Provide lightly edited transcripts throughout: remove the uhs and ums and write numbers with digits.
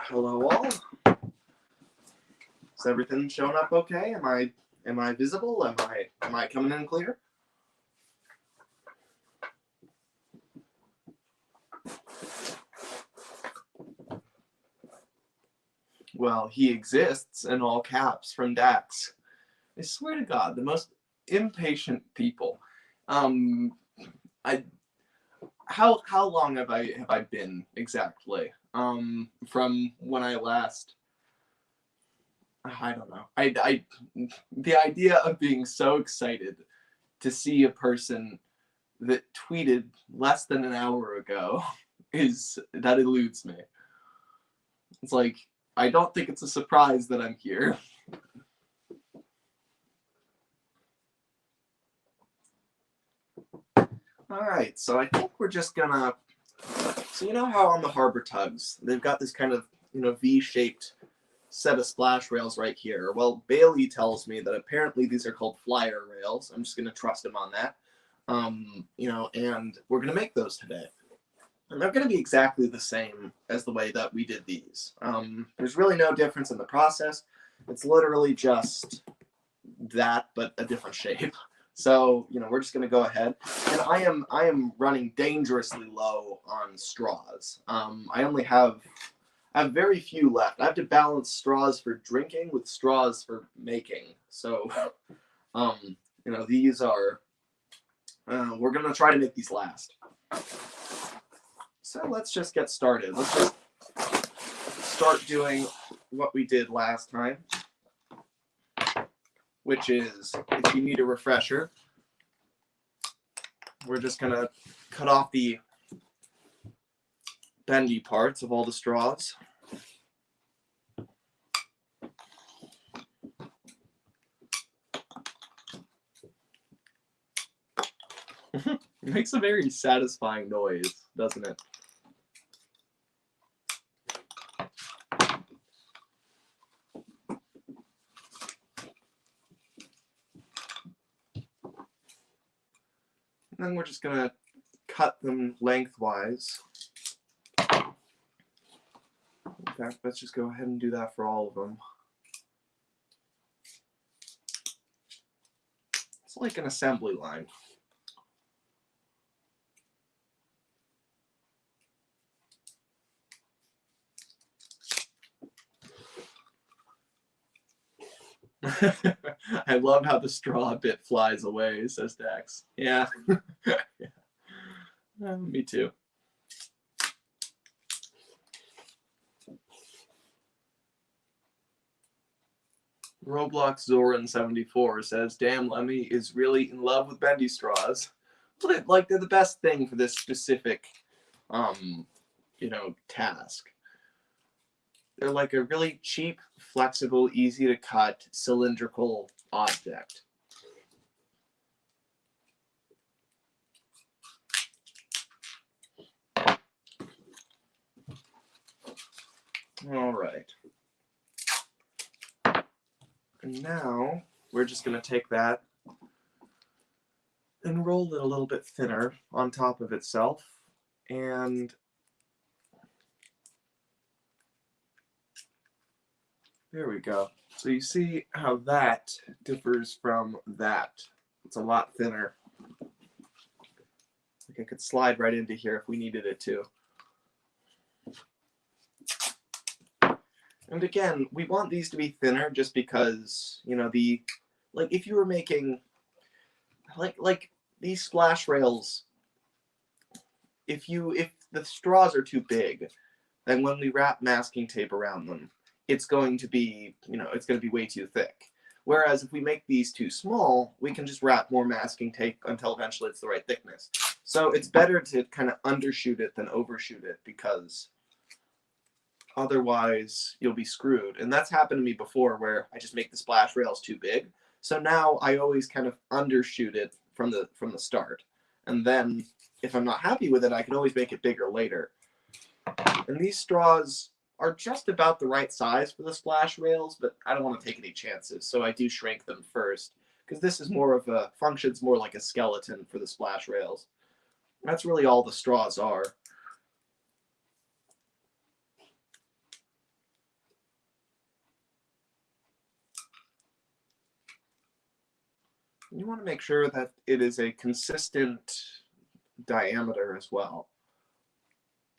Hello all. Is everything showing up okay? Am I visible? Am I coming in clear? Well, he exists in all caps from Dax. I swear to God, the most impatient people. How long have I been exactly? From when I last. I don't know. The idea of being so excited to see a person that tweeted less than an hour ago that eludes me. It's like, I don't think it's a surprise that I'm here. Alright, so I think we're just gonna... So you know how on the Harbor Tugs, they've got this kind of, V-shaped set of splash rails right here. Well, Bailey tells me that apparently these are called flyer rails. I'm just gonna trust him on that. And we're gonna make those today. And they're gonna be exactly the same as the way that we did these. There's really no difference in the process. It's literally just that, but a different shape. So, we're just gonna go ahead. And I am running dangerously low on straws. I have very few left. I have to balance straws for drinking with straws for making. So, these are, we're gonna try to make these last. So let's just get started. Let's just start doing what we did last time, which is, if you need a refresher, we're just gonna cut off the bendy parts of all the straws. It makes a very satisfying noise, doesn't it? And then we're just going to cut them lengthwise. In fact, let's just go ahead and do that for all of them. It's like an assembly line. I love how the straw bit flies away, says Dax. Yeah. Yeah. Me too. Roblox Zoran74 says, "Damn, Lemmy is really in love with bendy straws." Like, they're the best thing for this specific, task. They're like a really cheap, flexible, easy to cut, cylindrical object. All right. And now we're just going to take that and roll it a little bit thinner on top of itself. And there we go. So you see how that differs from that. It's a lot thinner. Like I could slide right into here if we needed it to. And again, we want these to be thinner just because, if you were making, like these splash rails, if the straws are too big, then when we wrap masking tape around them, it's going to be, way too thick. Whereas if we make these too small, we can just wrap more masking tape until eventually it's the right thickness. So it's better to kind of undershoot it than overshoot it, because otherwise you'll be screwed. And that's happened to me before, where I just make the splash rails too big. So now I always kind of undershoot it from the start. And then if I'm not happy with it, I can always make it bigger later. And these straws are just about the right size for the splash rails, but I don't want to take any chances, so I do shrink them first, because this is functions more like a skeleton for the splash rails. That's really all the straws are. you want to make sure that it is a consistent diameter as well.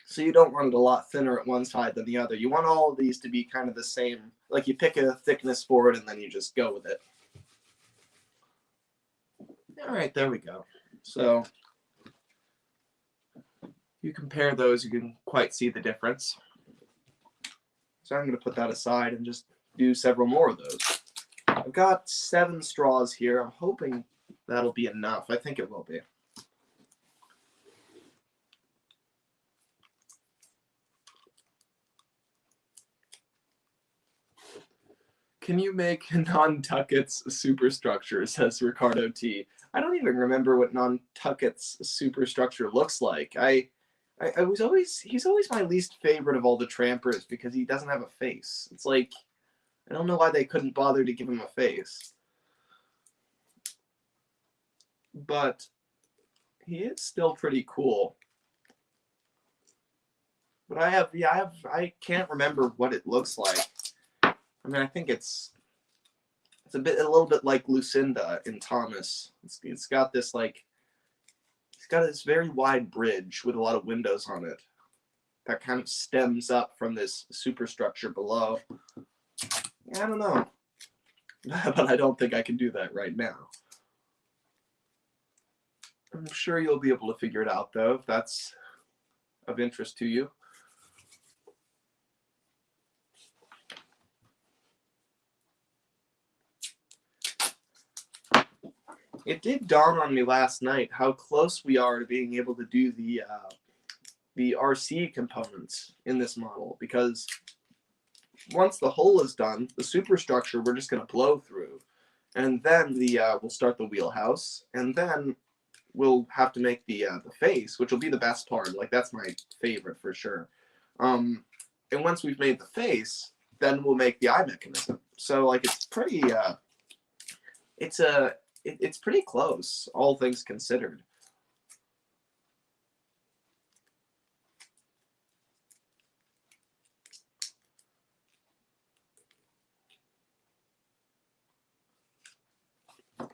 So you don't want it a lot thinner at one side than the other. You want all of these to be kind of the same. Like you pick a thickness for it and then you just go with it. All right, there we go. So you compare those, you can quite see the difference. So I'm going to put that aside and just do several more of those. I've got 7 straws here. I'm hoping that'll be enough. I think it will be. Can you make non-Tucket's superstructure, says Ricardo T. I don't even remember what non-Tucket's superstructure looks like. He's always my least favorite of all the trampers because he doesn't have a face. It's like, I don't know why they couldn't bother to give him a face. But he is still pretty cool. But I can't remember what it looks like. I mean, I think it's a little bit like Lucinda in Thomas. It's got this very wide bridge with a lot of windows on it that kind of stems up from this superstructure below. I don't know, but I don't think I can do that right now. I'm sure you'll be able to figure it out though, if that's of interest to you. It did dawn on me last night how close we are to being able to do the RC components in this model, because once the hull is done, the superstructure we're just going to blow through, and then we'll start the wheelhouse, and then we'll have to make the face, which will be the best part. Like, that's my favorite for sure. And once we've made the face, then we'll make the eye mechanism. So like, it's pretty it's pretty close, all things considered.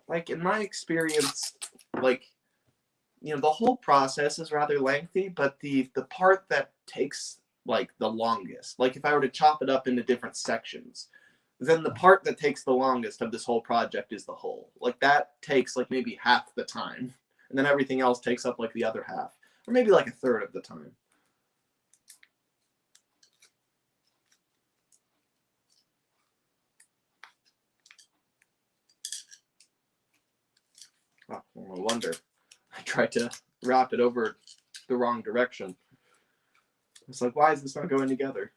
Like, in my experience, like, the whole process is rather lengthy, but the part that takes like the longest, like if I were to chop it up into different sections, then the part that takes the longest of this whole project is the hull. Like, that takes like maybe half the time, and then everything else takes up like the other half, or maybe like a third of the time. Oh, no wonder I tried to wrap it over the wrong direction. It's like, why is this not going together?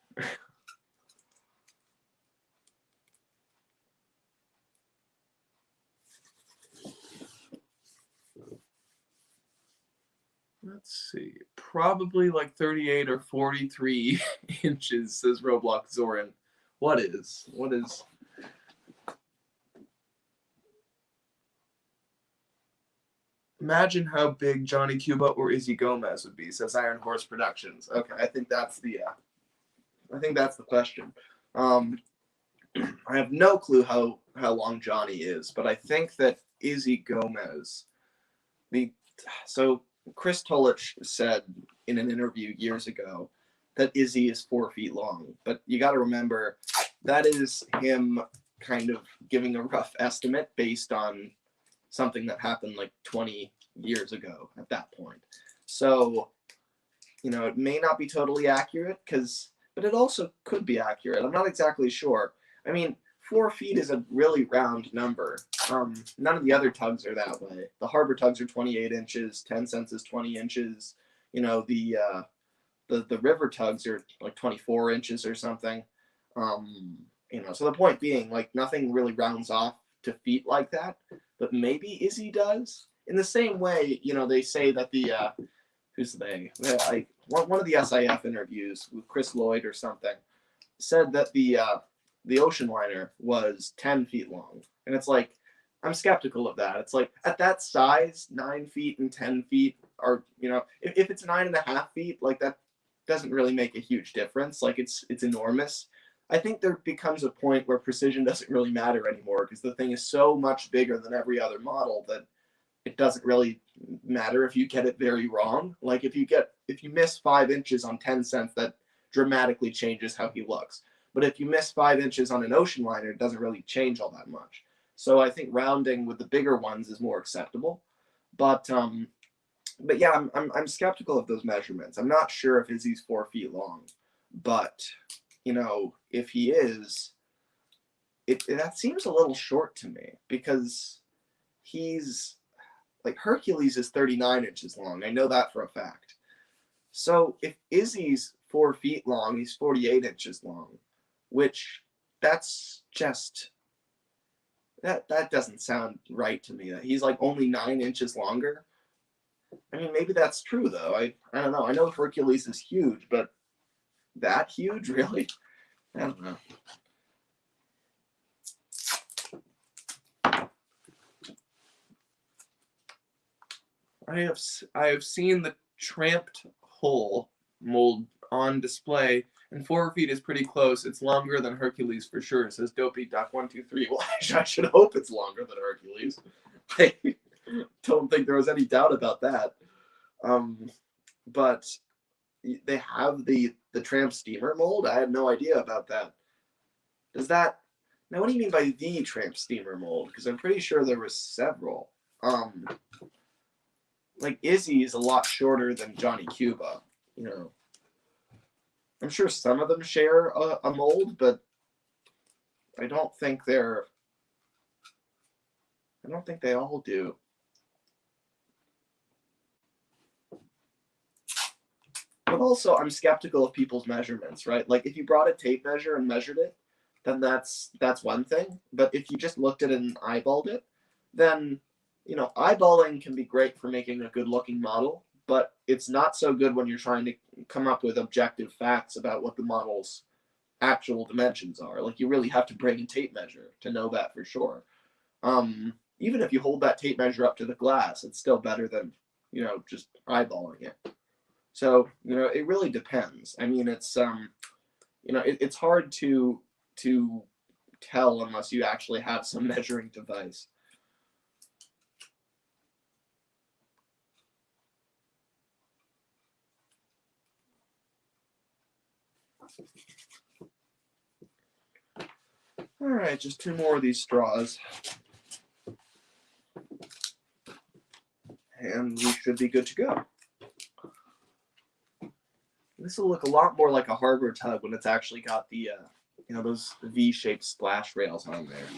Let's see. Probably like 38 or 43 inches, says Roblox Zoran. What is? Imagine how big Johnny Cuba or Izzy Gomez would be, says Iron Horse Productions. Okay, I think that's the question. I have no clue how long Johnny is, but I think that Izzy Gomez, so Chris Tolich said in an interview years ago that Izzy is 4 feet long, but you got to remember that is him kind of giving a rough estimate based on something that happened like 20 years ago at that point. So, it may not be totally accurate, but it also could be accurate. I'm not exactly sure. I mean, 4 feet is a really round number. None of the other tugs are that way. The Harbor tugs are 28 inches. 10 cents is 20 inches. The river tugs are like 24 inches or something. So the point being, like, nothing really rounds off to feet like that, but maybe Izzy does. In the same way, they say that who's they? One of the SIF interviews with Chris Lloyd or something said that the ocean liner was 10 feet long, and it's like, I'm skeptical of that. It's like, at that size, 9 feet and 10 feet are, if it's 9.5 feet, like, that doesn't really make a huge difference. Like, it's enormous. I think there becomes a point where precision doesn't really matter anymore because the thing is so much bigger than every other model that it doesn't really matter if you get it very wrong. Like if you miss 5 inches on 10 cents, that dramatically changes how he looks. But if you miss 5 inches on an ocean liner, it doesn't really change all that much. So I think rounding with the bigger ones is more acceptable. But yeah, I'm skeptical of those measurements. I'm not sure if Izzy's 4 feet long, but if he is, that seems a little short to me because he's like Hercules is 39 inches long. I know that for a fact. So if Izzy's 4 feet long, he's 48 inches long, which that's just that doesn't sound right to me. That he's like only 9 inches longer. I mean, maybe that's true though. I don't know. I know Hercules is huge, but that huge, really? I don't know. I have seen the tramped hole mold on display, and 4 feet is pretty close. It's longer than Hercules for sure, says Dopey Duck 123. Well, I should hope it's longer than Hercules. I don't think there was any doubt about that. But they have the tramp steamer mold. I had no idea about that. Does that now? What do you mean by the tramp steamer mold? Because I'm pretty sure there was several. Like Izzy is a lot shorter than Johnny Cuba. I'm sure some of them share a mold, but I don't think they all do. But also, I'm skeptical of people's measurements, right? Like if you brought a tape measure and measured it, then that's one thing. But if you just looked at it and eyeballed it, then eyeballing can be great for making a good-looking model, but it's not so good when you're trying to come up with objective facts about what the model's actual dimensions are. Like you really have to bring a tape measure to know that for sure. Even if you hold that tape measure up to the glass, it's still better than just eyeballing it. So it really depends. I mean, it's it's hard to tell unless you actually have some measuring device. All right, just 2 more of these straws. And we should be good to go. This will look a lot more like a harbor tug when it's actually got the, those V-shaped splash rails on there.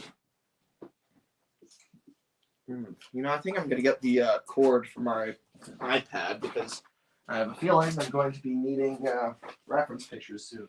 I think I'm going to get the cord for my iPad because I have a feeling I'm going to be needing reference pictures soon.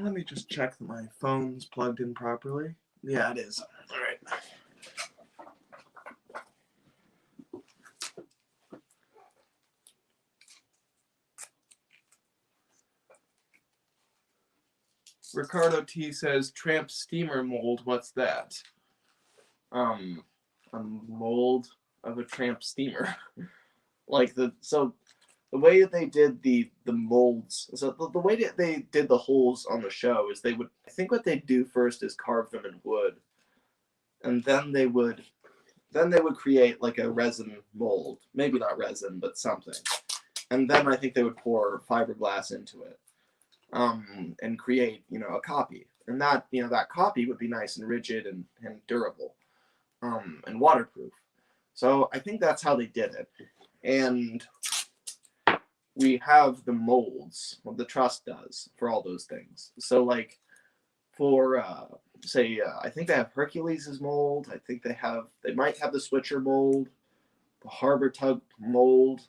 Let me just check that my phone's plugged in properly. Yeah, it is. All right. Ricardo T says, tramp steamer mold, what's that? a mold of a tramp steamer. So the way that they did the molds, so the way that they did the holes on the show is I think what they'd do first is carve them in wood, and then they would create like a resin mold, maybe not resin, but something, and then I think they would pour fiberglass into it, and create, a copy, and that copy would be nice and rigid and durable, and waterproof. So I think that's how they did it, and we have the molds. Well, the trust does for all those things. So like for I think they have Hercules' mold. I think they might have the Switcher mold, the Harbor Tug mold.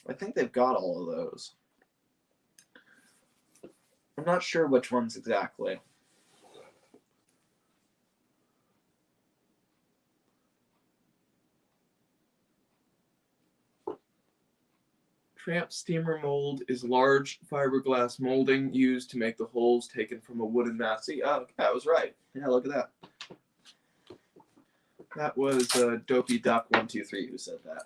I think they've got all of those. I'm not sure which ones exactly. Tramp steamer mold is large fiberglass molding used to make the holes taken from a wooden mast. See, oh, I was right. Yeah, look at that. That was Dopey Duck 123 who said that.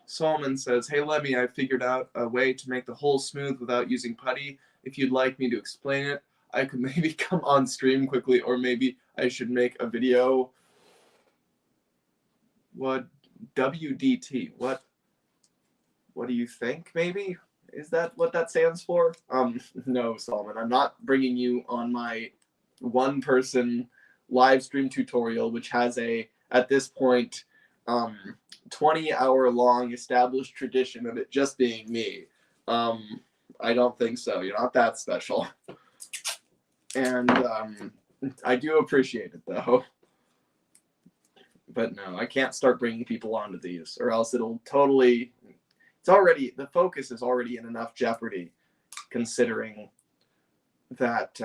Solomon says, "Hey Lemmy, I figured out a way to make the hole smooth without using putty. If you'd like me to explain it, I could maybe come on stream quickly, or maybe I should make a video." What? WDT? What do you think, maybe? Is that what that stands for? No, Solomon, I'm not bringing you on my one-person live stream tutorial, which has at this point, 20-hour-long established tradition of it just being me. I don't think so. You're not that special. And I do appreciate it, though. But no, I can't start bringing people onto these, or else it'll totally... the focus is already in enough jeopardy, considering that...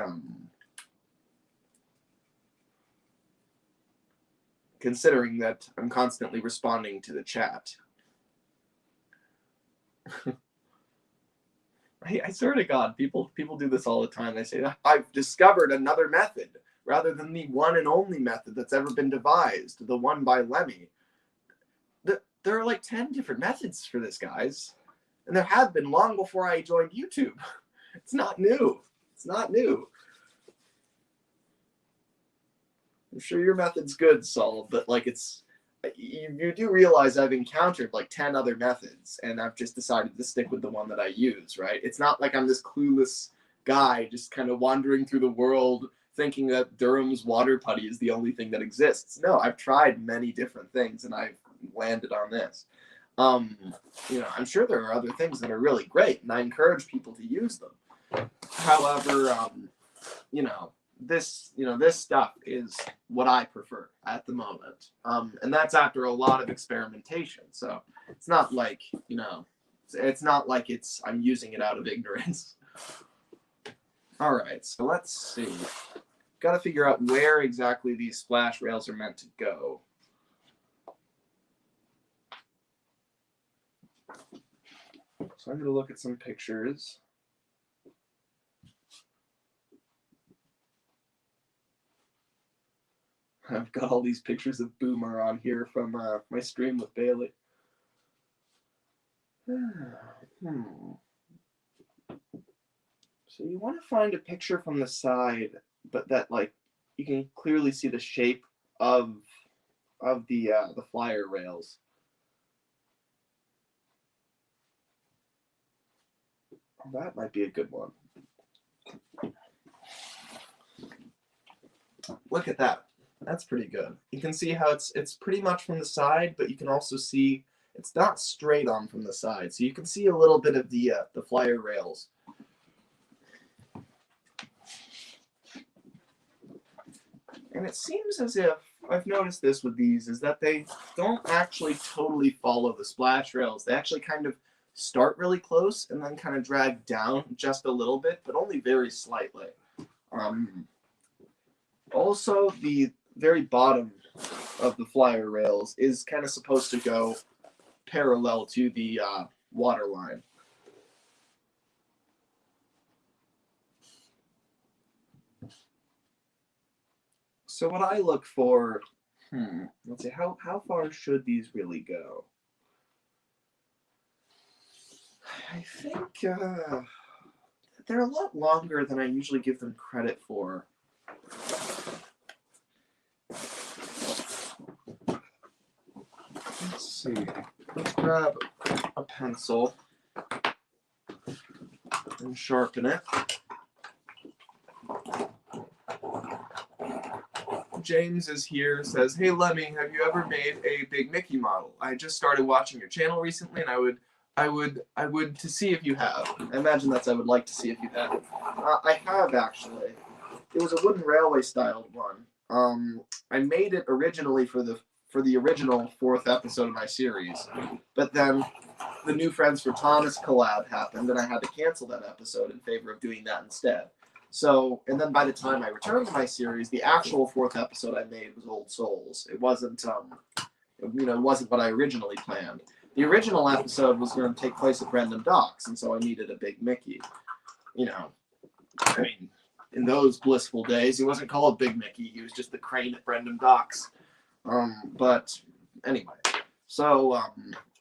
considering that I'm constantly responding to the chat. I swear to God, people do this all the time. They say, I've discovered another method, rather than the one and only method that's ever been devised, the one by Lemmy. There are like 10 different methods for this, guys. And there have been long before I joined YouTube. It's not new. It's not new. I'm sure your method's good, Saul, but like you do realize I've encountered like 10 other methods, and I've just decided to stick with the one that I use, right? It's not like I'm this clueless guy just kind of wandering through the world thinking that Durham's water putty is the only thing that exists. No, I've tried many different things, and I've landed on this. I'm sure there are other things that are really great, and I encourage people to use them. However, this stuff is what I prefer at the moment, and that's after a lot of experimentation. So it's not like I'm using it out of ignorance. All right, so let's see. Got to figure out where exactly these splash rails are meant to go. So I'm going to look at some pictures. I've got all these pictures of Boomer on here from my stream with Bailey. So you want to find a picture from the side, but that like you can clearly see the shape of the flyer rails. That might be a good one. Look at that. That's pretty good. You can see how it's pretty much from the side, but you can also see it's not straight on from the side. So you can see a little bit of the flyer rails. And it seems as if, I've noticed this with these, is that they don't actually totally follow the splash rails. They actually kind of start really close and then kind of drag down just a little bit, but only very slightly. Also, the very bottom of the flyer rails is kind of supposed to go parallel to the water line. So what I look for, let's see, how far should these really go? I think they're a lot longer than I usually give them credit for. Let's see. Let's grab a pencil and sharpen it. James is here, says, "Hey Lemmy, have you ever made a Big Mickey model? I just started watching your channel recently, and I would to see if you have." I imagine that's I would like to see if you have. I have actually. It was a wooden railway styled one. I made it originally for the original 4th episode of my series, but then the New Friends for Thomas collab happened, and I had to cancel that episode in favor of doing that instead. So, and then by the time I returned to my series, the actual 4th episode I made was Old Souls. It wasn't, it wasn't what I originally planned. The original episode was going to take place at Brendam Docks, and so I needed a Big Mickey. I mean, in those blissful days, he wasn't called Big Mickey. He was just the crane at Brendam Docks. But anyway, so,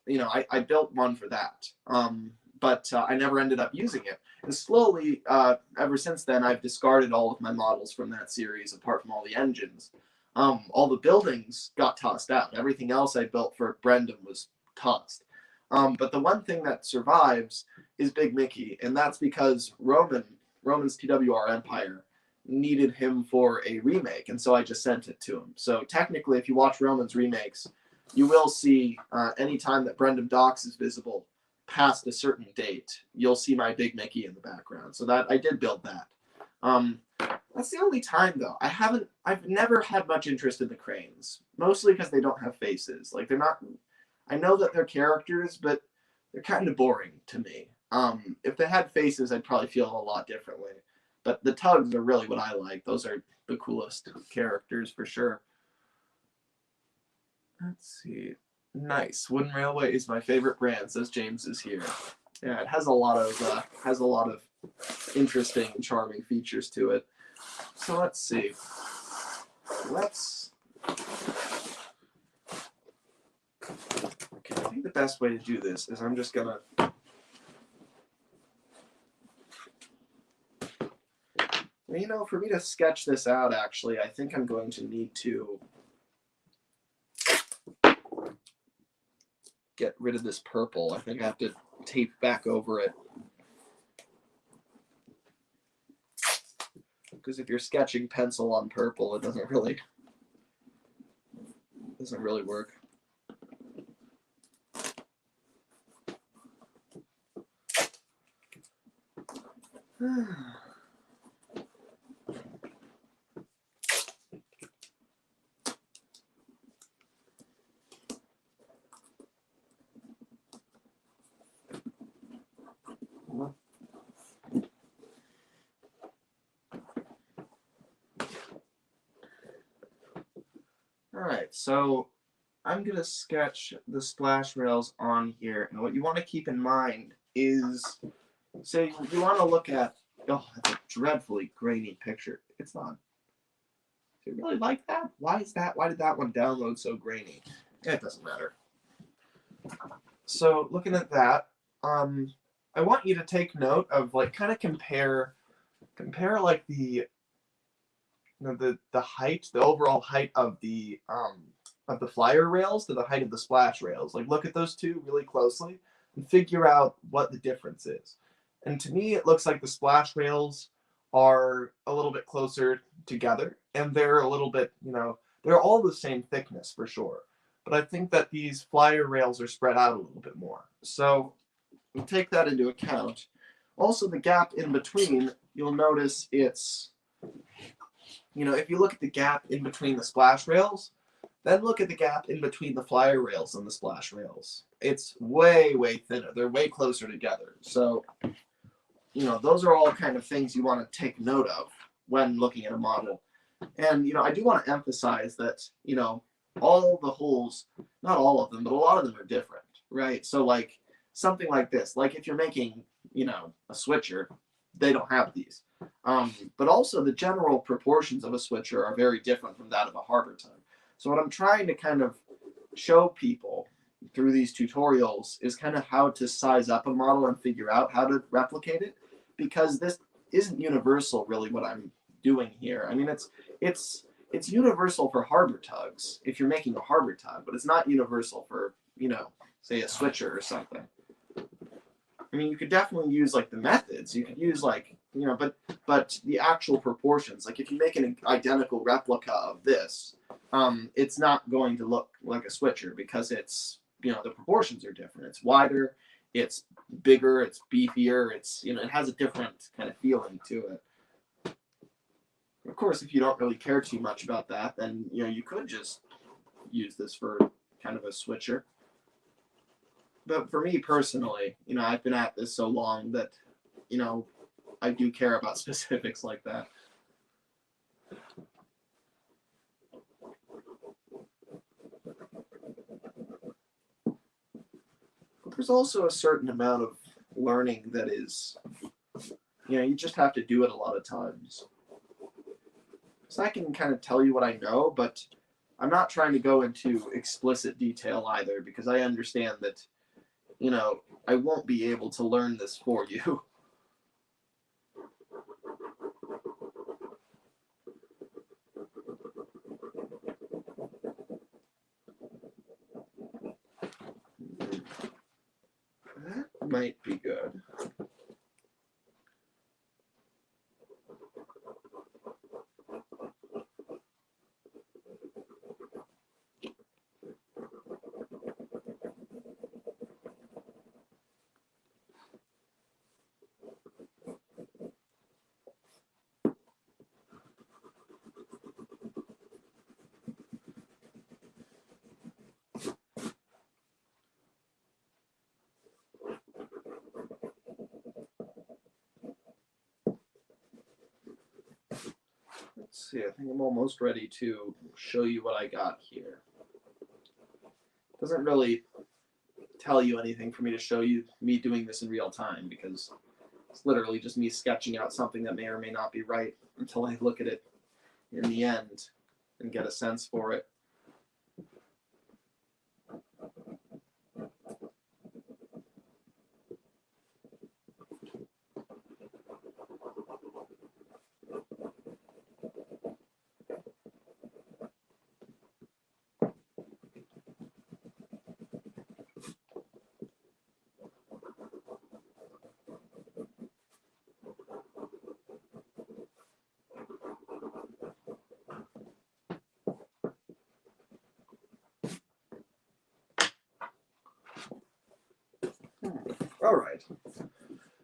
I built one for that. But I never ended up using it. And slowly, ever since then, I've discarded all of my models from that series, apart from all the engines. All the buildings got tossed out. Everything else I built for Brendam was tossed. But the one thing that survives is Big Mickey, and that's because Roman's TWR Empire needed him for a remake, and so I just sent it to him. So technically, if you watch Roman's remakes, you will see anytime that Brendam Docks is visible past a certain date, you'll see my Big Mickey in the background. So that I did build that. That's the only time though. I've never had much interest in the cranes, mostly because they don't have faces. Like they're not. I know that they're characters, but they're kind of boring to me. If they had faces, I'd probably feel a lot differently. But the Tugs are really what I like. Those are the coolest characters for sure. Let's see. Nice. Wooden Railway is my favorite brand, says James is here. Yeah, it has a lot of interesting and charming features to it. So let's see. Okay, I think the best way to do this is I'm just gonna for me to sketch this out, actually, I think I'm going to need to get rid of this purple. I think I have to tape back over it. Because if you're sketching pencil on purple, it doesn't really work. Alright, so I'm going to sketch the splash rails on here. And what you want to keep in mind is, say you want to look at, oh, that's a dreadfully grainy picture. It's not. Do you really like that? Why is that? Why did that one download so grainy? It doesn't matter. So looking at that, I want you to take note of kind of compare like the height, the overall height of the flyer rails to the height of the splash rails. Like look at those two really closely and figure out what the difference is. And to me, it looks like the splash rails are a little bit closer together, and they're a little bit, they're all the same thickness for sure. But I think that these flyer rails are spread out a little bit more. So we'll take that into account. Also, the gap in between, you'll notice it's, if you look at the gap in between the splash rails, then look at the gap in between the flyer rails and the splash rails. It's way, way thinner. They're way closer together. So, those are all kind of things you want to take note of when looking at a model. And, I do want to emphasize that, all the holes, not all of them, but a lot of them are different, right? So like something like this, like if you're making, a switcher, they don't have these. But also the general proportions of a switcher are very different from that of a harbor tug. So what I'm trying to kind of show people through these tutorials is kind of how to size up a model and figure out how to replicate it, because this isn't universal really what I'm doing here. I mean, it's universal for harbor tugs if you're making a harbor tug, but it's not universal for, say a switcher or something. I mean, you could definitely use like the methods. You could use like, but the actual proportions, like if you make an identical replica of this, it's not going to look like a switcher because it's, the proportions are different. It's wider, it's bigger, it's beefier, it's, it has a different kind of feeling to it. Of course, if you don't really care too much about that, then, you could just use this for kind of a switcher. But for me personally, I've been at this so long that, I do care about specifics like that. But there's also a certain amount of learning that is, you just have to do it a lot of times. So I can kind of tell you what I know, but I'm not trying to go into explicit detail either, because I understand that, I won't be able to learn this for you. That might be good. Let's see, I think I'm almost ready to show you what I got here. Doesn't really tell you anything for me to show you me doing this in real time, because it's literally just me sketching out something that may or may not be right until I look at it in the end and get a sense for it. All right.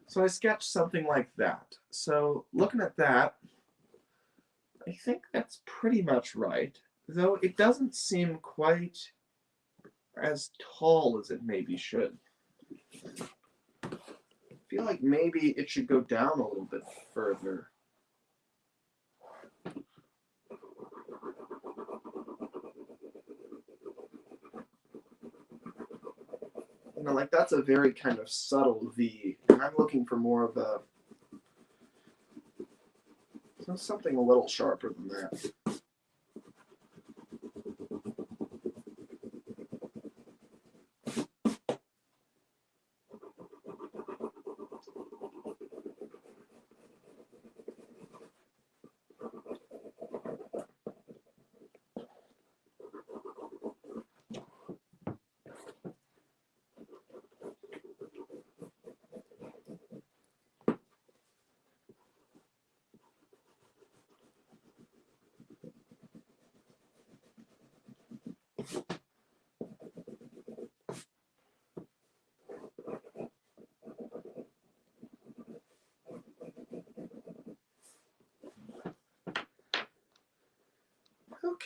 So I sketched something like that. So looking at that, I think that's pretty much right, though it doesn't seem quite as tall as it maybe should. I feel like maybe it should go down a little bit further. Like that's a very kind of subtle V, and I'm looking for more of a something a little sharper than that.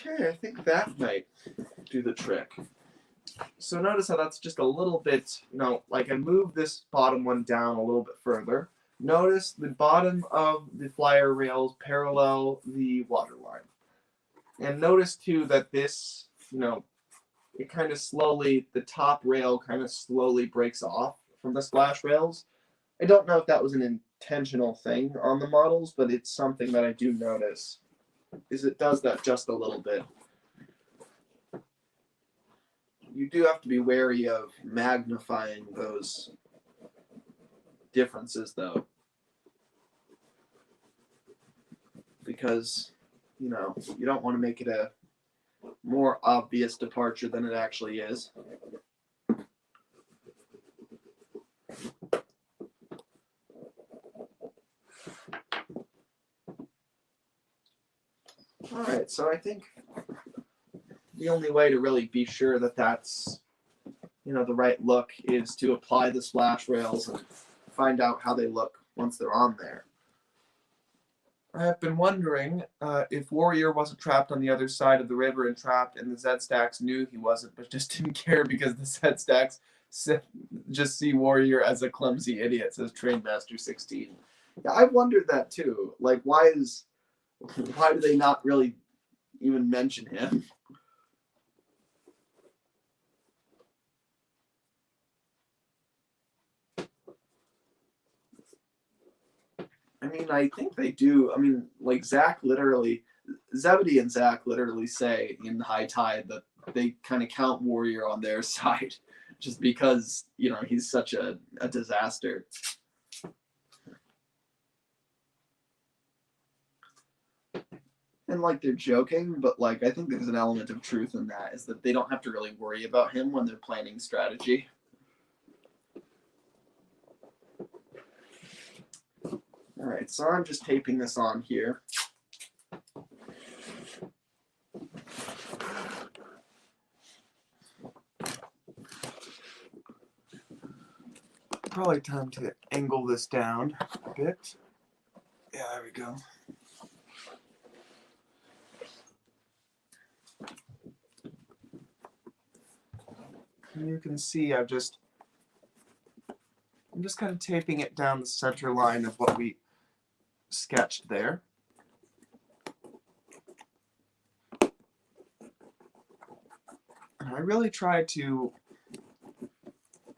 Okay, I think that might do the trick. So notice how that's just a little bit, like I moved this bottom one down a little bit further. Notice the bottom of the flyer rails parallel the water line. And notice too that this, it kind of slowly, the top rail kind of slowly breaks off from the splash rails. I don't know if that was an intentional thing on the models, but it's something that I do notice, is it does that just a little bit. You do have to be wary of magnifying those differences, though, because, you don't want to make it a more obvious departure than it actually is. All right, so I think the only way to really be sure that that's, the right look is to apply the splash rails and find out how they look once they're on there. I have been wondering if Warrior wasn't trapped on the other side of the river and trapped, and the Z-Stacks knew he wasn't, but just didn't care because the Z-Stacks just see Warrior as a clumsy idiot, says Trainmaster 16. Yeah, I've wondered that too. Like, why do they not really even mention him? I mean, I think they do. I mean, like Zebedee and Zach literally say in High Tide that they kind of count Warrior on their side just because, he's such a disaster. And like they're joking, but like I think there's an element of truth in that, is that they don't have to really worry about him when they're planning strategy. All right, so I'm just taping this on here. Probably time to angle this down a bit. Yeah, there we go. You can see I'm just kind of taping it down the center line of what we sketched there. And I really try to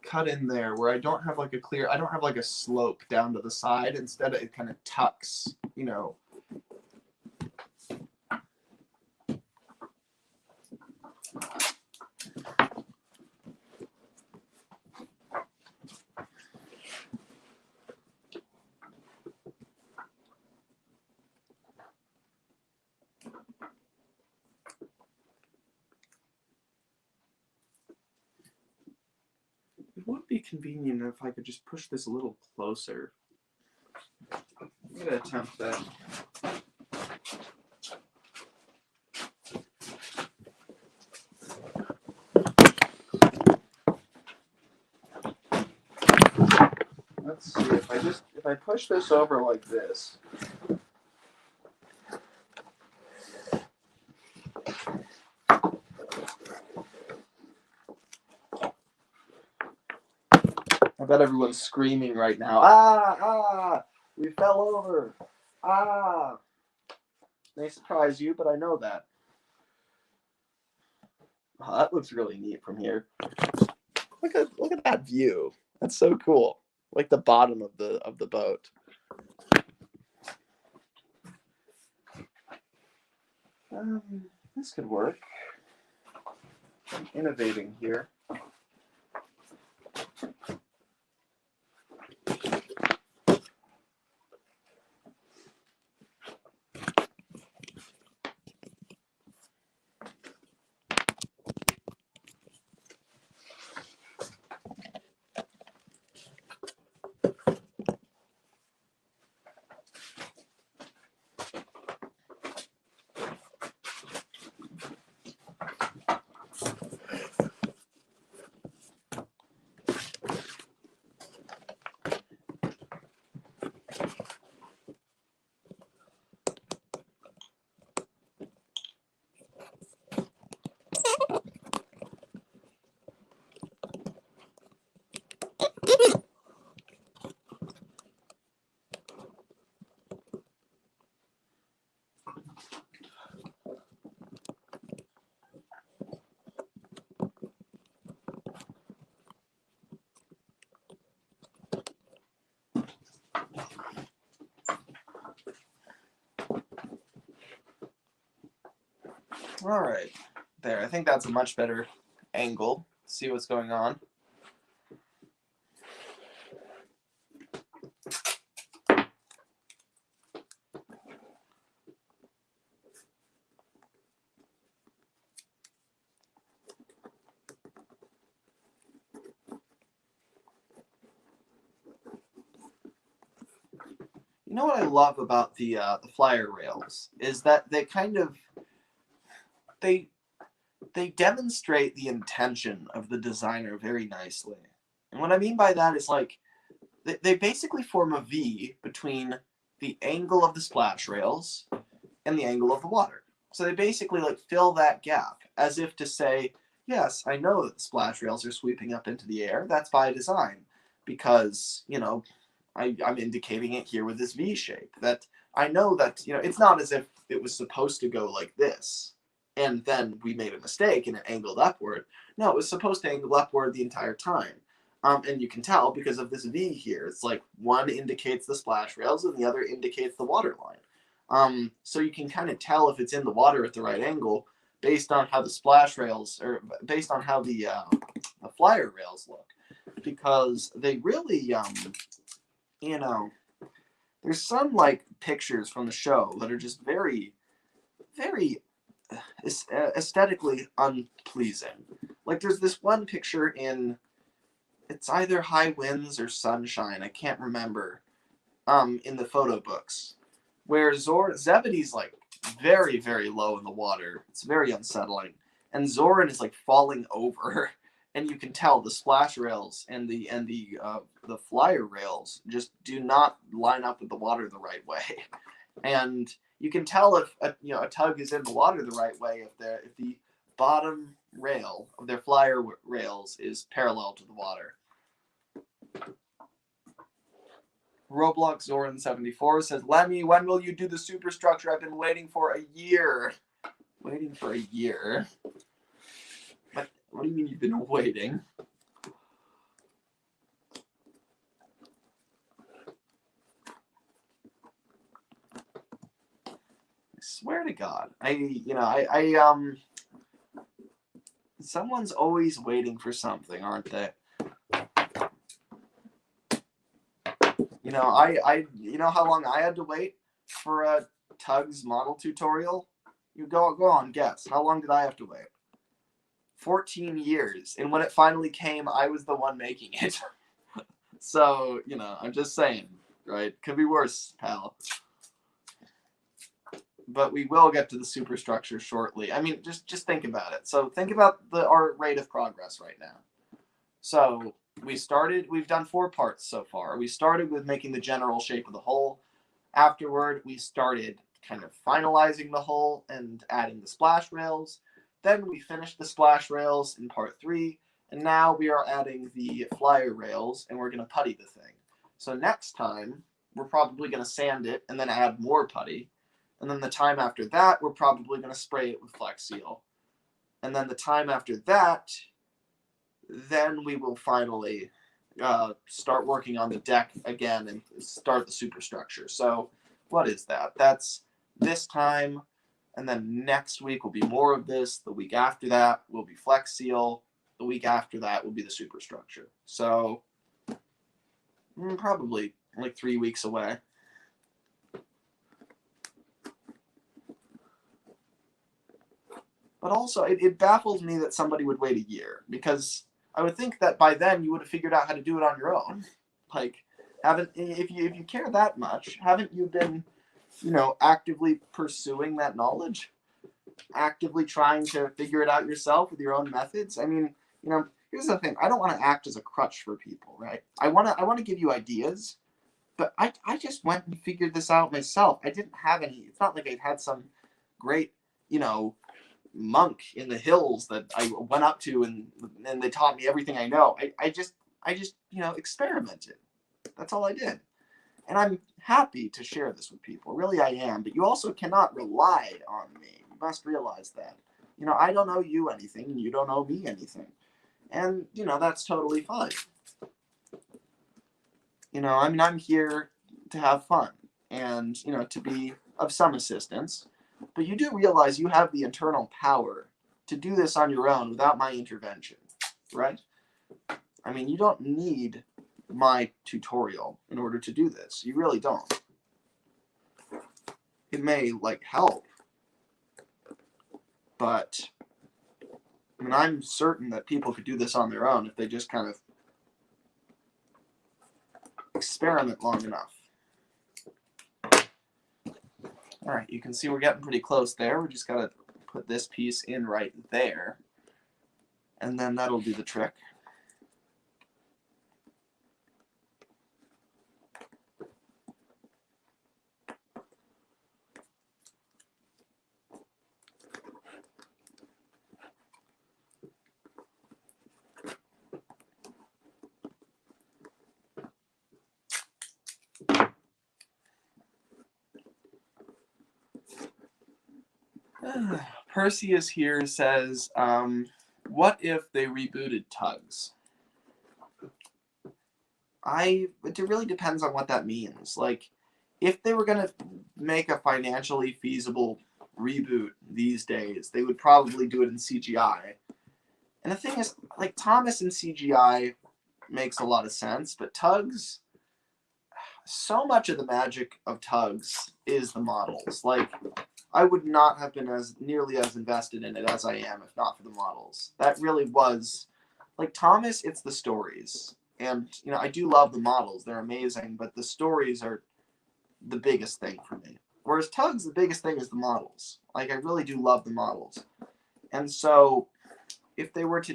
cut in there where I don't have like a slope down to the side. Instead, it kind of tucks, It would be convenient if I could just push this a little closer. I'm going to attempt that. Let's see, if I push this over like this. I bet everyone's screaming right now. We fell over. May surprise you, but I know that. Oh, that looks really neat from here. Look at that view. That's so cool. Like the bottom of the boat. This could work. I'm innovating here. All right. There. I think that's a much better angle. See what's going on. You know what I love about the flyer rails is that they kind of they demonstrate the intention of the designer very nicely. And what I mean by that is like they basically form a V between the angle of the splash rails and the angle of the water. So they basically like fill that gap as if to say, yes, I know that the splash rails are sweeping up into the air. That's by design because, you know, I'm indicating it here with this V shape. That I know that, you know, it's not as if it was supposed to go like this and then we made a mistake and it angled upward. No, it was supposed to angle upward the entire time. And you can tell because of this V here. It's like one indicates the splash rails and the other indicates the water line. So you can kind of tell if it's in the water at the right angle based on how the splash rails, or based on how the flyer rails look, because they really, you know, there's some like pictures from the show that are just very, very aesthetically unpleasing. Like there's this one picture in, it's either High Winds or Sunshine, I can't remember, in the photo books, where Zebedee's like very, very low in the water. It's very unsettling. And Zoran is like falling over. And you can tell the splash rails and the flyer rails just do not line up with the water the right way. And you can tell if a tug is in the water the right way if the bottom rail of their flyer rails is parallel to the water. Roblox Zoran 74 says, Lemmy, when will you do the superstructure? I've been waiting for a year. Waiting for a year? What do you mean you've been waiting? I swear to God, someone's always waiting for something, aren't they? You know how long I had to wait for a Tugs model tutorial? You go on, guess. How long did I have to wait? 14 years. And when it finally came, I was the one making it. So, I'm just saying, right? Could be worse, pal. But we will get to the superstructure shortly. I mean, just think about it. So think about our rate of progress right now. So we've done 4 parts so far. We started with making the general shape of the hull. Afterward, we started kind of finalizing the hull and adding the splash rails. Then we finished the splash rails in part 3. And now we are adding the flyer rails and we're going to putty the thing. So next time, we're probably going to sand it and then add more putty. And then the time after that, we're probably going to spray it with Flex Seal. And then the time after that, then we will finally start working on the deck again and start the superstructure. So what is that? That's this time. And then next week will be more of this. The week after that will be Flex Seal. The week after that will be the superstructure. So probably like 3 weeks away. But also, it baffles me that somebody would wait a year, because I would think that by then you would have figured out how to do it on your own. Like, if you care that much, haven't you been, actively pursuing that knowledge, actively trying to figure it out yourself with your own methods? I mean, here's the thing: I don't want to act as a crutch for people, right? I want to give you ideas, but I just went and figured this out myself. I didn't have any. It's not like I had some great, monk in the hills that I went up to and they taught me everything I know. I just experimented. That's all I did. And I'm happy to share this with people. Really, I am. But you also cannot rely on me. You must realize that. I don't owe you anything and you don't owe me anything. And, that's totally fine. I'm here to have fun and, to be of some assistance. But you do realize you have the internal power to do this on your own without my intervention, right? I mean, you don't need my tutorial in order to do this. You really don't. It may, like, help, but I mean, I'm certain that people could do this on their own if they just kind of experiment long enough. All right, you can see we're getting pretty close there. We just got to put this piece in right there, and then that'll do the trick. Perseus here says, what if they rebooted Tugs? It really depends on what that means. Like, if they were going to make a financially feasible reboot these days, they would probably do it in CGI. And the thing is, like, Thomas in CGI makes a lot of sense, but Tugs, so much of the magic of Tugs is the models. Like, I would not have been nearly as invested in it as I am if not for the models. That really was, like, Thomas, it's the stories. And, you know, I do love the models. They're amazing, but the stories are the biggest thing for me. Whereas Tugs, the biggest thing is the models. Like, I really do love the models. And so, if they were to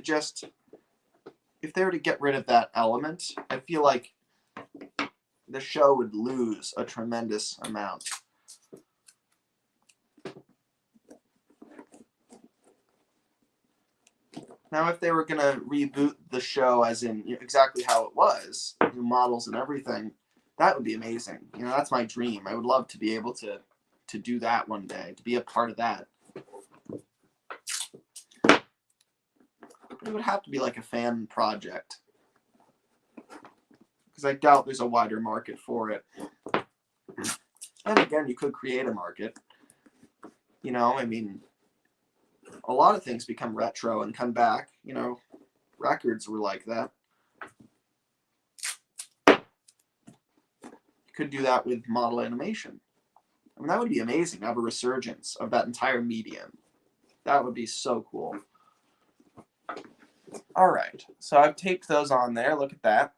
get rid of that element, I feel like the show would lose a tremendous amount. Now, if they were going to reboot the show as in, you know, exactly how it was, new models and everything, that would be amazing. You know, that's my dream. I would love to be able to do that one day, to be a part of that. But it would have to be like a fan project, because I doubt there's a wider market for it. And again, you could create a market. You know, I mean, a lot of things become retro and come back. You know, records were like that. You could do that with model animation. I mean, that would be amazing. Have a resurgence of that entire medium. That would be so cool. All right, so I've taped those on there. Look at that.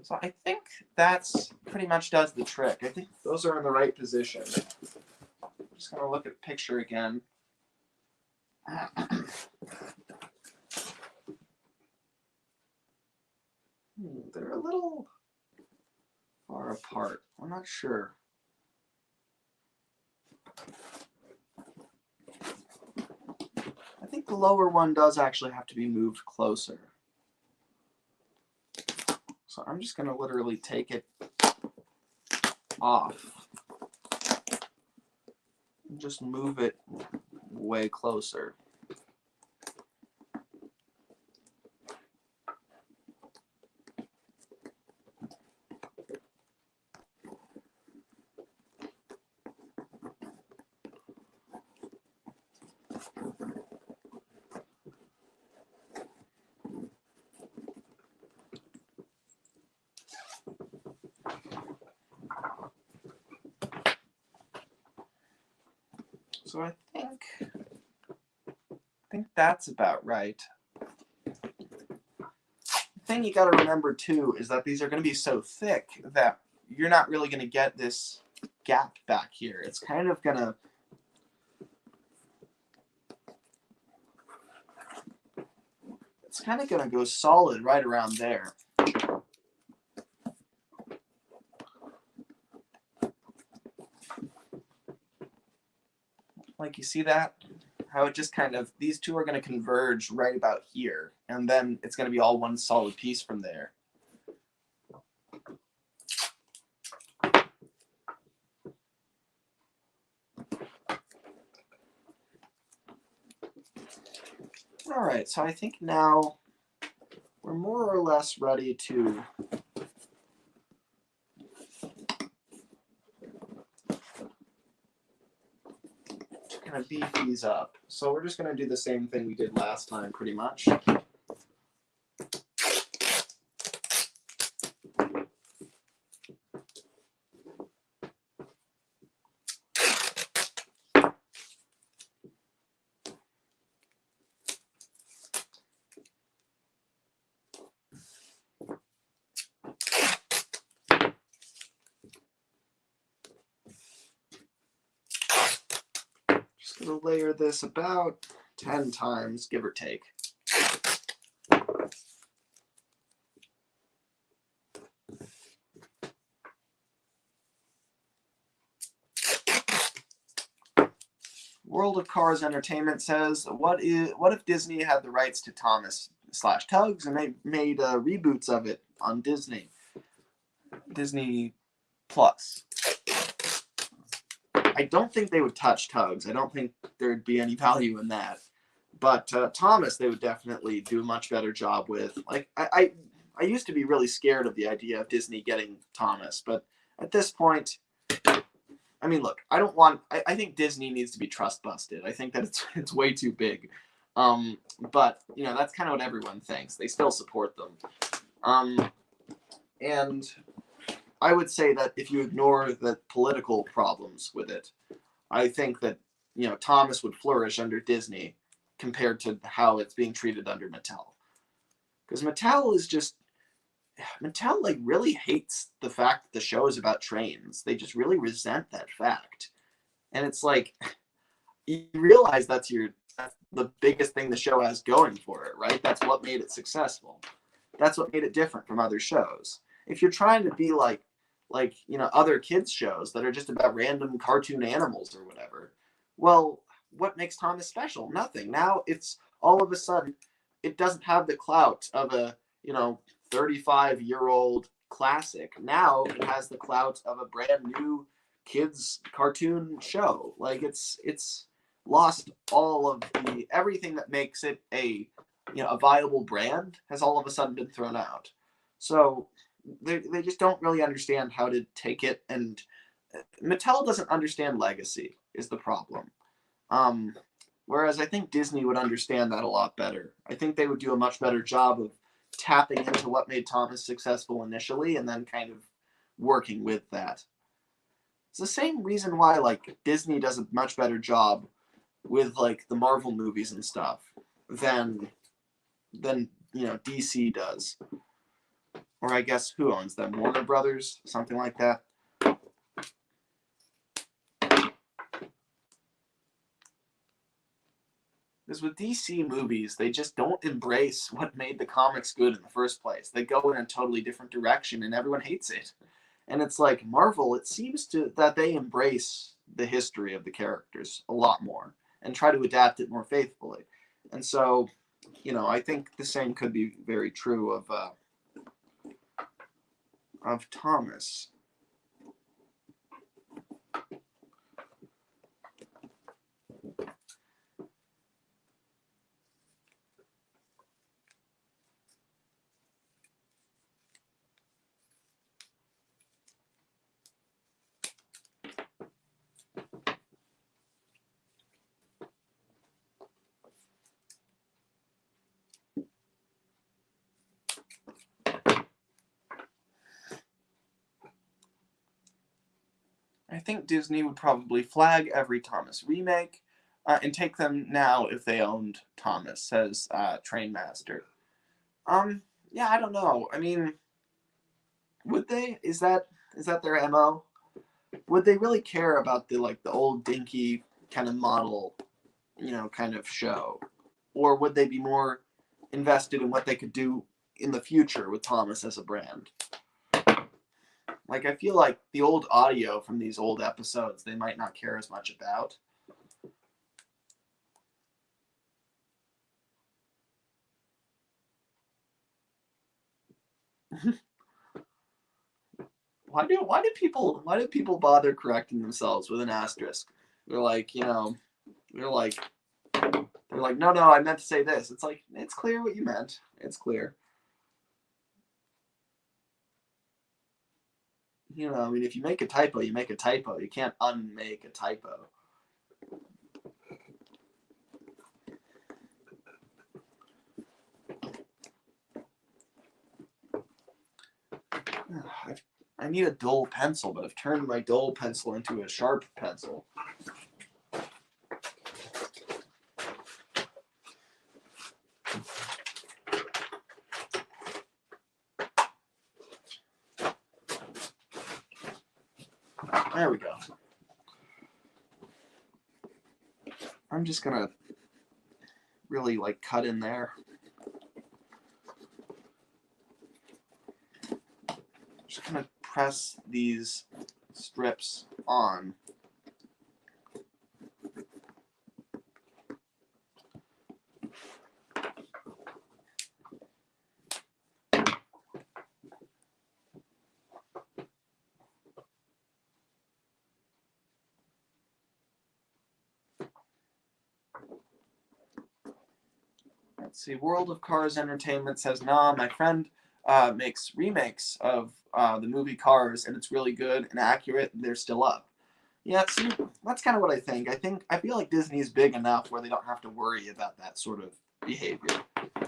So I think that's pretty much does the trick. I think those are in the right position. I'm just going to look at the picture again. They're a little far apart. I'm not sure. I think the lower one does actually have to be moved closer. So I'm just going to literally take it off and just move it way closer. So I think that's about right. The thing you got to remember too is that these are going to be so thick that you're not really going to get this gap back here. It's kind of going to go solid right around there. Like, you see that? How it just kind of, these two are going to converge right about here, and then it's going to be all one solid piece from there. All right, so I think now we're more or less ready to kind of beef these up. So we're just going to do the same thing we did last time, pretty much. Just going to layer this about 10 times, give or take. World of Cars Entertainment says, what if Disney had the rights to Thomas/Tugs and they made reboots of it on Disney Plus? I don't think they would touch Tugs. I don't think there'd be any value in that. But Thomas, they would definitely do a much better job with. Like I used to be really scared of the idea of Disney getting Thomas, but at this point, I mean, look, I think Disney needs to be trust busted. I think that it's way too big. But, you know, that's kind of what everyone thinks. They still support them. And I would say that if you ignore the political problems with it, I think that, you know, Thomas would flourish under Disney compared to how it's being treated under Mattel. Because Mattel like really hates the fact that the show is about trains. They just really resent that fact. And it's like, you realize that's the biggest thing the show has going for it, right? That's what made it successful. That's what made it different from other shows. If you're trying to be like, you know, other kids shows that are just about random cartoon animals or whatever, well, what makes Thomas special? Nothing. Now it's all of a sudden, it doesn't have the clout of a, you know, 35-year-old classic. Now it has the clout of a brand new kids cartoon show. Like it's lost all of everything that makes it a viable brand has all of a sudden been thrown out. So they just don't really understand how to take it, and Mattel doesn't understand legacy is the problem. Whereas I think Disney would understand that a lot better. I think they would do a much better job of tapping into what made Thomas successful initially and then kind of working with that. It's the same reason why like Disney does a much better job with like the Marvel movies and stuff than DC does. Or I guess who owns them? Warner Brothers, something like that. Because with DC movies, they just don't embrace what made the comics good in the first place. They go in a totally different direction and everyone hates it. And it's like Marvel, it seems that they embrace the history of the characters a lot more and try to adapt it more faithfully. And so, I think the same could be very true of Thomas. I think Disney would probably flag every Thomas remake and take them now if they owned Thomas, says Trainmaster. Yeah, I don't know. I mean, would they? Is that their MO? Would they really care about the old dinky kind of model, kind of show? Or would they be more invested in what they could do in the future with Thomas as a brand? Like, I feel like the old audio from these old episodes, they might not care as much about. Why do people bother correcting themselves with an asterisk? They're like, no, I meant to say this. It's like, it's clear what you meant. It's clear. I mean, if you make a typo, you make a typo. You can't unmake a typo. I need a dull pencil, but I've turned my dull pencil into a sharp pencil. There we go. I'm just gonna really like cut in there. Just gonna press these strips on. Let's see, World of Cars Entertainment says, nah, my friend makes remakes of the movie Cars, and it's really good and accurate, and they're still up. Yeah, see, that's kind of what I think. I feel like Disney's big enough where they don't have to worry about that sort of behavior.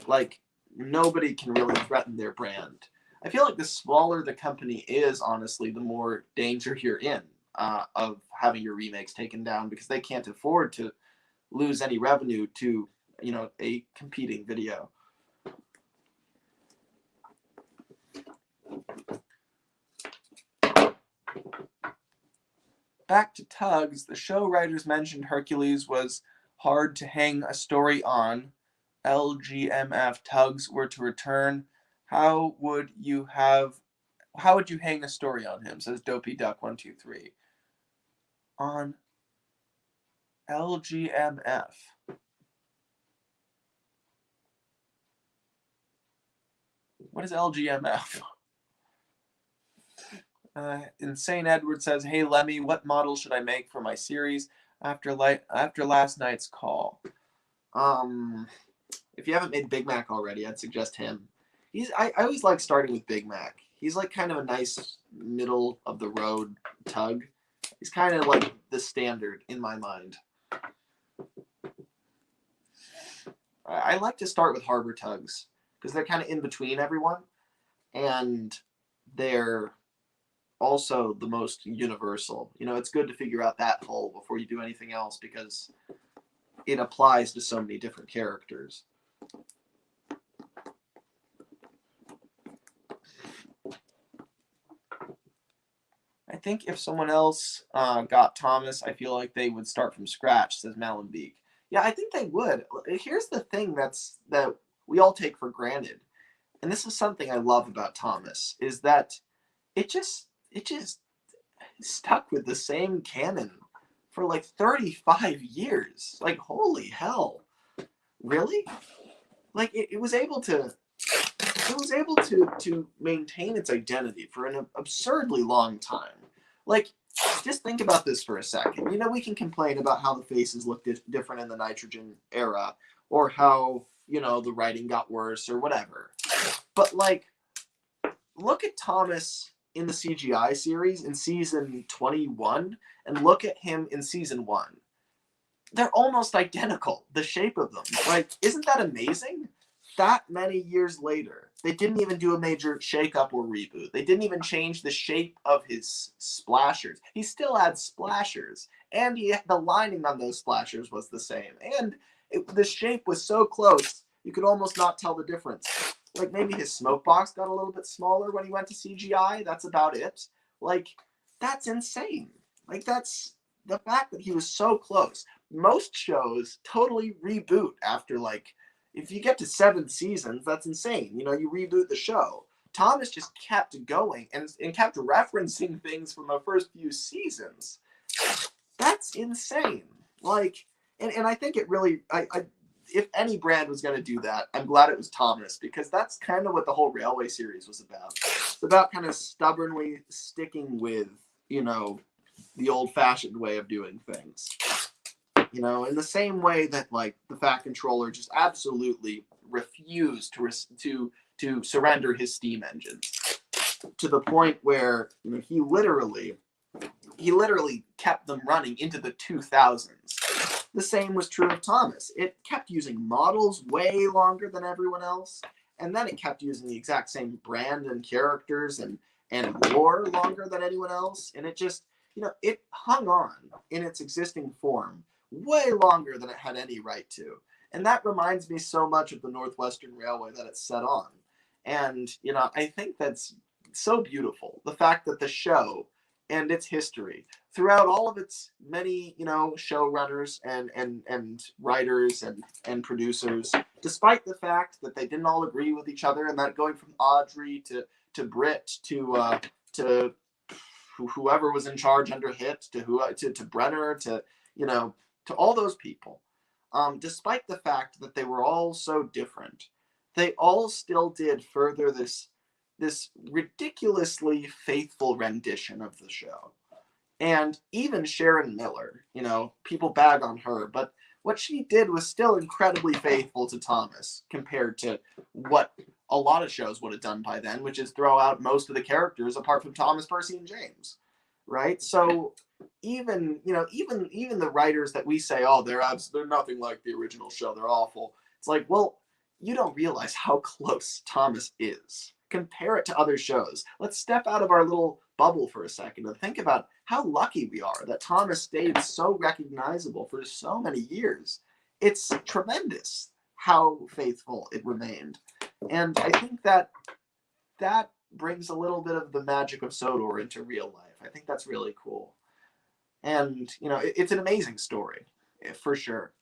Like, nobody can really threaten their brand. I feel like the smaller the company is, honestly, the more danger you're in of having your remakes taken down, because they can't afford to lose any revenue to, you know, a competing video. Back to Tugs, the show writers mentioned Hercules was hard to hang a story on. LGMF Tugs were to return. How would you hang a story on him? Says Dopey Duck 123. On LGMF. What is LGMF? Insane Edward says, hey Lemmy, what model should I make for my series after last night's call? If you haven't made Big Mac already, I'd suggest him. I always like starting with Big Mac. He's like kind of a nice middle of the road tug. He's kind of like the standard in my mind. I like to start with Harbor Tugs because they're kind of in between everyone, and they're also the most universal. You know, it's good to figure out that whole before you do anything else because it applies to so many different characters. I think if someone else got Thomas, I feel like they would start from scratch, says Malenbeek. Yeah, I think they would. Here's the thing that we all take for granted, and this is something I love about Thomas, is that it just stuck with the same canon for like 35 years. Like, holy hell. Really? Like, it was able to maintain its identity for an absurdly long time. Like, just think about this for a second. You know, we can complain about how the faces look different in the Nitrogen era, or how, you know, the writing got worse or whatever. But, like, look at Thomas in the CGI series in season 21 and look at him in season 1. They're almost identical, the shape of them. Like, isn't that amazing? That many years later, they didn't even do a major shakeup or reboot. They didn't even change the shape of his splashers. He still had splashers, and the lining on those splashers was the same. And the shape was so close, you could almost not tell the difference. Like, maybe his smoke box got a little bit smaller when he went to CGI. That's about it. Like, that's insane. Like, that's the fact that he was so close. Most shows totally reboot after, like, if you get to 7 seasons, that's insane. You know, you reboot the show. Thomas just kept going and kept referencing things from the first few seasons. That's insane. Like, and I think it really, if any brand was going to do that, I'm glad it was Thomas, because that's kind of what the whole Railway series was about. It's about kind of stubbornly sticking with, you know, the old-fashioned way of doing things. You know, in the same way that, like, the Fat Controller just absolutely refused to surrender his steam engines, to the point where, you know, he literally kept them running into the 2000s. The same was true of Thomas. It kept using models way longer than everyone else, and then it kept using the exact same brand and characters and and wore longer than anyone else, and it just, it hung on in its existing form way longer than it had any right to. And that reminds me so much of the Northwestern Railway that it's set on. And, I think that's so beautiful. The fact that the show and its history, throughout all of its many, showrunners and writers and producers, despite the fact that they didn't all agree with each other, and that going from Audrey to Britt to whoever was in charge under Hit to Brenner to all those people, despite the fact that they were all so different, they all still did further this ridiculously faithful rendition of the show. And even Sharon Miller, people bag on her, but what she did was still incredibly faithful to Thomas compared to what a lot of shows would have done by then, which is throw out most of the characters apart from Thomas, Percy, and James, right? So even the writers that we say, oh, they're nothing like the original show, they're awful. It's like, well, you don't realize how close Thomas is. Compare it to other shows. Let's step out of our little bubble for a second and think about how lucky we are that Thomas stayed so recognizable for so many years. It's tremendous how faithful it remained. And I think that brings a little bit of the magic of Sodor into real life. I think that's really cool. And, it's an amazing story, for sure.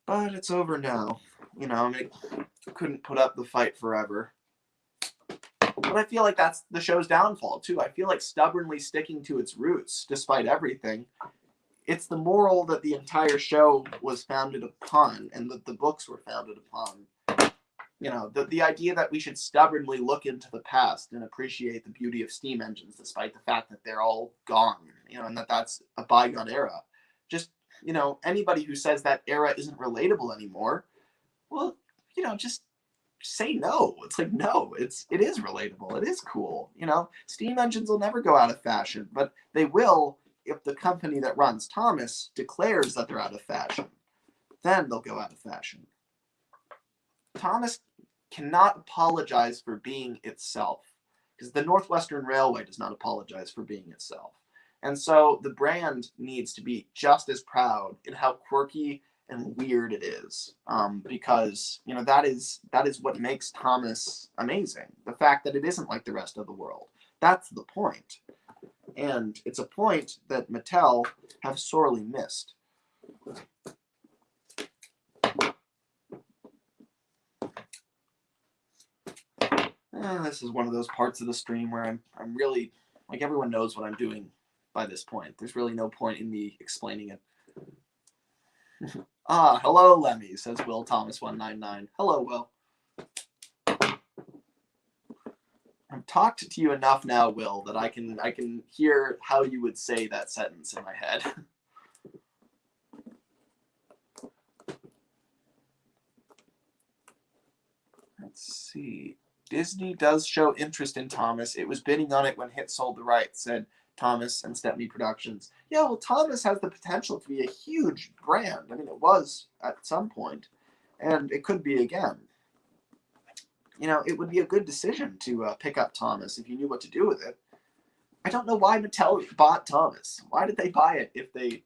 But it's over now. I couldn't put up the fight forever. But I feel like that's the show's downfall, too. I feel like stubbornly sticking to its roots, despite everything, it's the moral that the entire show was founded upon, and that the books were founded upon. The idea that we should stubbornly look into the past and appreciate the beauty of steam engines, despite the fact that they're all gone, and that's a bygone era. Just, anybody who says that era isn't relatable anymore, well, just say no. It's like, no, it is relatable. It is cool. Steam engines will never go out of fashion, but they will if the company that runs Thomas declares that they're out of fashion. Then they'll go out of fashion. Thomas cannot apologize for being itself, because the Northwestern Railway does not apologize for being itself. And so the brand needs to be just as proud in how quirky and weird it is, because that is what makes Thomas amazing. The fact that it isn't like the rest of the world. That's the point. And it's a point that Mattel have sorely missed. This is one of those parts of the stream where I'm really, like, everyone knows what I'm doing by this point. There's really no point in me explaining it. Hello, Lemmy, says Will Thomas 199. Hello, Will. I've talked to you enough now, Will, that I can hear how you would say that sentence in my head. Let's see. Disney does show interest in Thomas. It was bidding on it when Hit sold the rights, said Thomas and Stepney Productions. Yeah, well, Thomas has the potential to be a huge brand. I mean, it was at some point, and it could be again. It would be a good decision to pick up Thomas if you knew what to do with it. I don't know why Mattel bought Thomas. Why did they buy it if they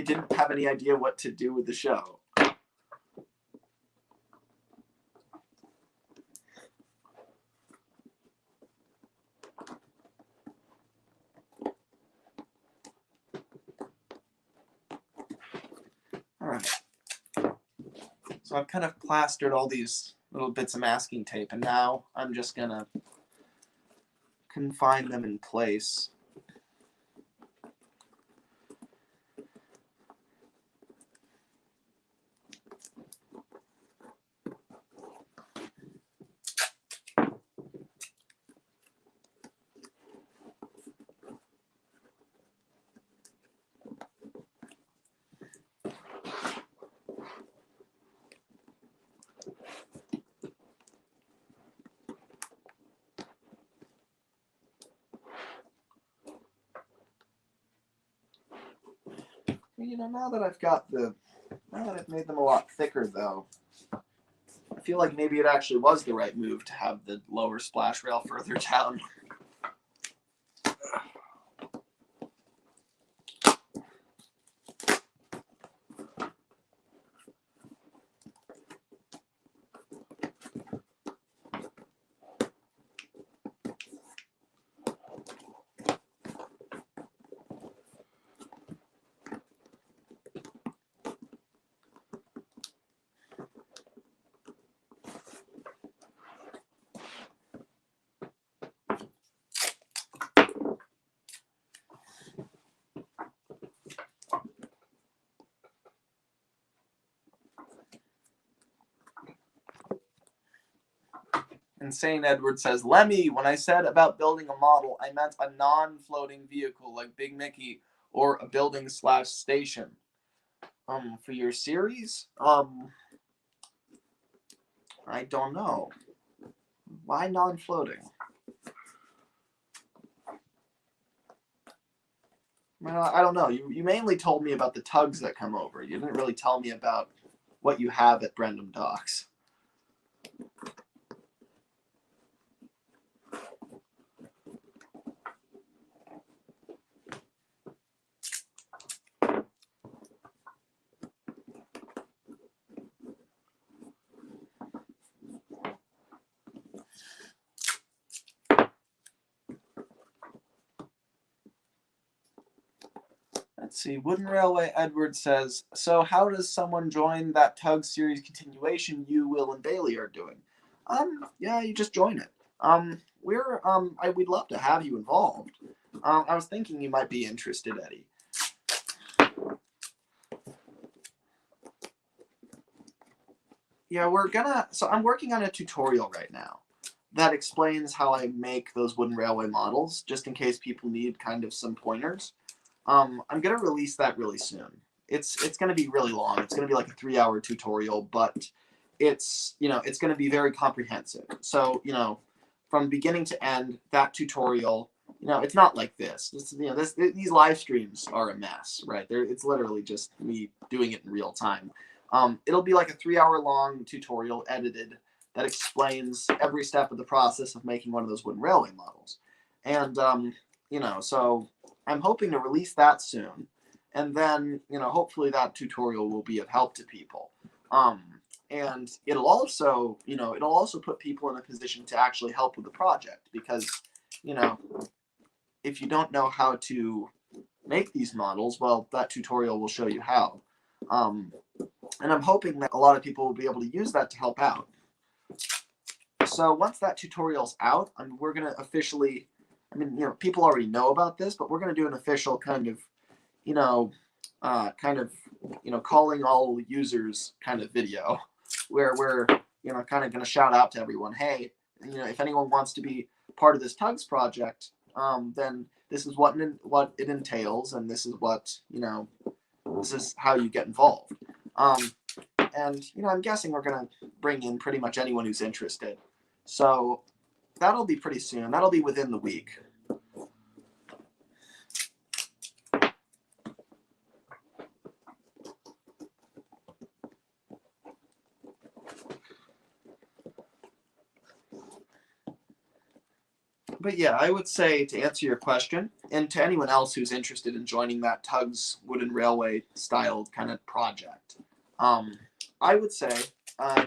didn't have any idea what to do with the show? All right. So I've kind of plastered all these little bits of masking tape, and now I'm just gonna confine them in place. Now that I've made them a lot thicker, though, I feel like maybe it actually was the right move to have the lower splash rail further down. Insane Edward says, Lemmy, when I said about building a model, I meant a non-floating vehicle like Big Mickey or a building/station. For your series? I don't know. Why non-floating? I don't know. You mainly told me about the tugs that come over. You didn't really tell me about what you have at Brendam Docks. Let's see. Wooden Railway Edward says, so how does someone join that Tug series continuation you, Will, and Bailey are doing? Yeah, you just join it. We'd love to have you involved. I was thinking you might be interested, Eddie. Yeah, I'm working on a tutorial right now that explains how I make those wooden railway models, just in case people need kind of some pointers. I'm gonna release that really soon. It's gonna be really long. It's gonna be like a 3-hour tutorial, but it's gonna be very comprehensive. So from beginning to end, that tutorial, it's not like this. These live streams are a mess, right? It's literally just me doing it in real time. It'll be like a 3-hour long tutorial edited that explains every step of the process of making one of those wooden railway models, and so I'm hoping to release that soon, and then hopefully that tutorial will be of help to people. And it'll also put people in a position to actually help with the project, because if you don't know how to make these models, well, that tutorial will show you how. And I'm hoping that a lot of people will be able to use that to help out. So once that tutorial's out, we're going to officially, people already know about this, but we're going to do an official kind of, calling all users kind of video, where we're, kind of going to shout out to everyone, hey, if anyone wants to be part of this Tugs project, then this is what it entails, and this is what, this is how you get involved. And I'm guessing we're going to bring in pretty much anyone who's interested. So that'll be pretty soon. That'll be within the week. But yeah, I would say, to answer your question, and to anyone else who's interested in joining that Tugs wooden railway style kind of project, I would say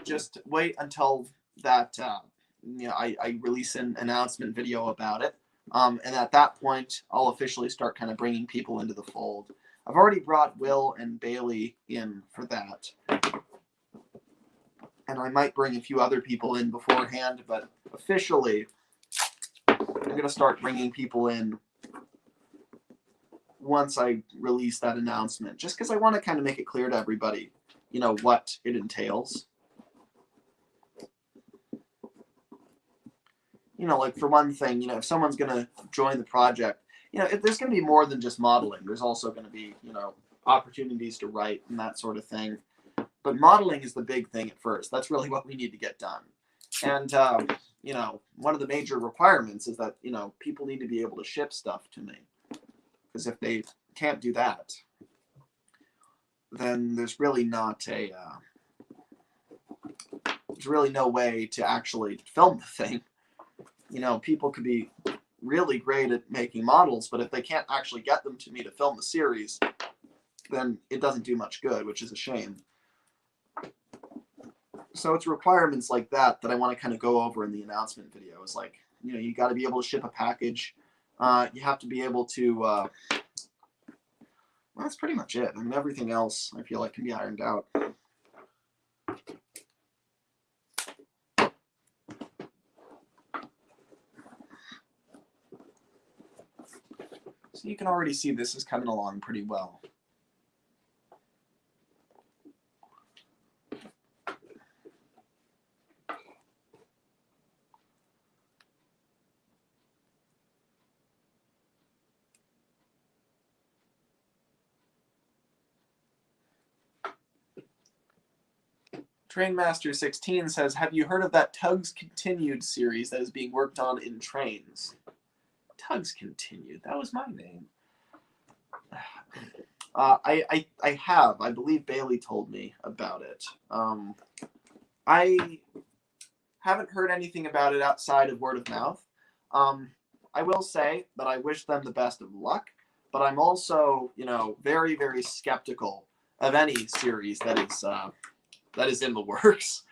just wait until that I release an announcement video about it, and at that point I'll officially start kind of bringing people into the fold. I've already brought Will and Bailey in for that, and I might bring a few other people in beforehand, but officially I'm going to start bringing people in once I release that announcement, just because I want to kind of make it clear to everybody, what it entails. Like, for one thing, if someone's going to join the project, there's going to be more than just modeling. There's also going to be, opportunities to write and that sort of thing. But modeling is the big thing at first. That's really what we need to get done. And, one of the major requirements is that, people need to be able to ship stuff to me. Because if they can't do that, then there's really not there's really no way to actually film the thing. You know, people could be really great at making models, but if they can't actually get them to me to film the series, then it doesn't do much good, which is a shame. So it's requirements like that that I want to kind of go over in the announcement video. It's like, you know, you got to be able to ship a package. You have to be able to, well, that's pretty much it. I mean, everything else I feel like can be ironed out. So you can already see this is coming along pretty well. Trainmaster16 says, have you heard of that Tugs Continued series that is being worked on in trains? Tugs Continued, that was my name. I have. I believe Bailey told me about it. I haven't heard anything about it outside of word of mouth. I will say that I wish them the best of luck, but I'm also, you know, very, very skeptical of any series that is in the works,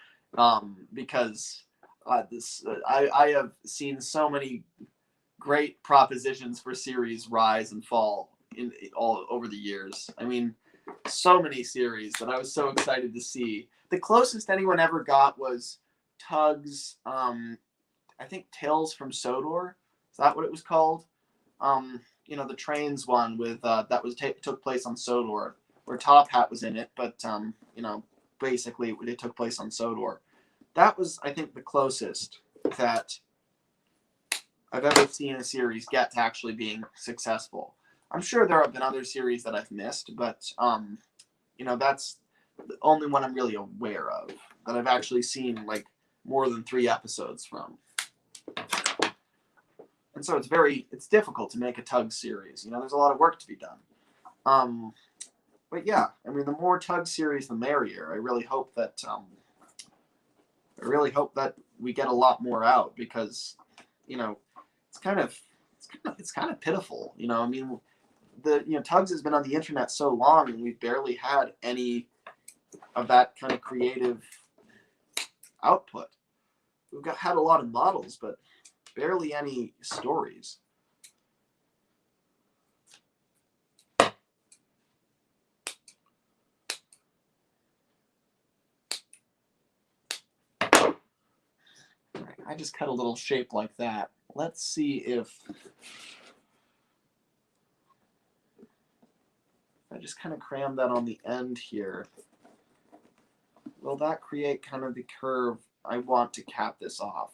because I have seen so many great propositions for series rise and fall in all over the years. I mean, so many series that I was so excited to see. The closest anyone ever got was Tugs, I think Tales from Sodor. Is that what it was called? You know, the trains one with that was took place on Sodor, where Top Hat was in it, but you know, basically it took place on Sodor. That was, I think, the closest that I've ever seen a series get to actually being successful. I'm sure there have been other series that I've missed, but you know, that's the only one I'm really aware of that I've actually seen like more than 3 episodes from. And so it's difficult to make a Tug series. You know, there's a lot of work to be done. But yeah, I mean, the more Tug series, the merrier. I really hope that we get a lot more out, because, you know, it's kind of pitiful. You know, I mean, Tugs has been on the internet so long, and we've barely had any of that kind of creative output. We've had a lot of models, but barely any stories. I just cut a little shape like that. Let's see if I just kind of cram that on the end here. Will that create kind of the curve I want to cap this off?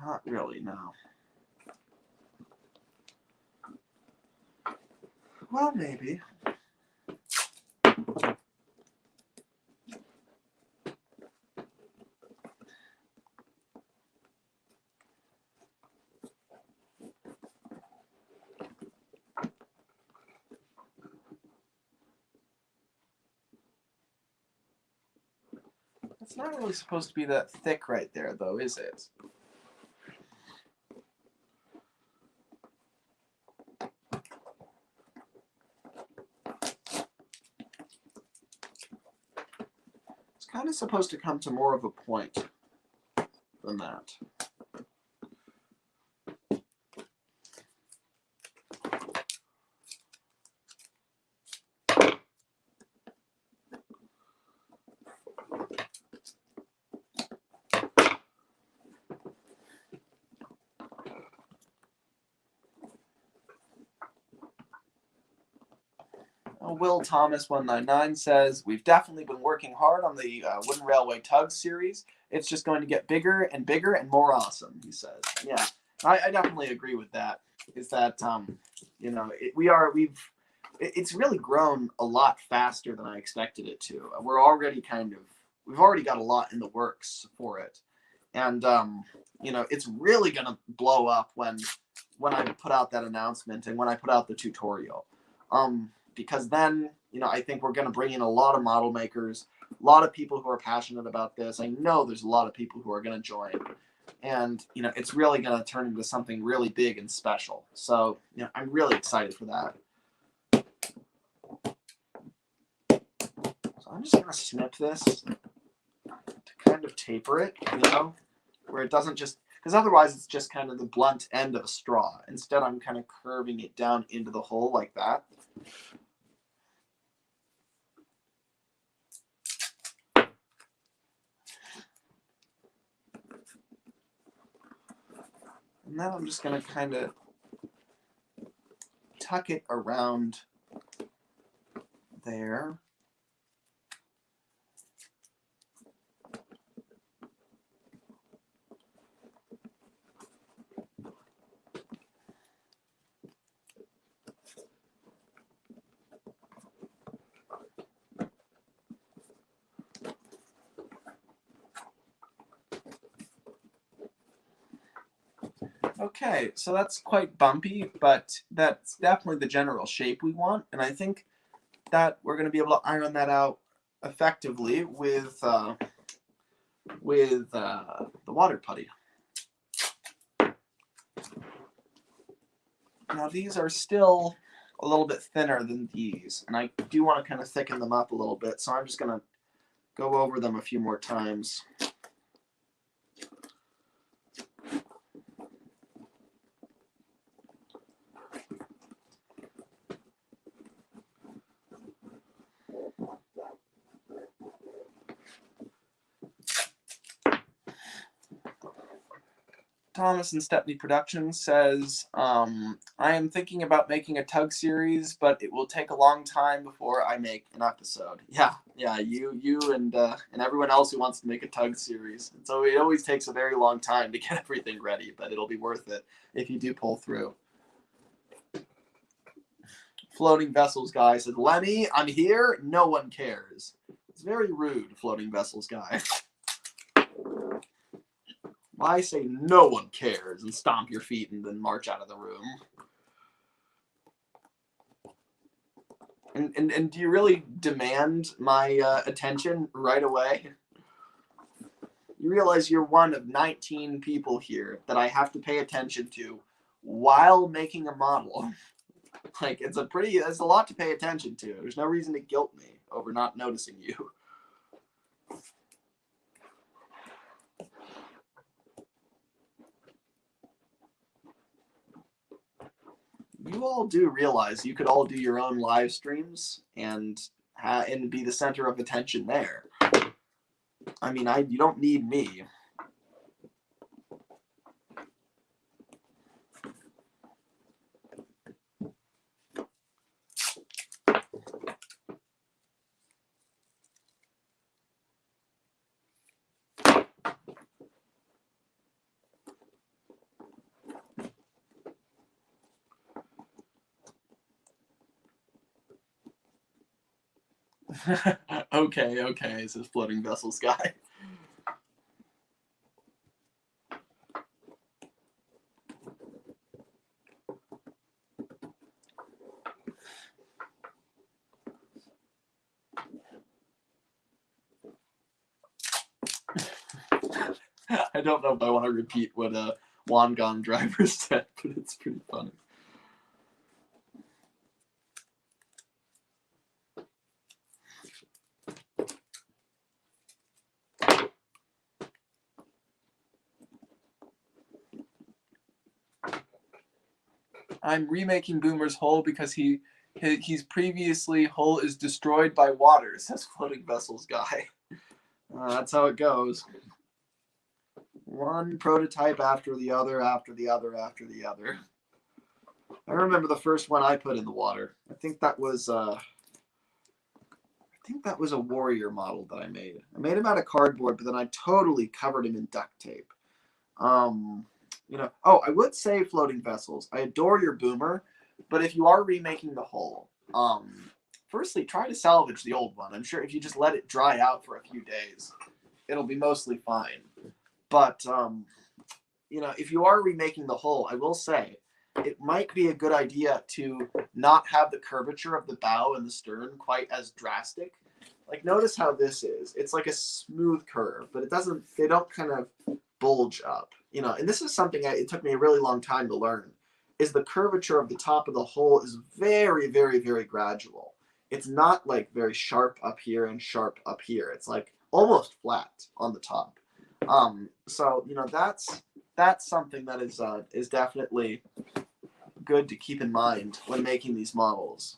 Not really, no. Well, maybe. It's not really supposed to be that thick right there, though, is it? It's kind of supposed to come to more of a point than that. Will Thomas 199 says, we've definitely been working hard on the Wooden Railway Tugs series. It's just going to get bigger and bigger and more awesome, he says. Yeah, I definitely agree with that. Is that, you know, it's really grown a lot faster than I expected it to. We've already got a lot in the works for it. And, you know, it's really going to blow up when I put out that announcement and when I put out the tutorial. because then, you know, I think we're going to bring in a lot of model makers, a lot of people who are passionate about this. I know there's a lot of people who are going to join, and, you know, it's really going to turn into something really big and special. So, you know, I'm really excited for that. So I'm just going to snip this to kind of taper it, you know, where it doesn't just, because otherwise it's just kind of the blunt end of a straw. Instead, I'm kind of curving it down into the hole like that. And then I'm just going to kind of tuck it around there. Okay, so that's quite bumpy, but that's definitely the general shape we want, and I think that we're going to be able to iron that out effectively with the water putty. Now these are still a little bit thinner than these, and I do want to kind of thicken them up a little bit, so I'm just going to go over them a few more times. Thomas and Stepney Productions says, I am thinking about making a Tug series, but it will take a long time before I make an episode. Yeah, you and everyone else who wants to make a Tug series. And so it always takes a very long time to get everything ready, but it'll be worth it if you do pull through. Floating Vessels Guy says, Lemmy, I'm here, no one cares. It's very rude, Floating Vessels Guy. Why say no one cares and stomp your feet and then march out of the room? And do you really demand my attention right away? You realize you're one of 19 people here that I have to pay attention to while making a model. Like, it's a lot to pay attention to. There's no reason to guilt me over not noticing you. You all do realize you could all do your own live streams and be the center of attention there. I mean, you don't need me. Okay, says Floating Vessels Guy. I don't know if I want to repeat what a Wangan driver said, but it's pretty funny. I'm remaking Boomer's hole because he's previously hole is destroyed by water, says Floating Vessels Guy. That's how it goes. One prototype after the other, after the other, after the other. I remember the first one I put in the water. I think that was a warrior model that I made. I made him out of cardboard, but then I totally covered him in duct tape. You know, I would say Floating Vessels. I adore your Boomer, but if you are remaking the hull, firstly, try to salvage the old one. I'm sure if you just let it dry out for a few days, it'll be mostly fine. But, you know, if you are remaking the hull, I will say it might be a good idea to not have the curvature of the bow and the stern quite as drastic. Like, notice how this is. It's like a smooth curve, but they don't kind of bulge up, you know. And this is something it took me a really long time to learn, is the curvature of the top of the hole is very, very, very gradual. It's not like very sharp up here and sharp up here. It's like almost flat on the top. So, you know, that's something that is definitely good to keep in mind when making these models.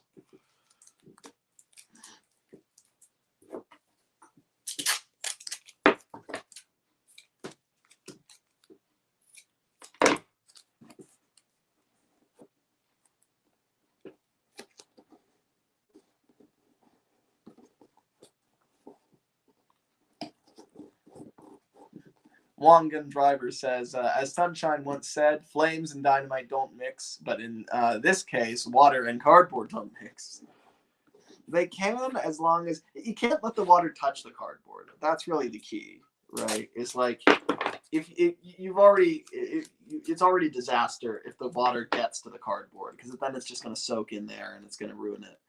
Long Gun Driver says, as Sunshine once said, flames and dynamite don't mix, but in this case, water and cardboard don't mix. They can, as long as you can't let the water touch the cardboard. That's really the key, right? It's like if it's already disaster if the water gets to the cardboard, because then it's just going to soak in there and it's going to ruin it.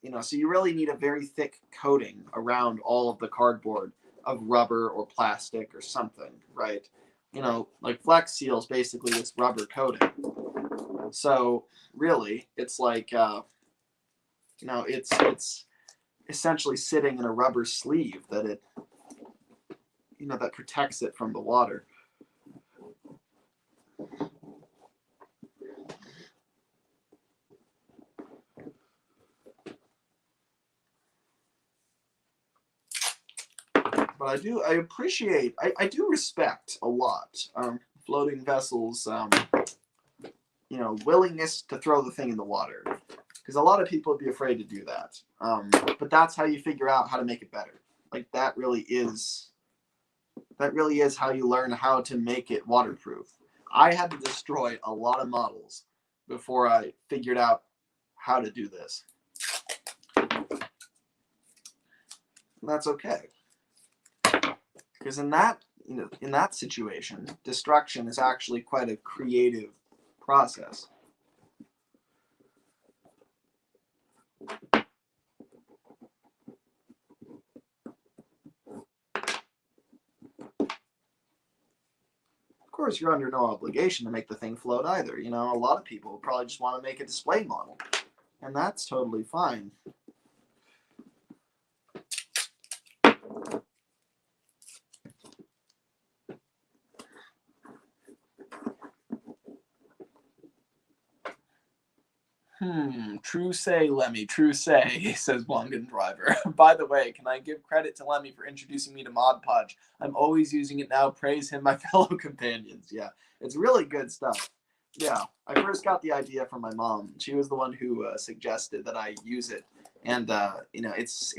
You know, so you really need a very thick coating around all of the cardboard of rubber or plastic or something, right? You know, like Flex Seal's basically this rubber coating. So really, it's like you know, it's essentially sitting in a rubber sleeve that it, you know, that protects it from the water. But I do respect a lot floating vessels, you know, willingness to throw the thing in the water, because a lot of people would be afraid to do that. But that's how you figure out how to make it better. Like, that really is how you learn how to make it waterproof. I had to destroy a lot of models before I figured out how to do this. And that's okay. Because in that situation, destruction is actually quite a creative process. Of course, you're under no obligation to make the thing float either. You know, a lot of people probably just want to make a display model, and that's totally fine. True say, Lemmy, true say, says Wangan Driver. By the way, can I give credit to Lemmy for introducing me to Mod Podge? I'm always using it now. Praise him, my fellow companions. Yeah, it's really good stuff. Yeah, I first got the idea from my mom. She was the one who suggested that I use it, and you know, it's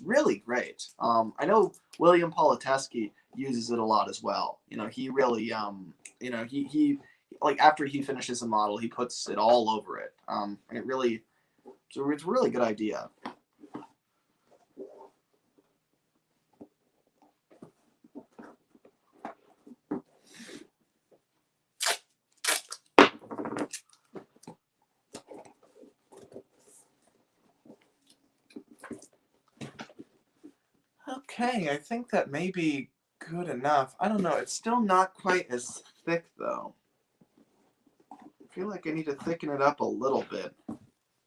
really great. I know William Politeski uses it a lot as well. You know, he really you know, he like, after he finishes a model, he puts it all over it. And it really, so it's a really good idea. Okay, I think that may be good enough. I don't know. It's still not quite as thick, though. I feel like I need to thicken it up a little bit.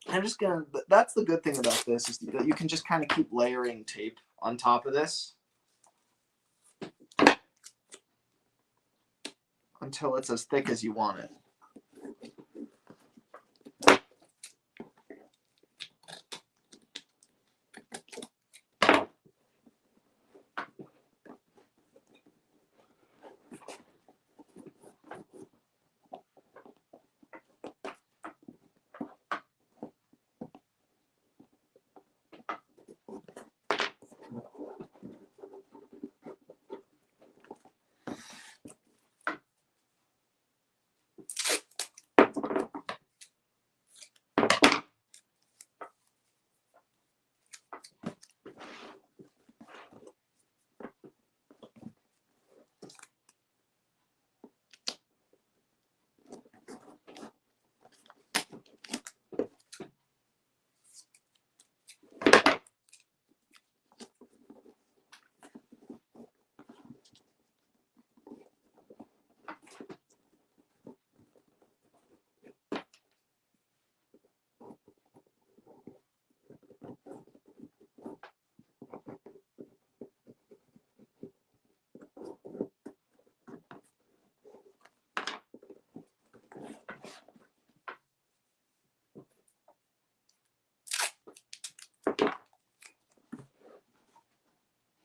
I'm just gonna, that's the good thing about this, is that you can just kind of keep layering tape on top of this until it's as thick as you want it.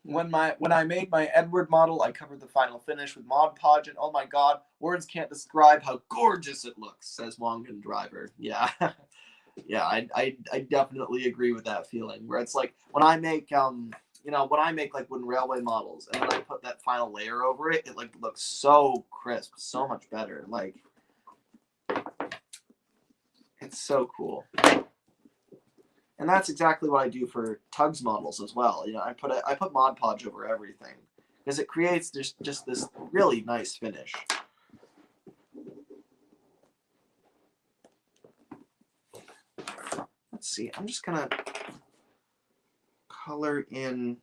When I made my Edward model, I covered the final finish with Mod Podge, and oh my god, words can't describe how gorgeous it looks, says Wongan Driver. Yeah. Yeah, I definitely agree with that feeling. Where it's like when I make when I make like wooden railway models and then I put that final layer over it, it like looks so crisp, so much better. Like it's so cool. And that's exactly what I do for Tugs models as well. You know, I put Mod Podge over everything because it creates just this really nice finish. Let's see. I'm just gonna color in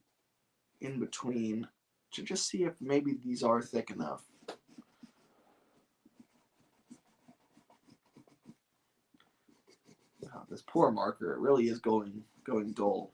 between to just see if maybe these are thick enough. Oh, this poor marker, it really is going dull.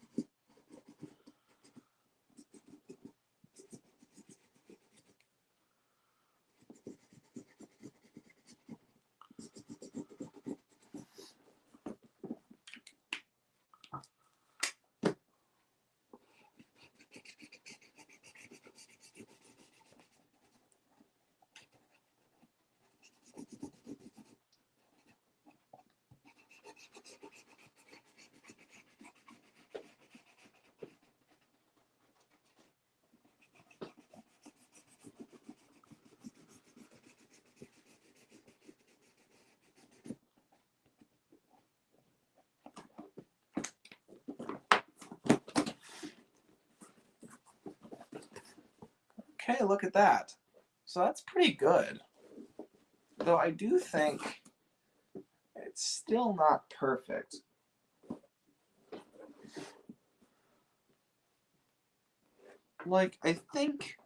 Okay, look at that. So that's pretty good. Though I do think it's still not perfect. Like, I think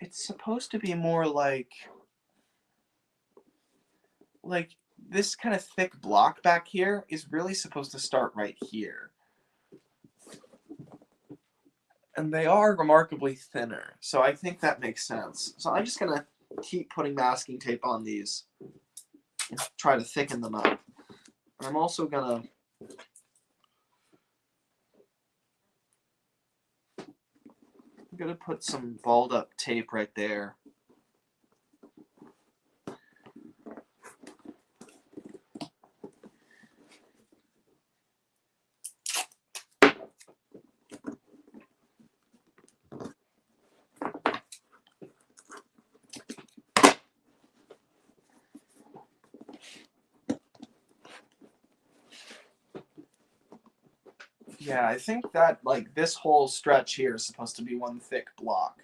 it's supposed to be more like this kind of thick block back here is really supposed to start right here. And they are remarkably thinner, so I think that makes sense. So I'm just gonna keep putting masking tape on these and try to thicken them up. I'm also gonna put some balled up tape right there. Yeah, I think that like this whole stretch here is supposed to be one thick block.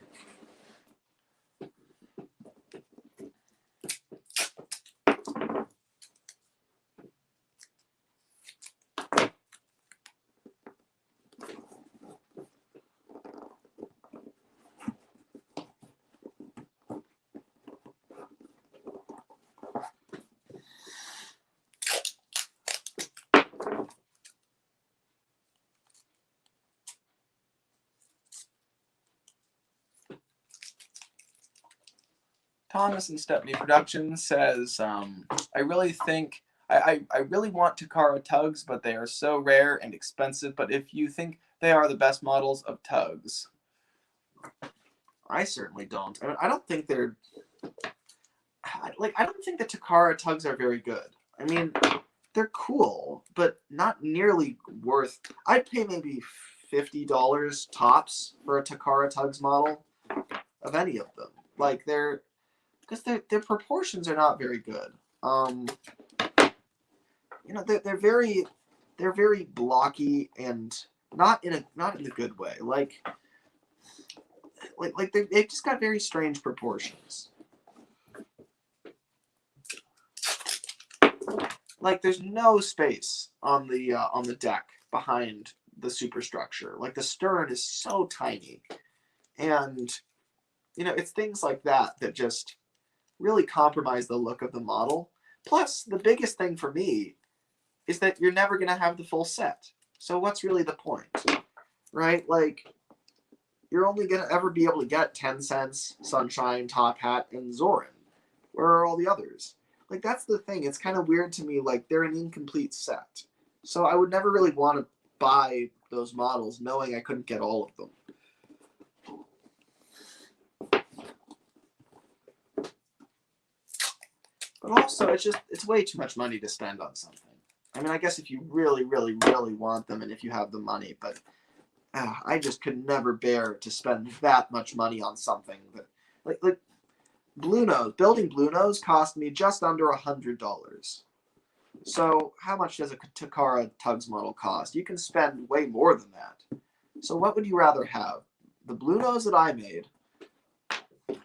Thomas and Stepney Productions says, I really think, I really want Takara Tugs, but they are so rare and expensive. But if you think they are the best models of Tugs. I certainly don't. I mean, I don't think they're, I don't think the Takara Tugs are very good. I mean, they're cool, but not nearly worth, I'd pay maybe $50 tops for a Takara Tugs model of any of them. Like, because their proportions are not very good. You know, they're very blocky and not in a good way. Like they've just got very strange proportions. Like there's no space on the deck behind the superstructure. Like the stern is so tiny, and you know it's things like that that just really compromise the look of the model. Plus, the biggest thing for me is that you're never going to have the full set. So what's really the point, right? Like, you're only going to ever be able to get 10 Cents, Sunshine, Top Hat, and Zorin. Where are all the others? Like, that's the thing. It's kind of weird to me. Like, they're an incomplete set. So I would never really want to buy those models knowing I couldn't get all of them. But also, it's way too much money to spend on something. I mean, I guess if you really, really, really want them and if you have the money, but I just could never bear to spend that much money on something. That, like Blue Nose, building Blue Nose cost me just under $100. So how much does a Takara Tugs model cost? You can spend way more than that. So what would you rather have? The Blue Nose that I made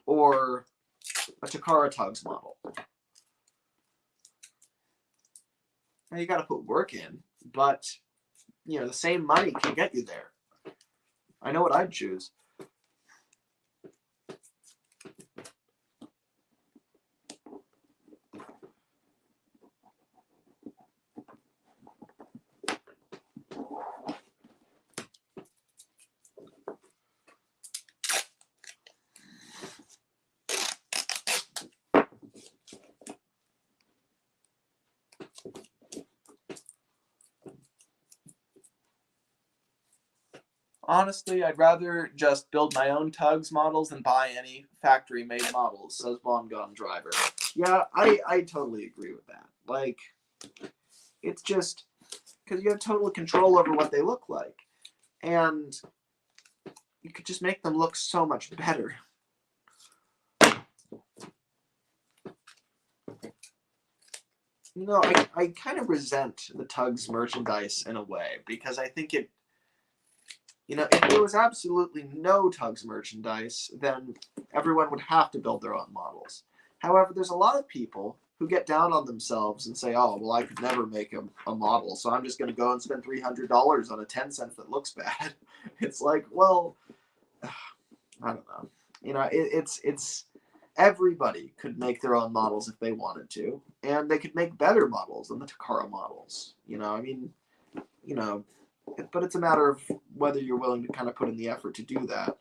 or a Takara Tugs model? Now you got to put work in, but you know, the same money can get you there. I know what I'd choose. Honestly, I'd rather just build my own Tugs models than buy any factory-made models, says Bon Gun Driver. Yeah, I totally agree with that. Like, it's just because you have total control over what they look like. And you could just make them look so much better. You know, I kind of resent the Tugs merchandise in a way, because I think it, you know, if there was absolutely no Tugs merchandise, then everyone would have to build their own models. However, there's a lot of people who get down on themselves and say, oh, well, I could never make a model, so I'm just going to go and spend $300 on a 10 cents that looks bad. It's like, well, I don't know. You know, it's everybody could make their own models if they wanted to, and they could make better models than the Takara models. You know, I mean, you know, but it's a matter of whether you're willing to kind of put in the effort to do that.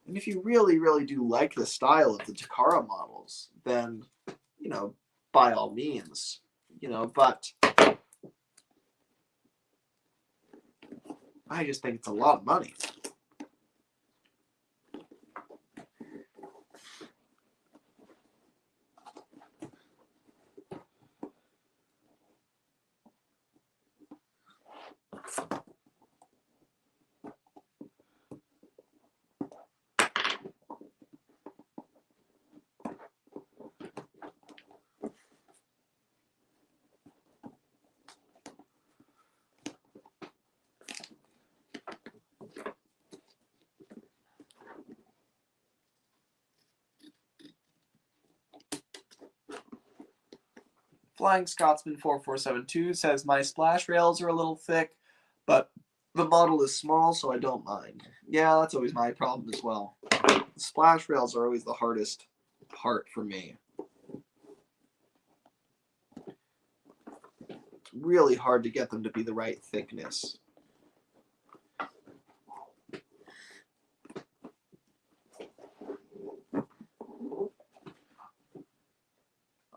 And if you really, really do like the style of the Takara models, then, you know, by all means, you know, but I just think it's a lot of money. Flying Scotsman 4472 says, my splash rails are a little thick, but the model is small, so I don't mind. Yeah, that's always my problem as well. The splash rails are always the hardest part for me. It's really hard to get them to be the right thickness.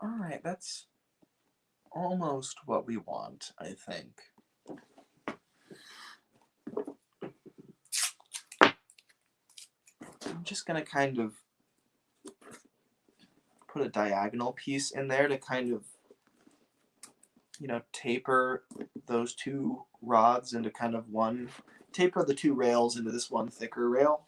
All right, that's almost what we want, I think. I'm just going to kind of put a diagonal piece in there to kind of, you know, taper those two rods into kind of one, taper the two rails into this one thicker rail.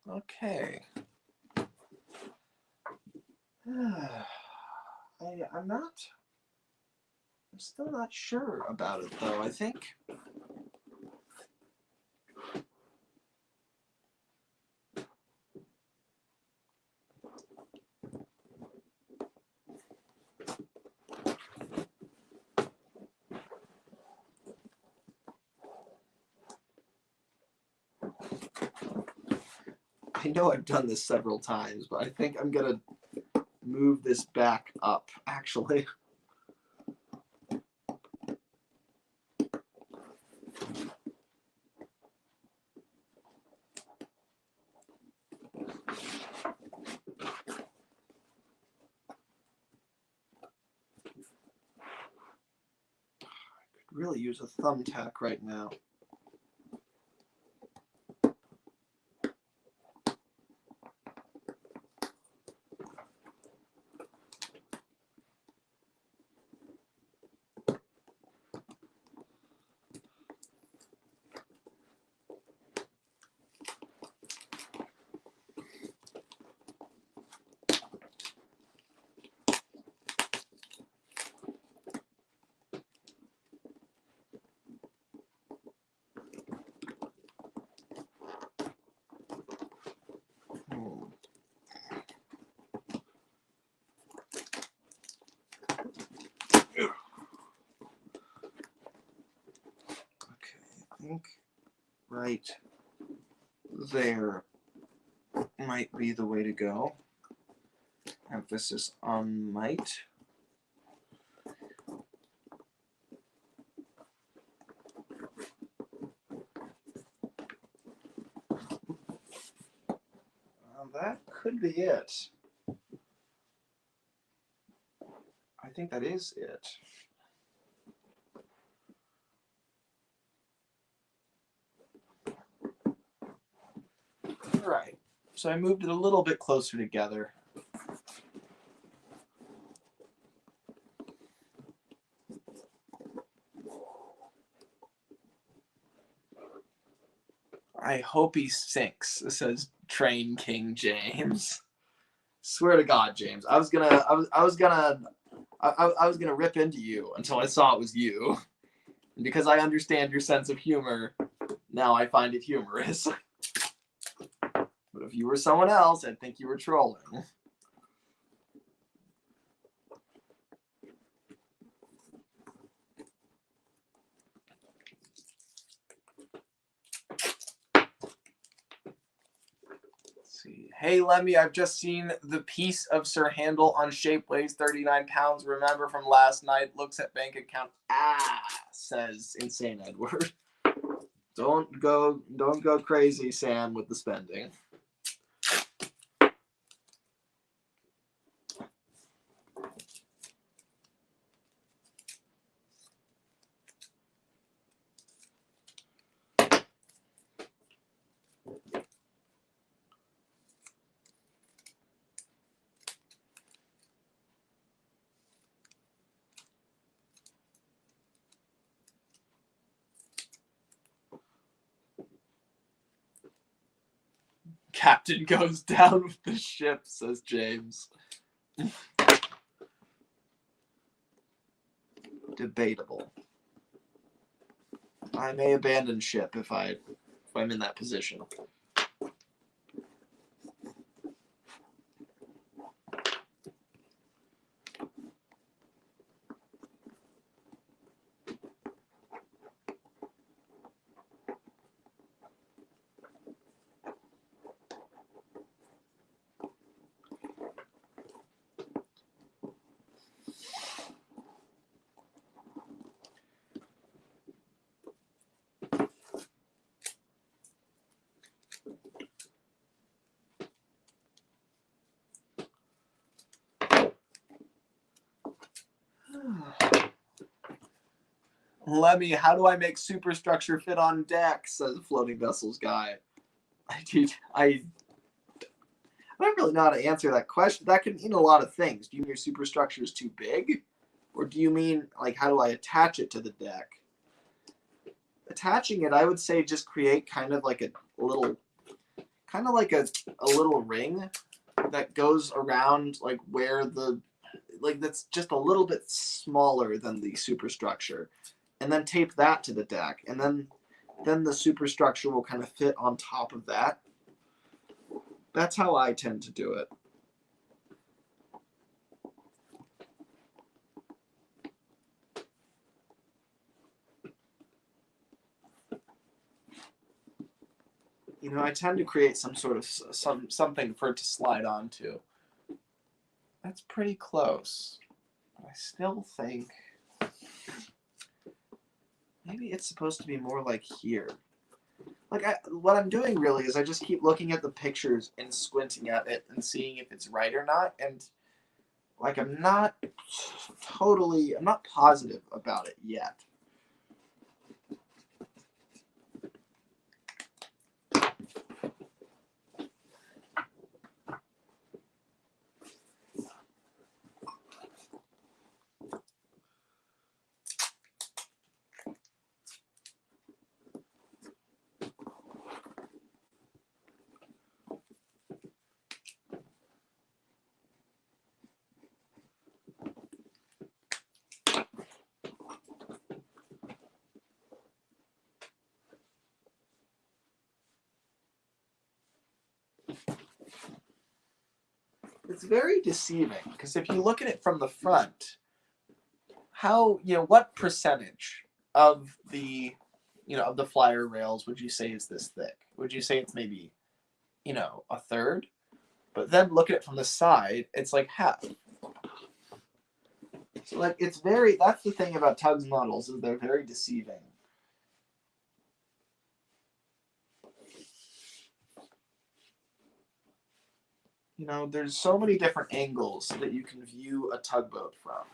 Okay. I'm still not sure about it, though. I think I know I've done this several times, but I think I'm gonna move this back up, actually. Really use a thumbtack right now. I think right there might be the way to go. Emphasis on might. That could be it. I think that is it. All right. So I moved it a little bit closer together. I hope he sinks, says Train King James. Swear to God, James. I was gonna rip into you until I saw it was you. And because I understand your sense of humor, now I find it humorous. But if you were someone else, I'd think you were trolling. See. Hey Lemmy, I've just seen the piece of Sir Handel on shape weighs 39 pounds. Remember from last night, looks at bank account. Says Insane Edward. Don't go crazy, Sam, with the spending. Captain goes down with the ship, says James. Debatable. I may abandon ship if I'm in that position. Lemmy, how do I make superstructure fit on deck? Says the floating vessels guy. I don't really know how to answer that question. That could mean a lot of things. Do you mean your superstructure is too big? Or do you mean, like, how do I attach it to the deck? Attaching it, I would say just create kind of like a little ring that goes around, like, where the, like, that's just a little bit smaller than the superstructure. And then tape that to the deck. And then the superstructure will kind of fit on top of that. That's how I tend to do it. you know, I tend to create some sort of something for it to slide onto. That's pretty close. I still think maybe it's supposed to be more like here. Like, what I'm doing really is I just keep looking at the pictures and squinting at it and seeing if it's right or not. And, like, I'm not positive about it yet. It's very deceiving because if you look at it from the front, what percentage of the flyer rails would you say is this thick? Would you say it's maybe, a third? But then look at it from the side, it's like half. So like that's the thing about Tugs models, is they're very deceiving. There's so many different angles that you can view a tugboat from.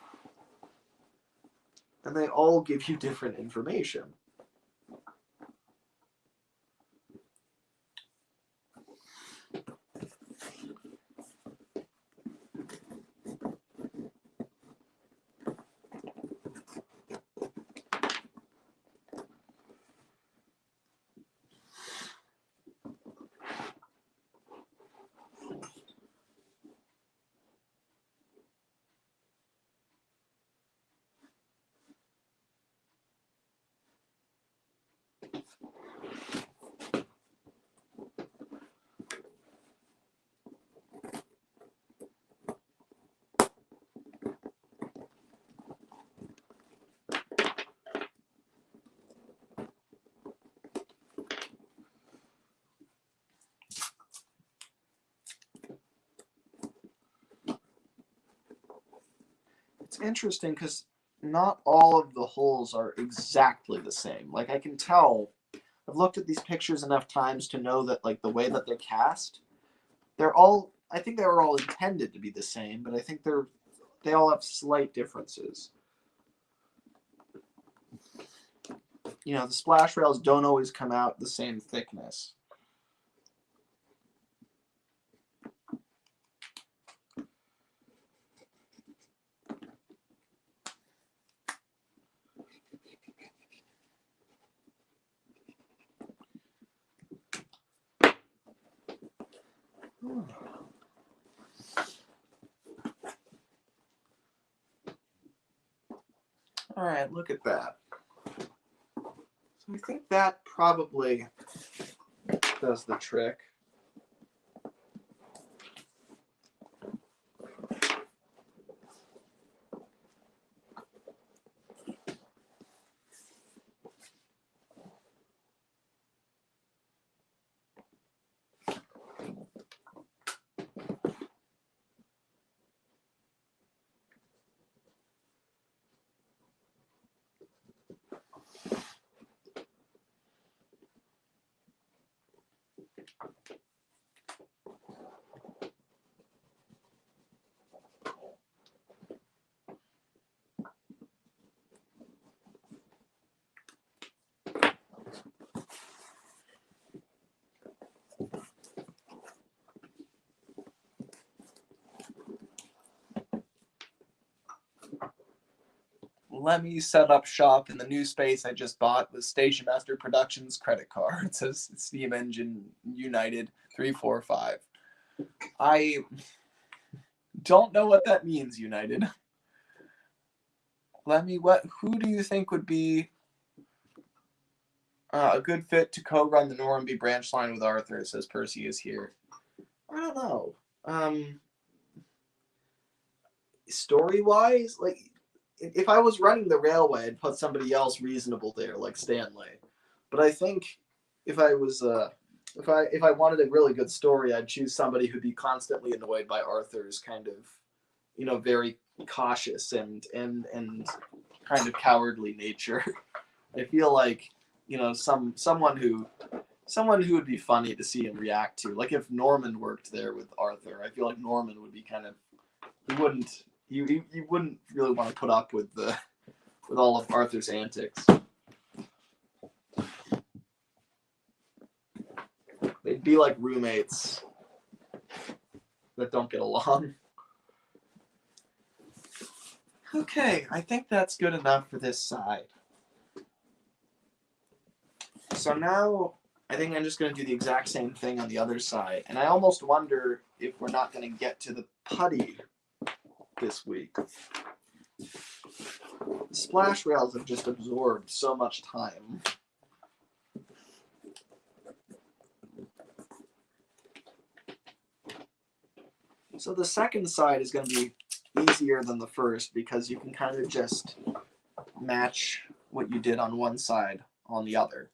And they all give you different information. It's interesting because not all of the holes are exactly the same. Like, I can tell, I've looked at these pictures enough times to know that, like, the way that they're cast, I think they were all intended to be the same, but I think they all have slight differences. The splash rails don't always come out the same thickness. All right, look at that. So I think that probably does the trick. Let me set up shop in the new space I just bought with Station Master Productions credit card. It says Steam Engine United 345. I don't know what that means, United. Who do you think would be a good fit to co-run the Normanby branch line with Arthur? Says Percy is here. I don't know. Story-wise, like, if I was running the railway, I'd put somebody else reasonable there, like Stanley. But I think if I was if I wanted a really good story, I'd choose somebody who'd be constantly annoyed by Arthur's kind of, very cautious and kind of cowardly nature. I feel like, someone who would be funny to see him react to. Like if Norman worked there with Arthur, I feel like Norman would be kind of, he wouldn't really want to put up with all of Arthur's antics. They'd be like roommates that don't get along. Okay, I think that's good enough for this side. So now I think I'm just going to do the exact same thing on the other side. And I almost wonder if we're not going to get to the putty this week. The splash rails have just absorbed so much time. So the second side is going to be easier than the first because you can kind of just match what you did on one side on the other.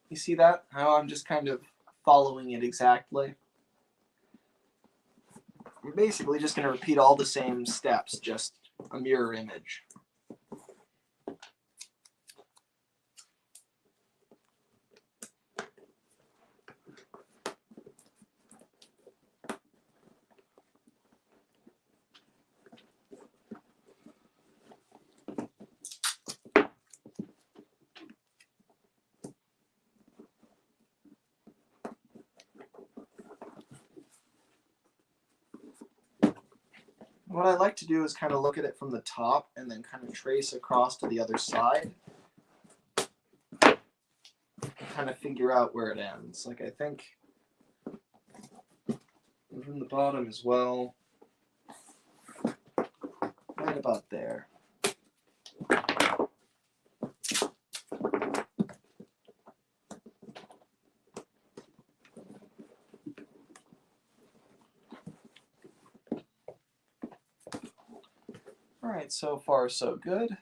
You see that? How I'm just kind of following it exactly? You're basically just going to repeat all the same steps, just a mirror image. What I like to do is kind of look at it from the top and then kind of trace across to the other side. Kind of figure out where it ends. Like I think from the bottom as well. Right about there. All right, so far so good.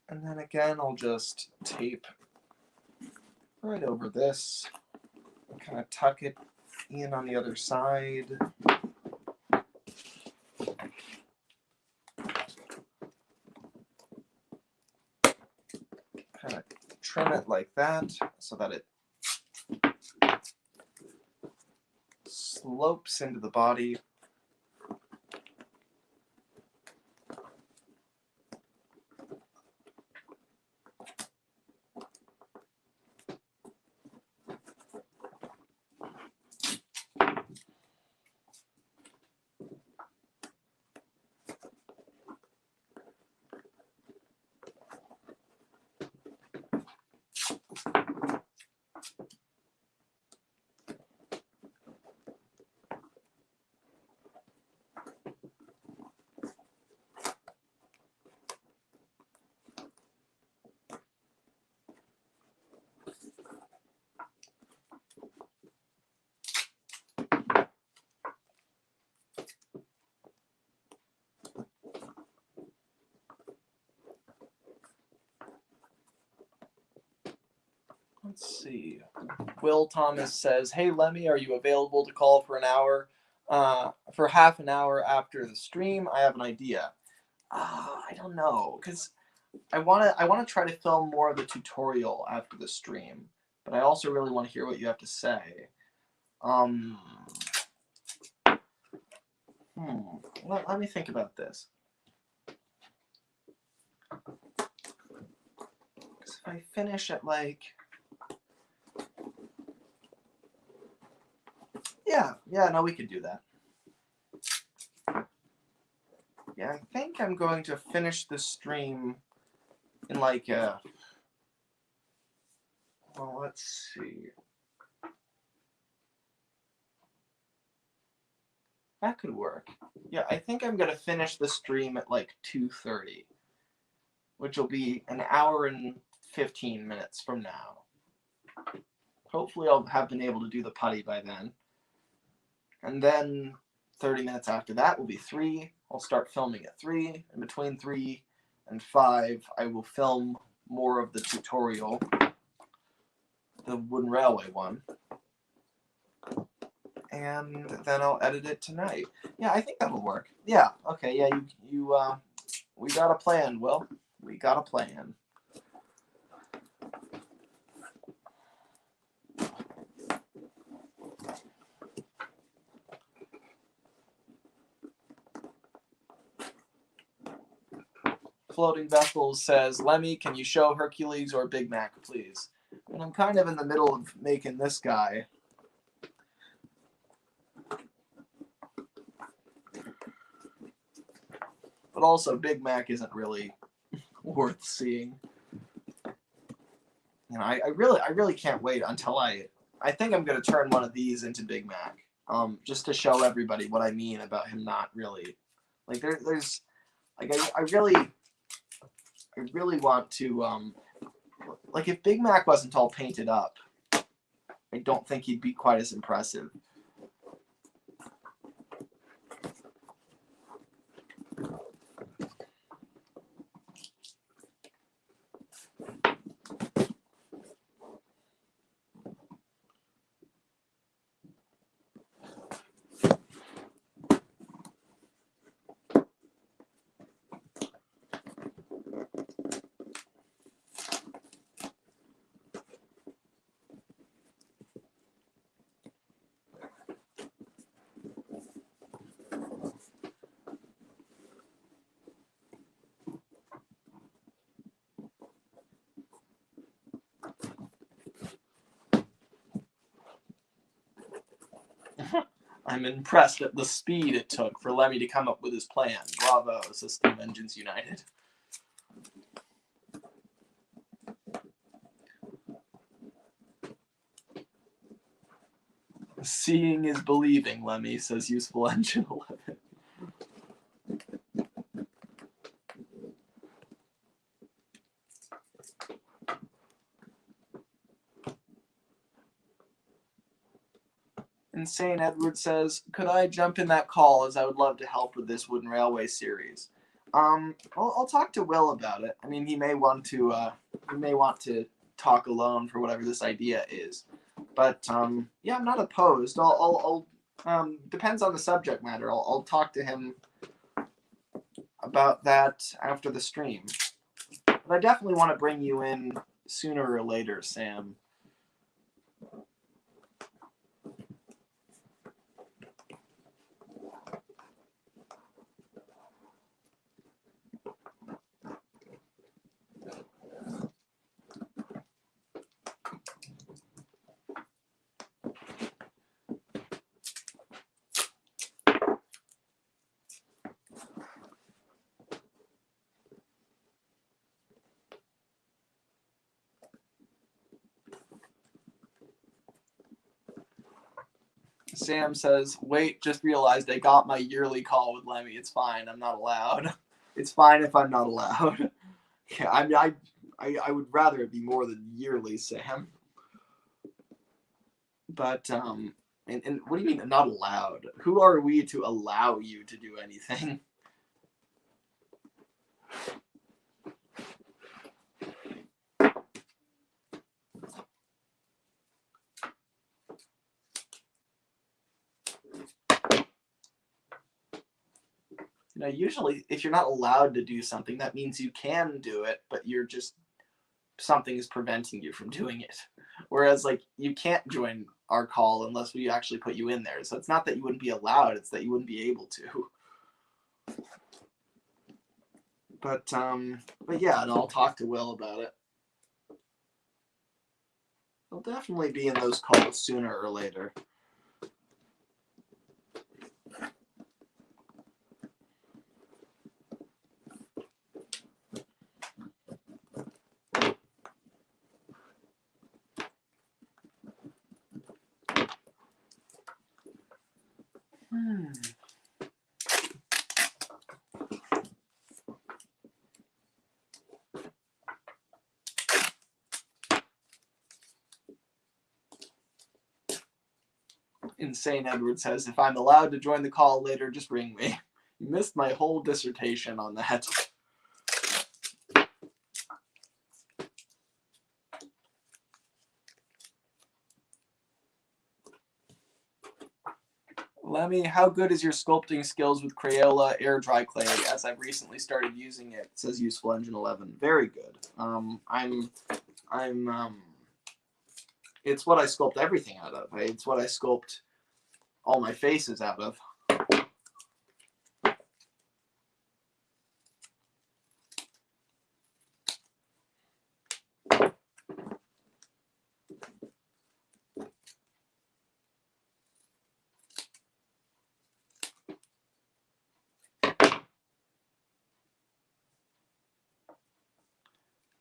And then again, I'll just tape right over this, kind of tuck it in on the other side. kind of trim it like that so that it slopes into the body. Let's see. Will Thomas says, "Hey Lemmy, are you available to call for for half an hour after the stream? I have an idea." I don't know, because I want to try to film more of the tutorial after the stream, but I also really want to hear what you have to say. Let me think about this. Because if I finish at like... Yeah, no, we could do that. Yeah, I think I'm going to finish the stream in like well, let's see. That could work. Yeah, I think I'm going to finish the stream at like 2:30, which will be an hour and 15 minutes from now. Hopefully I'll have been able to do the putty by then. And then 30 minutes after that will be 3. I'll start filming at 3. And between 3 and 5, I will film more of the tutorial, the wooden railway one. And then I'll edit it tonight. Yeah, I think that'll work. Yeah, okay, yeah, we got a plan, Will. We got a plan. Floating Vessels says, "Lemmy, can you show Hercules or Big Mac, please?" And I'm kind of in the middle of making this guy. But also, Big Mac isn't really worth seeing. You know, I really can't wait until I think I'm going to turn one of these into Big Mac. Just to show everybody what I mean about him not really... Like, there's... Like, I really want to... like, if Big Mac wasn't all painted up, I don't think he'd be quite as impressive. I'm impressed at the speed it took for Lemmy to come up with his plan. Bravo, System Engines United. Seeing is believing, Lemmy, says Useful Engine 11. Insane Edward says, "Could I jump in that call, as I would love to help with this wooden railway series?" I'll talk to Will about it. I mean, he may want to talk alone for whatever this idea is. But yeah, I'm not opposed. I'll depends on the subject matter. I'll talk to him about that after the stream. But I definitely want to bring you in sooner or later, Sam. Sam says, wait, just realized I got my yearly call with Lemmy. It's fine. I'm not allowed. It's fine if I'm not allowed. Yeah, I would rather it be more than yearly, Sam. But, and what do you mean not allowed? Who are we to allow you to do anything? You know, usually if you're not allowed to do something, that means you can do it, but you're just, something is preventing you from doing it. Whereas, like, you can't join our call unless we actually put you in there. So it's not that you wouldn't be allowed, it's that you wouldn't be able to. But yeah, and I'll talk to Will about it. He'll definitely be in those calls sooner or later. Insane Edward says, if I'm allowed to join the call later, just ring me. You missed my whole dissertation on that. Lemmy, how good is your sculpting skills with Crayola air dry clay? As I've recently started using it. It says useful engine 11. Very good. It's what I sculpt everything out of. It's what I sculpt all my faces out of.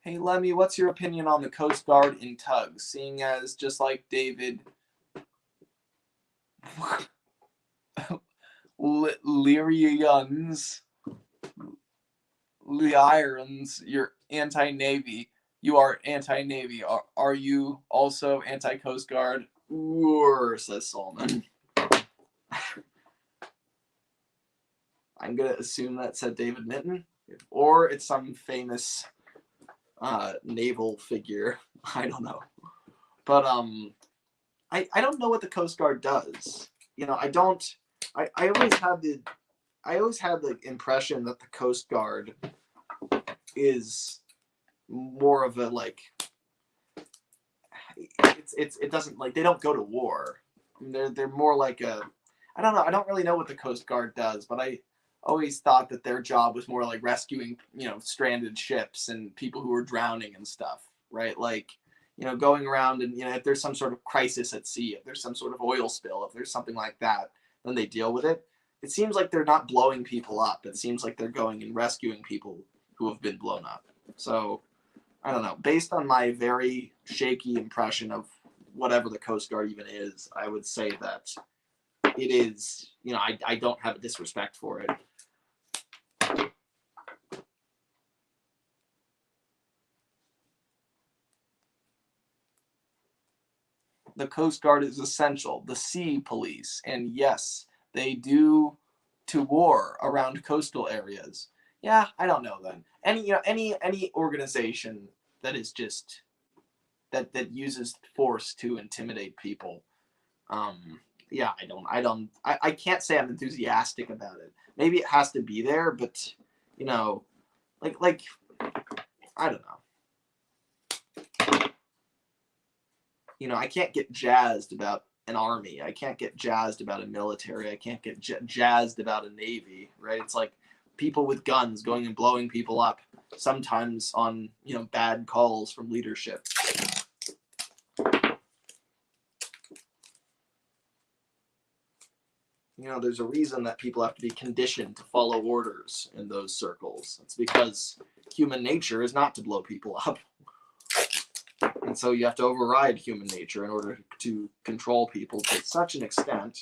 Hey, Lemmy, what's your opinion on the Coast Guard in Tugs? Seeing as, just like David Lyrians, you're anti-Navy. You are anti-Navy. Are you also anti-Coast Guard? Roar, says Solomon. I'm going to assume that said David Mitton. Or it's some famous naval figure. I don't know. But I don't know what the Coast Guard does. You know, I always had the impression that the Coast Guard is more of a, like, it doesn't, like, they don't go to war. They're more like a, I don't know. I don't really know what the Coast Guard does, but I always thought that their job was more like rescuing, you know, stranded ships and people who were drowning and stuff, right? Like, you know, going around and, you know, if there's some sort of crisis at sea, if there's some sort of oil spill, if there's something like that, then they deal with it. It seems like they're not blowing people up. It seems like they're going and rescuing people who have been blown up. So, I don't know. Based on my very shaky impression of whatever the Coast Guard even is, I would say that it is, you know, I don't have a disrespect for it. The Coast Guard is essential. The sea police, and yes, they do to war around coastal areas. Yeah, I don't know then. Any organization that is just that uses force to intimidate people. Yeah, I can't say I'm enthusiastic about it. Maybe it has to be there, but you know, like I don't know. I can't get jazzed about an army. I can't get jazzed about a military. I can't get jazzed about a navy, right? It's like people with guns going and blowing people up, sometimes on, bad calls from leadership. There's a reason that people have to be conditioned to follow orders in those circles. It's because human nature is not to blow people up. And so you have to override human nature in order to control people to such an extent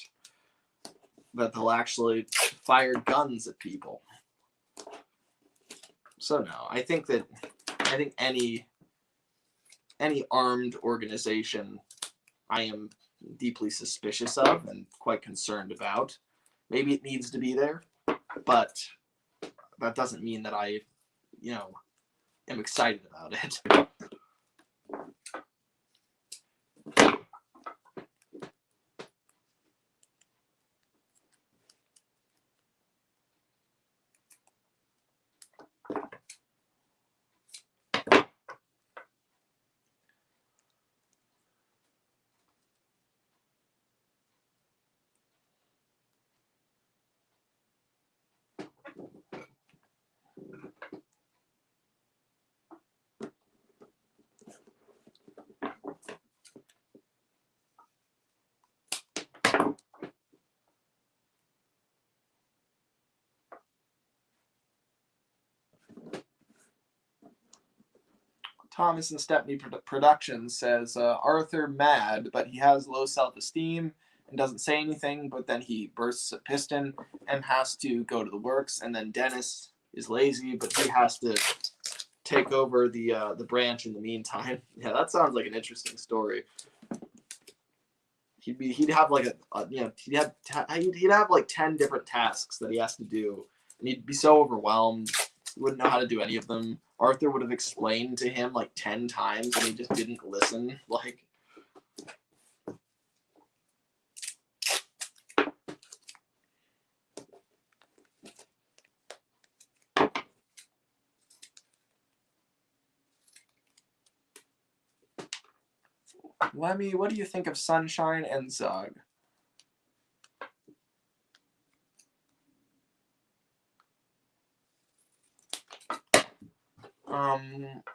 that they'll actually fire guns at people. So no, I think any armed organization I am deeply suspicious of and quite concerned about. Maybe it needs to be there, but that doesn't mean that I, am excited about it. Thomas and Stepney Productions says, Arthur mad, but he has low self-esteem and doesn't say anything, but then he bursts a piston and has to go to the works. And then Dennis is lazy, but he has to take over the branch in the meantime. Yeah, that sounds like an interesting story. He'd have like he'd have like 10 different tasks that he has to do, and he'd be so overwhelmed. He wouldn't know how to do any of them. Arthur would have explained to him like 10 times and he just didn't listen. Like, Lemmy, what do you think of Sunshine and Zug?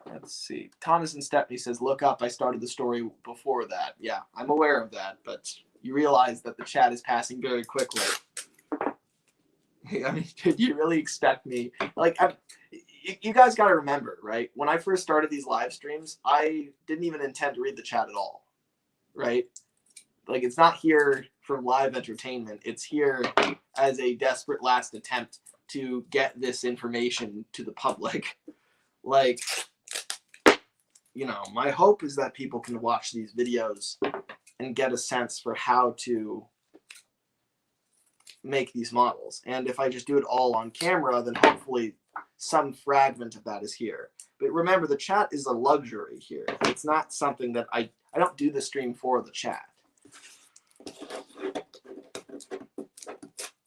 Let's see. Thomas and Stepney says, look up, I started the story before that. Yeah, I'm aware of that, but you realize that the chat is passing very quickly. I mean, did you really expect me? Like, you guys got to remember, right? When I first started these live streams, I didn't even intend to read the chat at all, right? Like, it's not here for live entertainment. It's here as a desperate last attempt to get this information to the public. Like, my hope is that people can watch these videos and get a sense for how to make these models. And if I just do it all on camera, then hopefully some fragment of that is here. But remember, the chat is a luxury here. It's not something that I don't do the stream for the chat.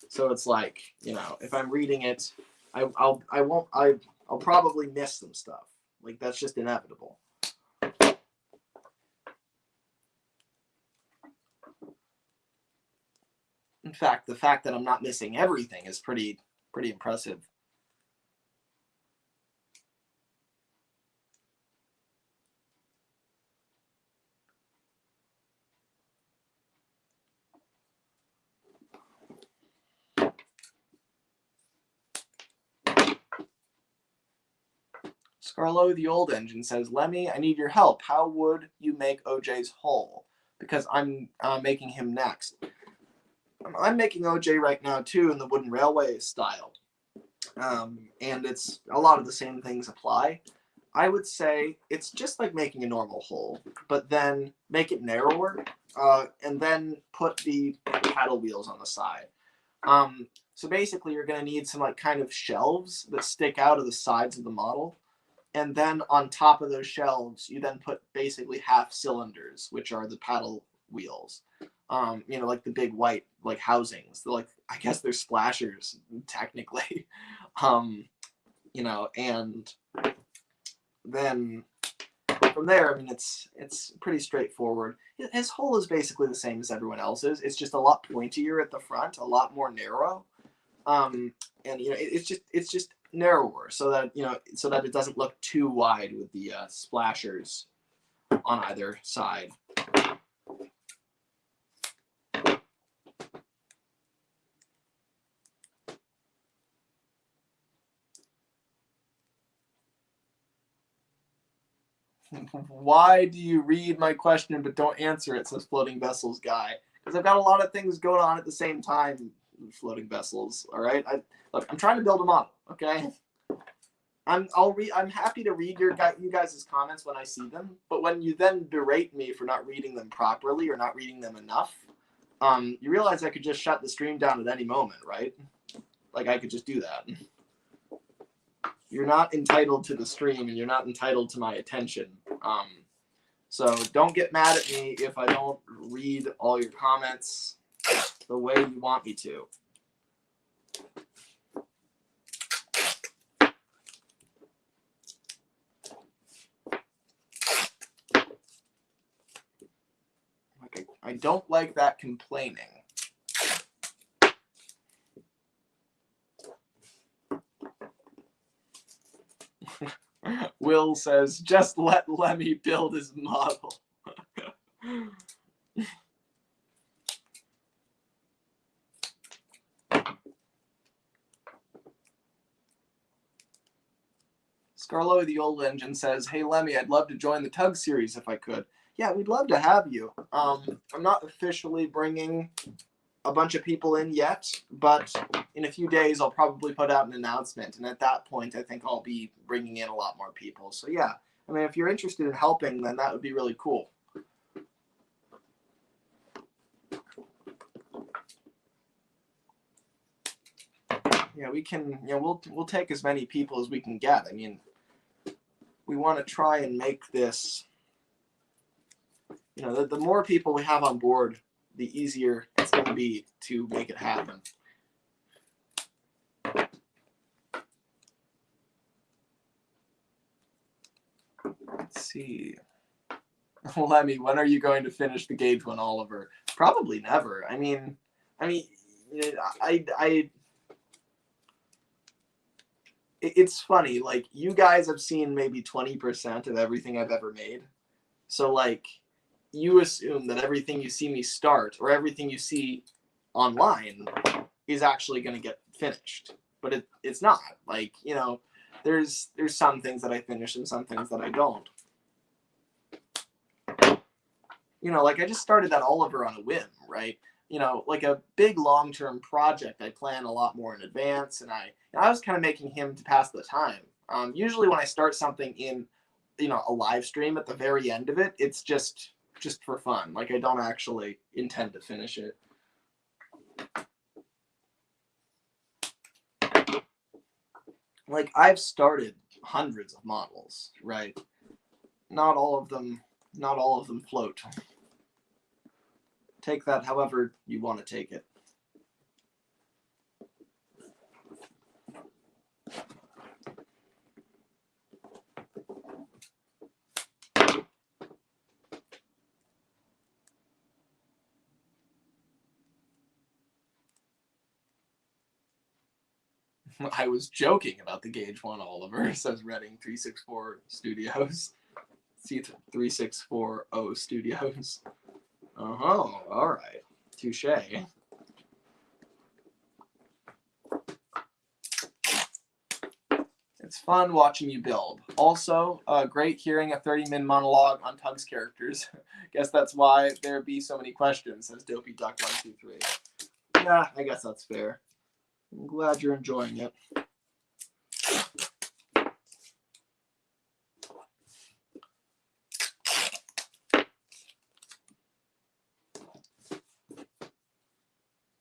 So it's like, if I'm reading it, I'll probably miss some stuff. Like, that's just inevitable. In fact, the fact that I'm not missing everything is pretty impressive. Scarlo, the old engine, says, Lemmy, I need your help. How would you make OJ's hull? Because I'm making him next. I'm making OJ right now, too, in the wooden railway style. And it's a lot of the same things apply. I would say it's just like making a normal hull, but then make it narrower, and then put the paddle wheels on the side. So basically, you're going to need some kind of shelves that stick out of the sides of the model. And then on top of those shelves, you then put basically half cylinders, which are the paddle wheels. Like the big white housings. They're I guess they're splashers technically. And then from there, I mean, it's pretty straightforward. His hull is basically the same as everyone else's. It's just a lot pointier at the front, a lot more narrow, and it's just narrower so that it doesn't look too wide with the splashers on either side. Why do you read my question but don't answer it, says Floating Vessels Guy? Because I've got a lot of things going on at the same time, floating vessels, all right? Look, I'm trying to build a model, okay? I'm happy to read you guys' comments when I see them, but when you then berate me for not reading them properly or not reading them enough, you realize I could just shut the stream down at any moment, right? Like, I could just do that. You're not entitled to the stream, and you're not entitled to my attention. So don't get mad at me if I don't read all your comments the way you want me to. I don't like that complaining. Will says, just let Lemmy build his model. Scarlo, the old engine, says, hey, Lemmy, I'd love to join the Tugs series if I could. Yeah, we'd love to have you. I'm not officially bringing a bunch of people in yet, but in a few days I'll probably put out an announcement, and at that point I think I'll be bringing in a lot more people. So yeah, I mean, if you're interested in helping, then that would be really cool. Yeah, we can, we'll take as many people as we can get. I mean, we want to try and make this, the more people we have on board, the easier it's going to be to make it happen. Let's see. Lemmy, when are you going to finish the Gauge 1 Oliver? Probably never. I mean, it's funny. Like, you guys have seen maybe 20% of everything I've ever made. So, like, you assume that everything you see me start or everything you see online is actually going to get finished, but it's not. Like, there's some things that I finish and some things that I don't. Like, I just started that Oliver on a whim, right? Like a big long-term project, I plan a lot more in advance, and I was kind of making him to pass the time. Usually when I start something in a live stream at the very end of it, it's just for fun. Like, I don't actually intend to finish it. Like, I've started hundreds of models, right? Not all of them float. Take that however you want to take it. I was joking about the Gauge 1 Oliver, says Redding 364 Studios. C3640 Studios. Oh, all right. Touche. It's fun watching you build. Also, great hearing a 30-min monologue on Tugs characters. Guess that's why there be so many questions, says Dopey Duck 123. Yeah, I guess that's fair. I'm glad you're enjoying it.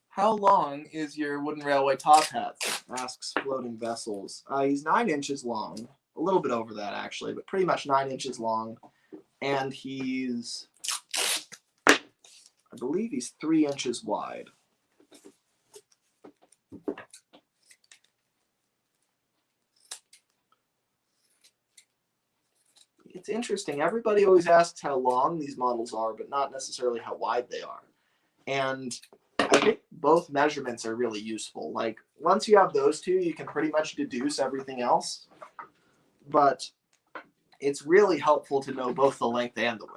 How long is your wooden railway top hat? Asks Floating Vessels. He's 9 inches long. A little bit over that, actually, but pretty much 9 inches long. And he's, I believe he's 3 inches wide. it's interesting. Everybody always asks how long these models are, but not necessarily how wide they are. And I think both measurements are really useful. Like, once you have those two, you can pretty much deduce everything else. But it's really helpful to know both the length and the width.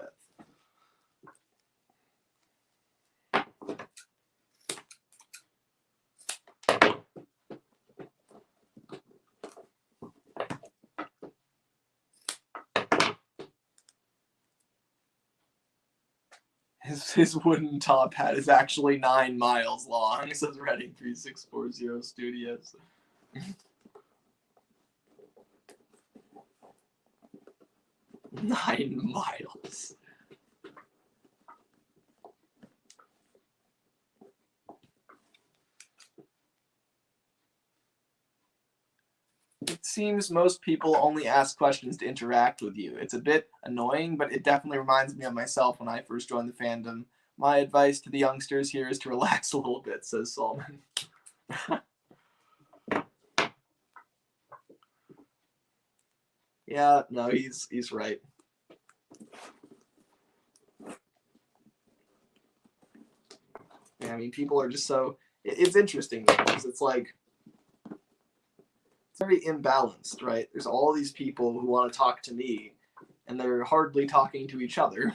His wooden top hat is actually 9 miles long, says Redding 3640 Studios. 9 miles. It seems most people only ask questions to interact with you. It's a bit annoying, but it definitely reminds me of myself when I first joined the fandom. My advice to the youngsters here is to relax a little bit, says Solomon. Yeah, no, he's right. Yeah, I mean, people are just so... It's interesting, because it's like... It's very imbalanced, right? There's all these people who want to talk to me, and they're hardly talking to each other.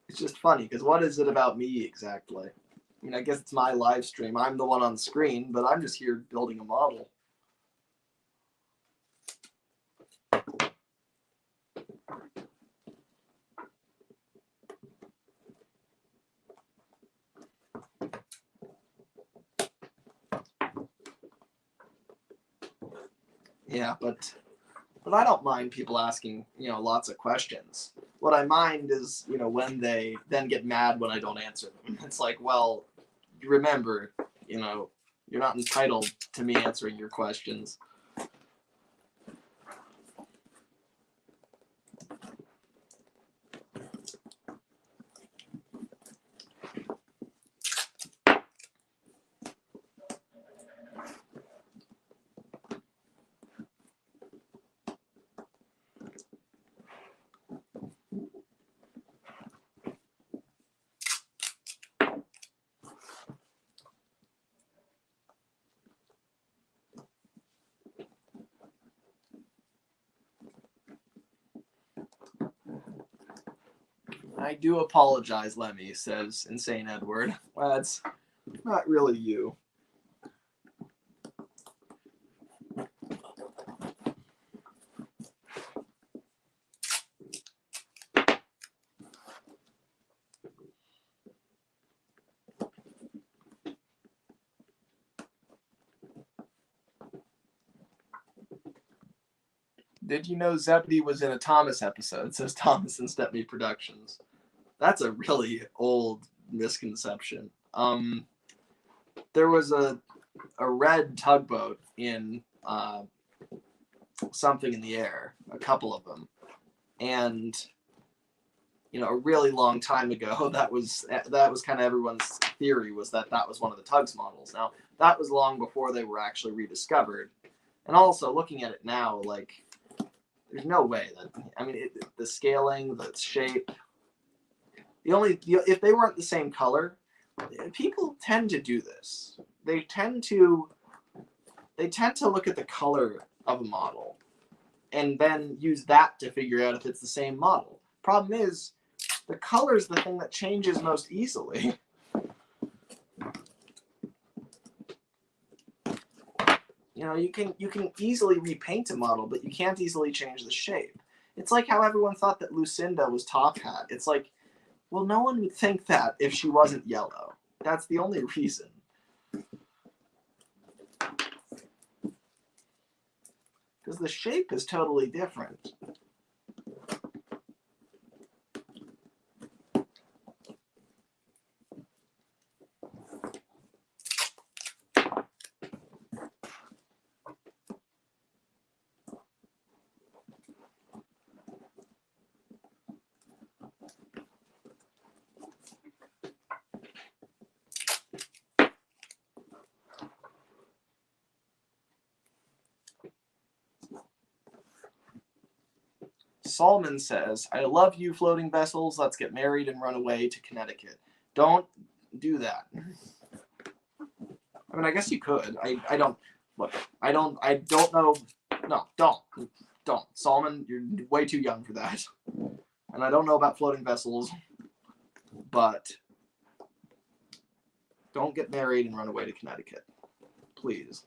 It's just funny, because what is it about me exactly? I mean, I guess it's my live stream. I'm the one on the screen, but I'm just here building a model. Yeah, but I don't mind people asking, lots of questions. What I mind is, when they then get mad when I don't answer them. It's like, well, remember, you're not entitled to me answering your questions. I do apologize, Lemmy, says Insane Edward. Well, that's not really you. Did you know Zebedee was in a Thomas episode? Says Thomas and Stepney Productions. That's a really old misconception. There was a red tugboat in Something in the Air, a couple of them, and a really long time ago, that was kind of everyone's theory, was that was one of the Tugs models. Now, that was long before they were actually rediscovered, and also looking at it now, like, there's no way that, I mean, the scaling, the shape, if they weren't the same color, people tend to do this. They tend to look at the color of a model and then use that to figure out if it's the same model. Problem is, the color is the thing that changes most easily. You can easily repaint a model, but you can't easily change the shape. It's like how everyone thought that Lucinda was Top Hat. It's like, well, no one would think that if she wasn't yellow. That's the only reason. Because the shape is totally different. Solomon says, I love you, floating vessels. Let's get married and run away to Connecticut. Don't do that. I mean, I guess you could. I don't. Look, I don't know. No, don't. Solomon, you're way too young for that. And I don't know about floating vessels, but don't get married and run away to Connecticut. Please.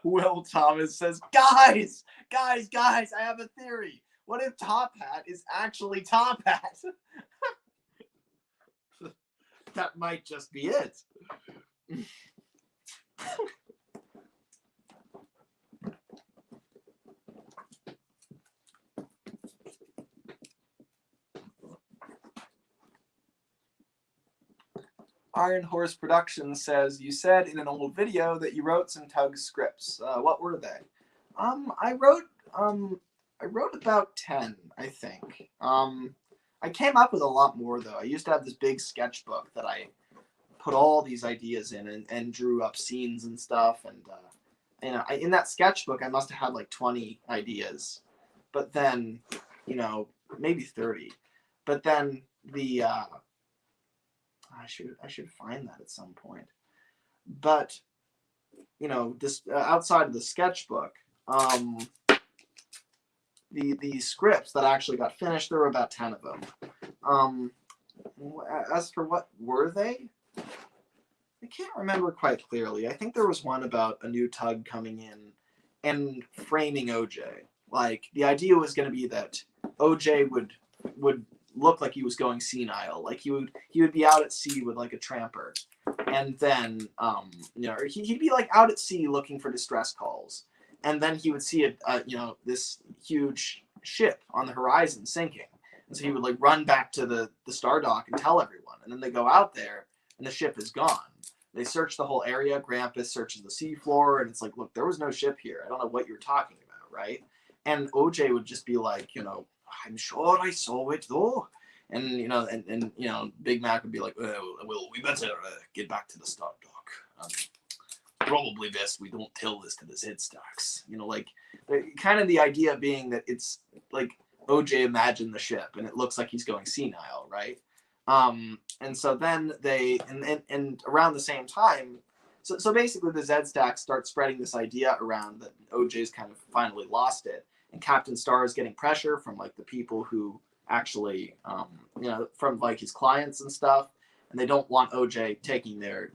Will Thomas says, guys, I have a theory. What if Top Hat is actually Top Hat? That might just be it. Iron Horse Productions says, you said in an old video that you wrote some Tugs scripts. What were they? I wrote about 10, I think. I came up with a lot more, though. I used to have this big sketchbook that I put all these ideas in and drew up scenes and stuff. And in that sketchbook, I must have had like 20 ideas. But then, maybe 30. But then the... I should find that at some point. But, this outside of the sketchbook, the scripts that actually got finished, there were about 10 of them. As for what were they? I can't remember quite clearly. I think there was one about a new Tug coming in and framing OJ. Like, the idea was going to be that OJ would look like he was going senile. Like, he would be out at sea with like a tramper, and then he'd be like out at sea looking for distress calls, and then he would see this huge ship on the horizon sinking, and so he would like run back to the star dock and tell everyone, and then they go out there and the ship is gone. They search the whole area. Grampus searches the seafloor, and it's like, look, there was no ship here. I don't know what you're talking about, right? And OJ would just be like, I'm sure I saw it though. And Big Mac would be like, well, we better get back to the star dock. Probably best we don't tell this to the Z-Stacks. Kind of the idea being that it's like OJ imagined the ship and it looks like he's going senile, right? And so then they, and around the same time, so basically the Z-Stacks start spreading this idea around that OJ's kind of finally lost it. And Captain Star is getting pressure from like the people who actually, from like his clients and stuff, and they don't want OJ taking their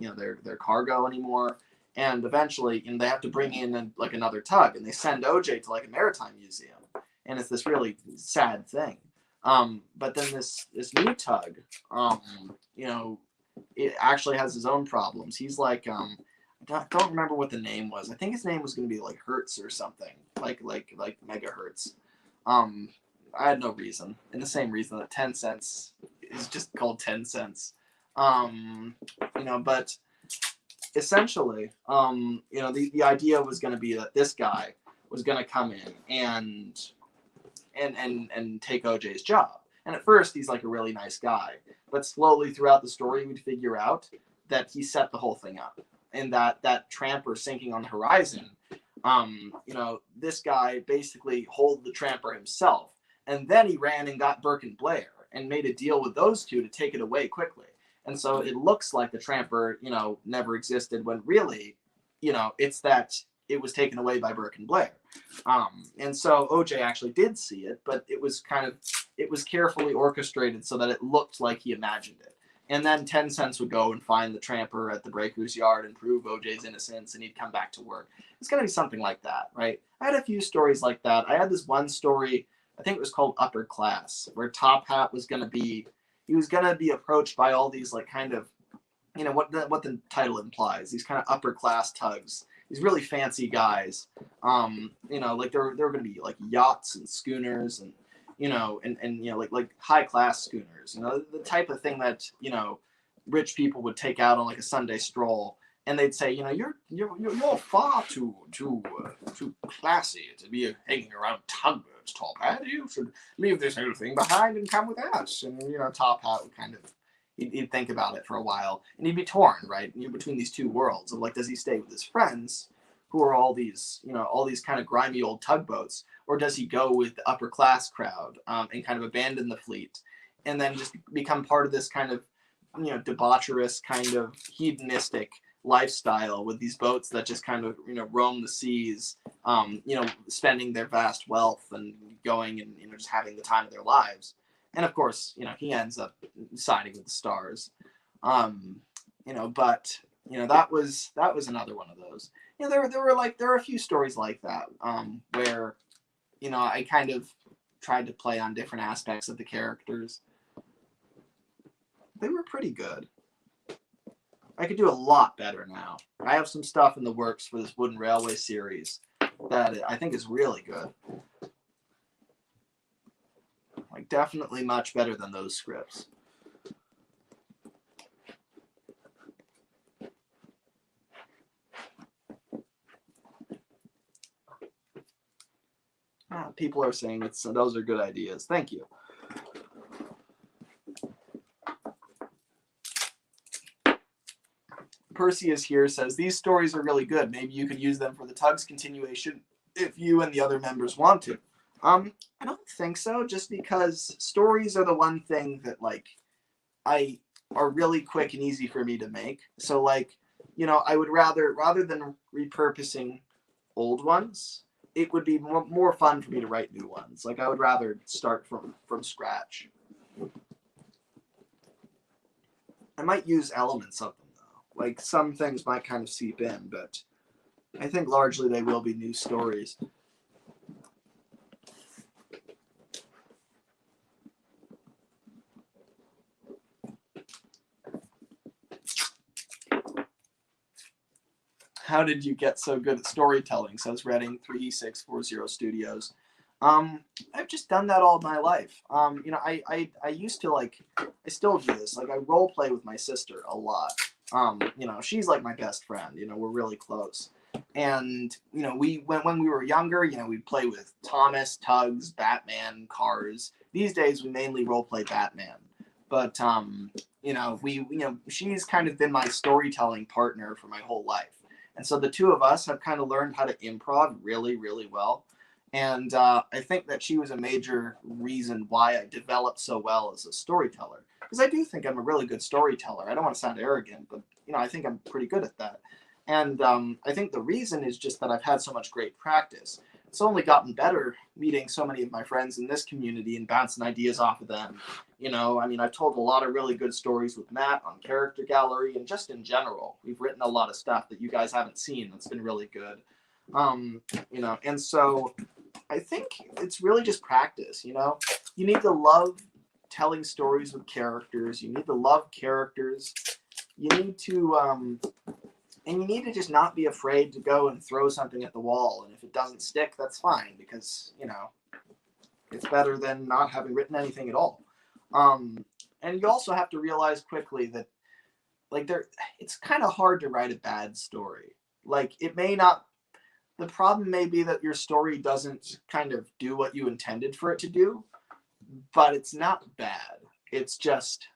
cargo anymore. And eventually, they have to bring in like another Tug, and they send OJ to like a maritime museum, and it's this really sad thing. But then this new Tug, it actually has his own problems. He's like, I don't remember what the name was. I think his name was going to be like Hertz or something, like megahertz. I had no reason, and the same reason that 10 cents is just called 10 cents. But essentially, the idea was going to be that this guy was going to come in and take OJ's job. And at first, he's like a really nice guy. But slowly throughout the story, we'd figure out that he set the whole thing up. And that tramper sinking on the horizon, this guy basically holed the tramper himself. And then he ran and got Burke and Blair and made a deal with those two to take it away quickly. And so it looks like the tramper, never existed, when really, it's that it was taken away by Burke and Blair. And so OJ actually did see it, but it was carefully orchestrated so that it looked like he imagined it. And then 10 Cents would go and find the tramper at the breaker's yard and prove OJ's innocence, and he'd come back to work. It's going to be something like that, right? I had a few stories like that. I had this one story, I think it was called Upper Class, where Top Hat was going to be approached by all these like kind of, what the title implies, these kind of upper class thugs, these really fancy guys. Like there were going to be like yachts and schooners and like high class schooners, the type of thing that, rich people would take out on like a Sunday stroll, and they'd say, you're far too classy to be hanging around tugboats, Top Hat. You should leave this whole thing behind and come with us. And Top Hat would kind of, he'd think about it for a while, and he'd be torn, right, between these two worlds of like, does he stay with his friends, who are all these kind of grimy old tugboats, or does he go with the upper class crowd and kind of abandon the fleet and then just become part of this kind of, debaucherous, kind of hedonistic lifestyle with these boats that just kind of, roam the seas, spending their vast wealth and going and, just having the time of their lives. And of course, he ends up siding with the stars. But that was another one of those. There were a few stories like that, where, I kind of tried to play on different aspects of the characters. They were pretty good. I could do a lot better now. I have some stuff in the works for this Wooden Railway series that I think is really good. Like, definitely much better than those scripts. People are saying those are good ideas. Thank you. Percy is here, says, these stories are really good. Maybe you could use them for the Tugs continuation if you and the other members want to. I don't think so, just because stories are the one thing that, like, are really quick and easy for me to make. So, like, I would rather than repurposing old ones, it would be more fun for me to write new ones. Like, I would rather start from scratch. I might use elements of them, though. Like, some things might kind of seep in, but I think largely they will be new stories. How did you get so good at storytelling? Says Redding 3640 Studios. I've just done that all my life. I used to, like, I still do this. Like, I role play with my sister a lot. She's like my best friend. We're really close. And when we were younger, we'd play with Thomas, Tugs, Batman, Cars. These days we mainly role play Batman. But she's kind of been my storytelling partner for my whole life. And so the two of us have kind of learned how to improv really, really well. And I think that she was a major reason why I developed so well as a storyteller. Because I do think I'm a really good storyteller. I don't want to sound arrogant, but I think I'm pretty good at that. And I think the reason is just that I've had so much great practice. It's only gotten better meeting so many of my friends in this community and bouncing ideas off of them. I've told a lot of really good stories with Matt on Character Gallery, and just in general, we've written a lot of stuff that you guys haven't seen that's been really good. And so I think it's really just practice. You need to love telling stories with characters. You need to love characters. You need to just not be afraid to go and throw something at the wall. And if it doesn't stick, that's fine, because, it's better than not having written anything at all. And you also have to realize quickly that, like, it's kind of hard to write a bad story. Like, the problem may be that your story doesn't kind of do what you intended for it to do, but it's not bad. It's just,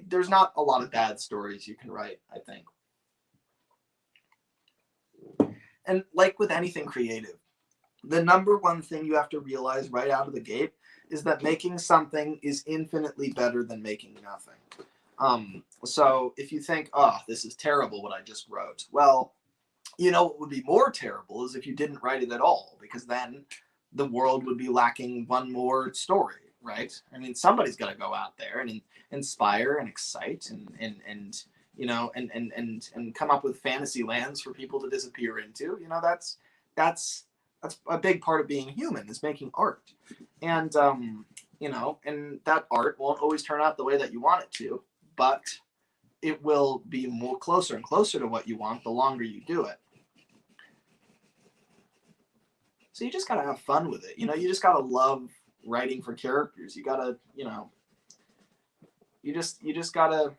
there's not a lot of bad stories you can write, I think. And like with anything creative, the number one thing you have to realize right out of the gate is that making something is infinitely better than making nothing. So if you think, oh, this is terrible what I just wrote, well, what would be more terrible is if you didn't write it at all, because then the world would be lacking one more story, right? I mean, somebody's got to go out there and inspire and excite and come up with fantasy lands for people to disappear into. That's a big part of being human, is making art. And and that art won't always turn out the way that you want it to, but it will be more closer and closer to what you want the longer you do it. So you just gotta have fun with it. You just gotta love writing for characters. You gotta, you just gotta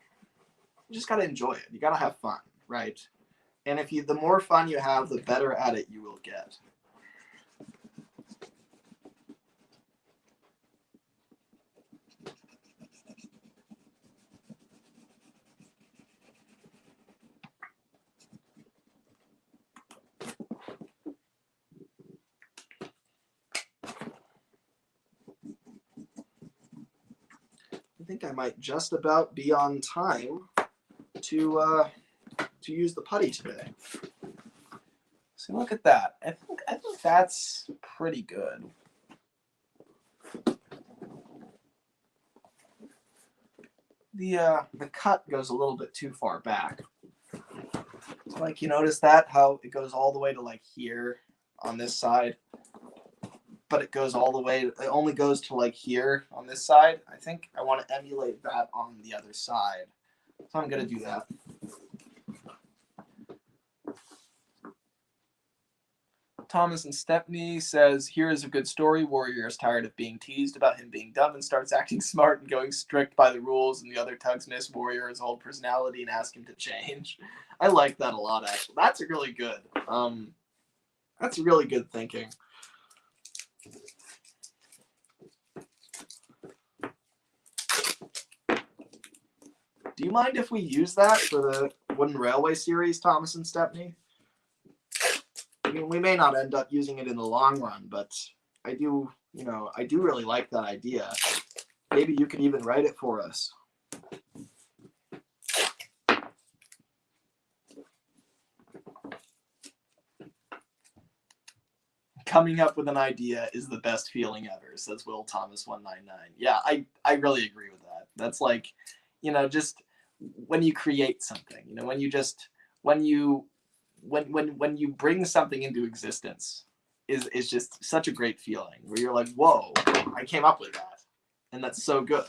enjoy it. You gotta have fun, right? And the more fun you have, the better at it you will get. I think I might just about be on time to use the putty today. So look at that. I think that's pretty good. The cut goes a little bit too far back. So like, you notice that how it goes all the way to like here on this side, but it goes all the way. It only goes to like here on this side. I think I want to emulate that on the other side, so I'm gonna do that. Thomas and Stepney says, here is a good story. Warrior is tired of being teased about him being dumb and starts acting smart and going strict by the rules, and the other Tugs miss Warrior's old personality and ask him to change. I like that a lot, actually. That's really good. That's really good thinking. Do you mind if we use that for the Wooden Railway series, Thomas and Stepney? I mean, we may not end up using it in the long run, but I do really like that idea. Maybe you can even write it for us. Coming up with an idea is the best feeling ever, says Will Thomas 199. Yeah, I really agree with that. That's like, just when you create something, when you bring something into existence is just such a great feeling where you're like, whoa, I came up with that. And that's so good.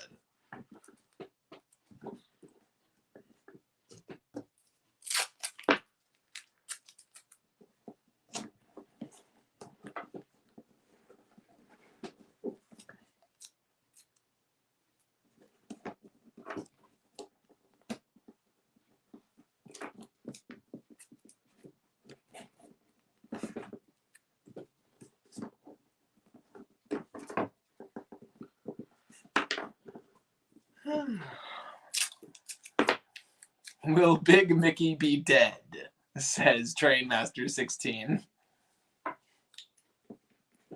Will Big Mickey be dead? Says Trainmaster16.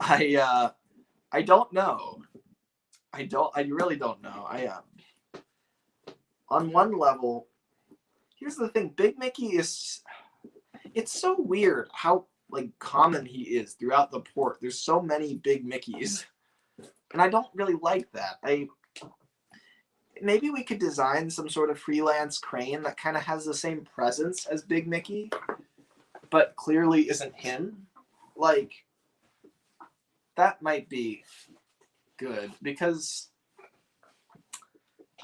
I don't know. I really don't know. On one level, here's the thing, Big Mickey it's so weird how like common he is throughout the port. There's so many Big Mickeys. And I don't really like that. Maybe we could design some sort of freelance crane that kind of has the same presence as Big Mickey, but clearly isn't him. Like, that might be good, because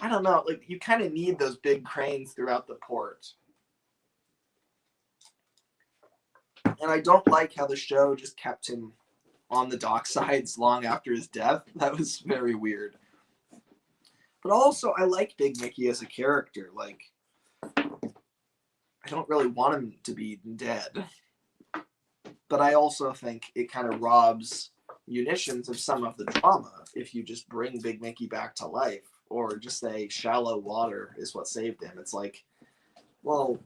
I don't know, like, you kind of need those big cranes throughout the port. And I don't like how the show just kept him on the docksides long after his death. That was very weird. But also, I like Big Mickey as a character. Like, I don't really want him to be dead. But I also think it kind of robs munitions of some of the drama if you just bring Big Mickey back to life, or just say shallow water is what saved him. It's like, well,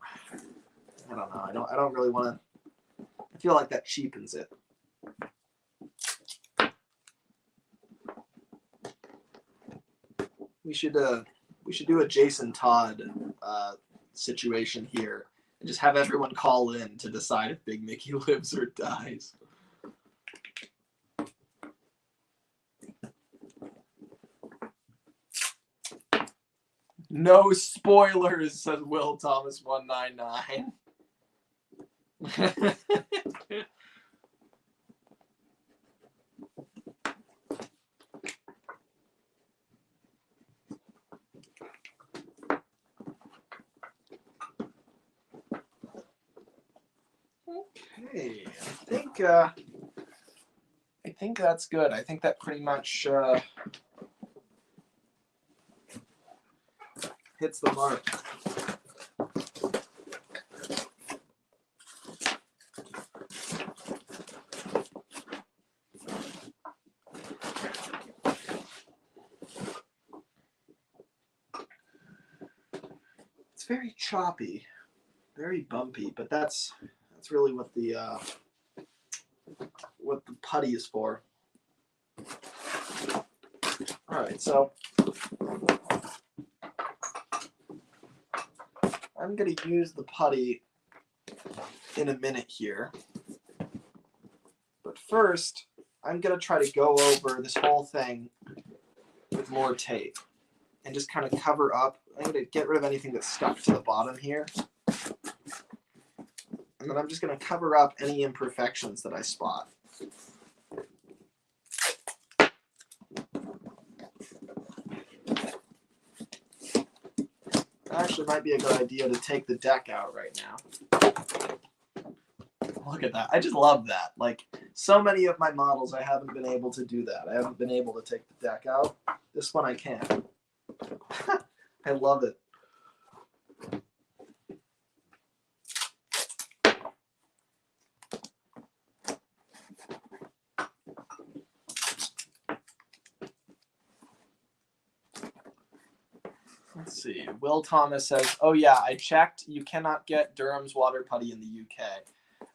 I don't know. I don't really want to. I feel like that cheapens it. We should do a Jason Todd situation here and just have everyone call in to decide if Big Mickey lives or dies. No spoilers, says Will Thomas 199. Okay, I think that's good. I think that pretty much hits the mark. It's very choppy, very bumpy, but that's really what the putty is for. All right, so I'm going to use the putty in a minute here. But first, I'm going to try to go over this whole thing with more tape and just kind of cover up. I'm going to get rid of anything that's stuck to the bottom here. And then I'm just going to cover up any imperfections that I spot. Actually, might be a good idea to take the deck out right now. Look at that. I just love that. Like, so many of my models, I haven't been able to do that. I haven't been able to take the deck out. This one I can. I love it. Let's see. Will Thomas says, oh yeah, I checked. You cannot get Durham's water putty in the UK.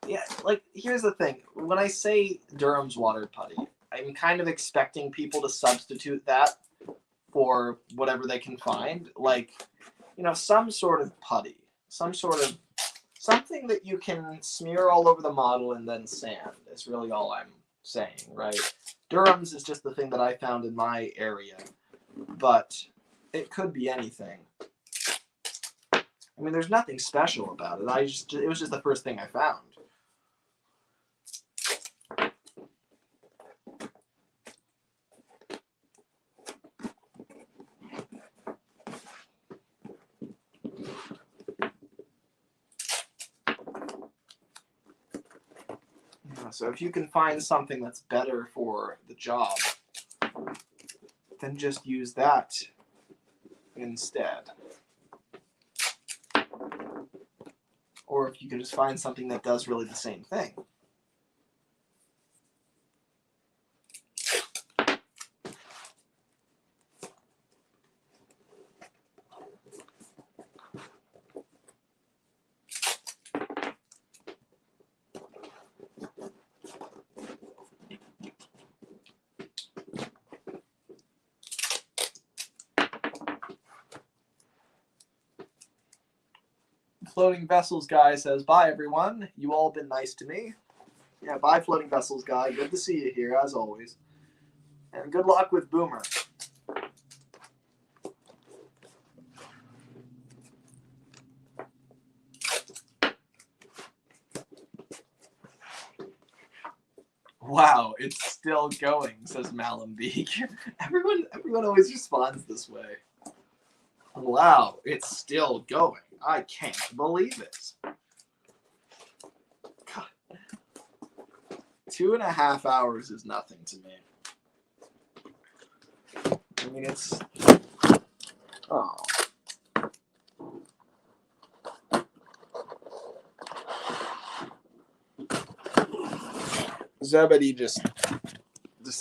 Yeah, like, here's the thing. When I say Durham's water putty, I'm kind of expecting people to substitute that for whatever they can find. Like, you know, some sort of putty. Something that you can smear all over the model and then sand is really all I'm saying, right? Durham's is just the thing that I found in my area. But it could be anything. I mean, there's nothing special about it. It was just the first thing I found. So if you can find something that's better for the job, then just use that instead. Or if you can just find something that does really the same thing. Floating Vessels Guy says, bye everyone. You all been nice to me. Yeah, bye Floating Vessels Guy. Good to see you here, as always. And good luck with Boomer. Wow, it's still going, says Malambeek. Everyone always responds this way. Wow, it's still going. I can't believe it. God. 2.5 hours is nothing to me. I mean, it's... Oh. Zebedee just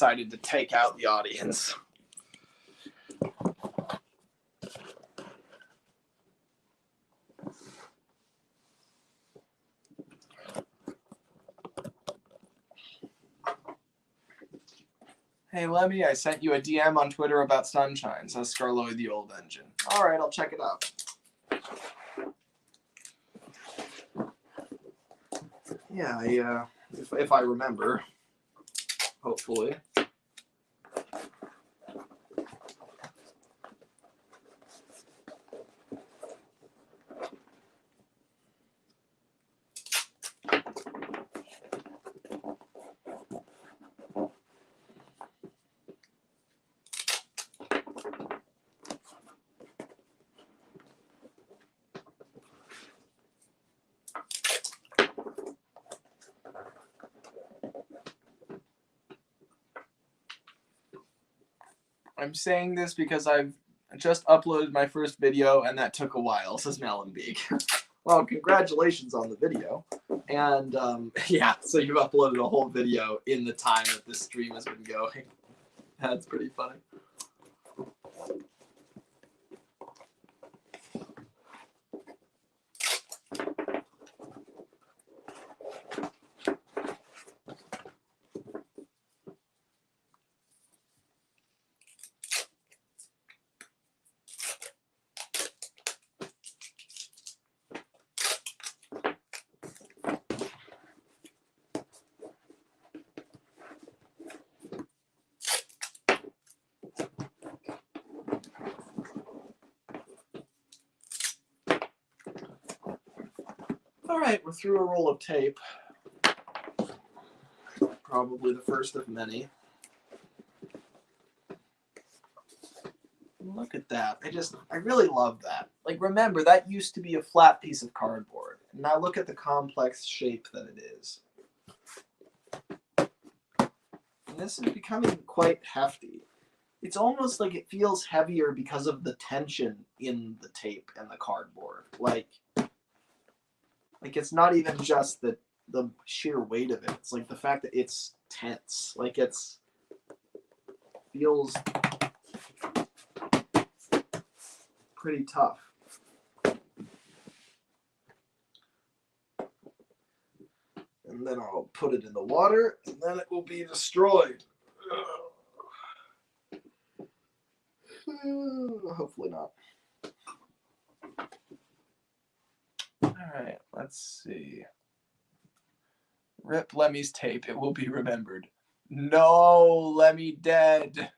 decided to take out the audience. Hey, Lemmy, I sent you a DM on Twitter about Sunshine, says Scarloid the Old Engine. All right, I'll check it out. Yeah, if I remember, hopefully. I'm saying this because I've just uploaded my first video and that took a while, says Malenbeek. Well, congratulations on the video. And yeah, so you've uploaded a whole video in the time that this stream has been going. That's pretty funny. All right, we're through a roll of tape. Probably the first of many. Look at that. I really love that. Like, remember, that used to be a flat piece of cardboard. And now look at the complex shape that it is. And this is becoming quite hefty. It's almost like it feels heavier because of the tension in the tape and the cardboard. Like it's not even just the sheer weight of it. It's like the fact that it's tense. Like feels pretty tough. And then I'll put it in the water, and then it will be destroyed. Hopefully not. Alright, let's see. Rip Lemmy's tape, it will be remembered. No, Lemmy dead.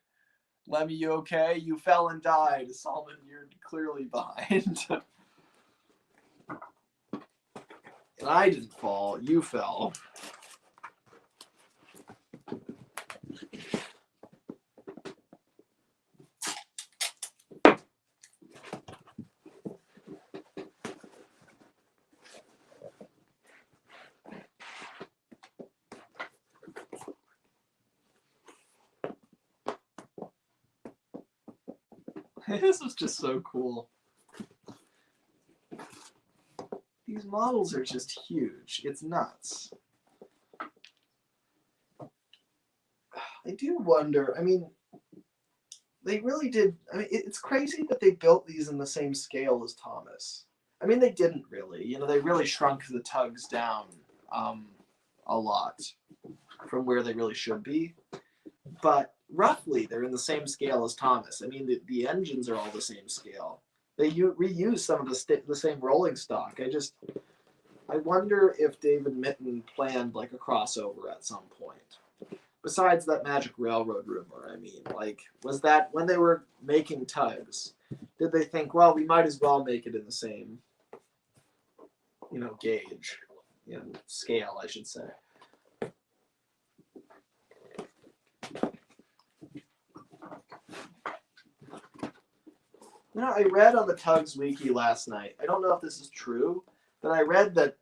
Lemmy, you okay? You fell and died. Solomon, you're clearly behind. And I didn't fall, you fell. This was just so cool. These models are just huge. It's nuts. I do wonder, I mean, they really did, I mean, it's crazy that they built these in the same scale as Thomas. I mean, they didn't really. You know, they really shrunk the Tugs down a lot from where they really should be. But roughly, they're in the same scale as Thomas. I mean, the engines are all the same scale. They reuse some of the same rolling stock. I wonder if David Mitten planned like a crossover at some point. Besides that Magic Railroad rumor, I mean, like, was that when they were making Tugs, did they think, well, we might as well make it in the same, you know, gauge, you know, scale, I should say. You know, I read on the Tugs wiki last night, I don't know if this is true, but I read that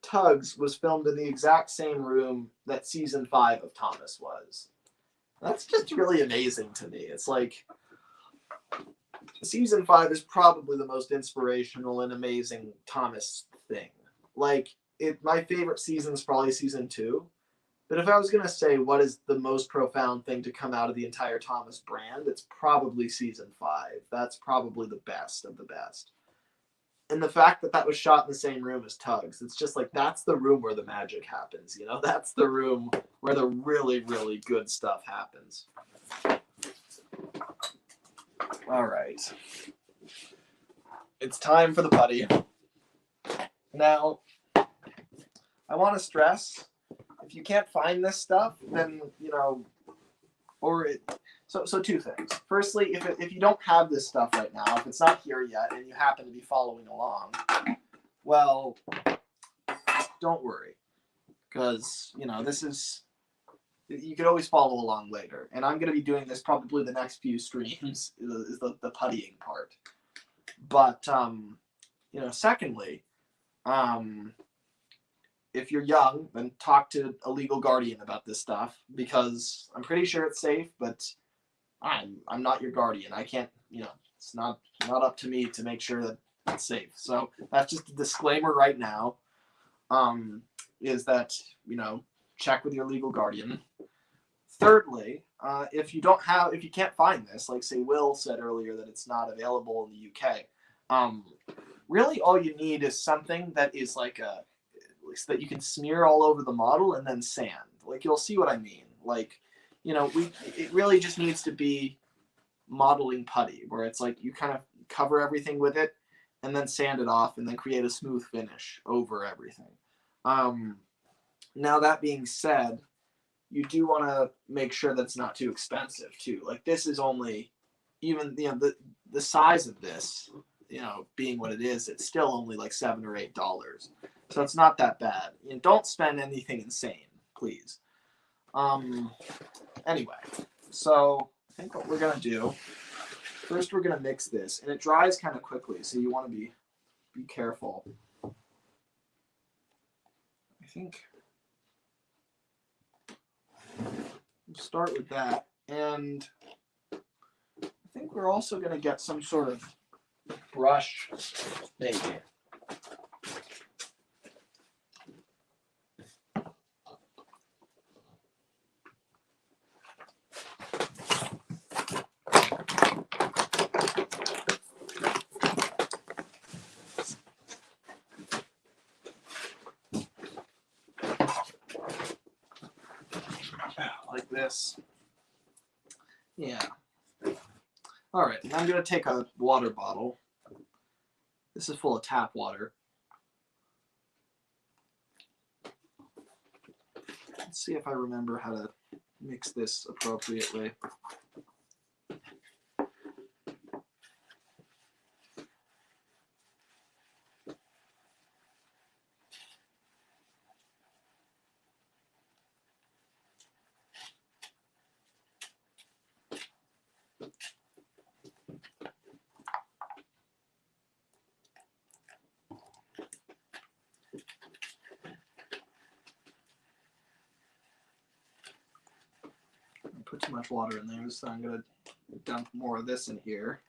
Tugs was filmed in the exact same room that season 5 of Thomas was. That's just really amazing to me. It's like, season 5 is probably the most inspirational and amazing Thomas thing. Like, my favorite season is probably season 2, But if I was going to say what is the most profound thing to come out of the entire Thomas brand, it's probably season 5. That's probably the best of the best. And the fact that that was shot in the same room as Tugs, it's just like, that's the room where the magic happens, you know? That's the room where the really, really good stuff happens. All right. It's time for the putty. Now, I want to stress, if you can't find this stuff, then, you know, so two things. Firstly, if you don't have this stuff right now, if it's not here yet and you happen to be following along, well, don't worry, because, you know, this is, you could always follow along later. And I'm going to be doing this probably the next few streams, is the puttying part. But, you know, secondly, if you're young, then talk to a legal guardian about this stuff, because I'm pretty sure it's safe, but I'm not your guardian. I can't, you know, it's not up to me to make sure that it's safe. So that's just a disclaimer right now, is that, you know, check with your legal guardian. Thirdly, if you can't find this, like say Will said earlier that it's not available in the UK, really all you need is something that is like so that you can smear all over the model and then sand. Like, you'll see what I mean. Like, you know, it really just needs to be modeling putty, where it's like you kind of cover everything with it and then sand it off and then create a smooth finish over everything. Now, that being said, you do want to make sure that it's not too expensive too. Like, this is only, even, you know, the size of this, you know, being what it is, it's still only like $7 or $8. So it's not that bad. You know, don't spend anything insane, please. Anyway, so I think what we're going to do, first we're going to mix this. And it dries kind of quickly, so you want to be careful. I think we'll start with that. And I think we're also going to get some sort of brush, maybe. Like this. Yeah. All right, and I'm going to take a water bottle. This is full of tap water. Let's see if I remember how to mix this appropriately. Put too much water in there, so I'm going to dump more of this in here.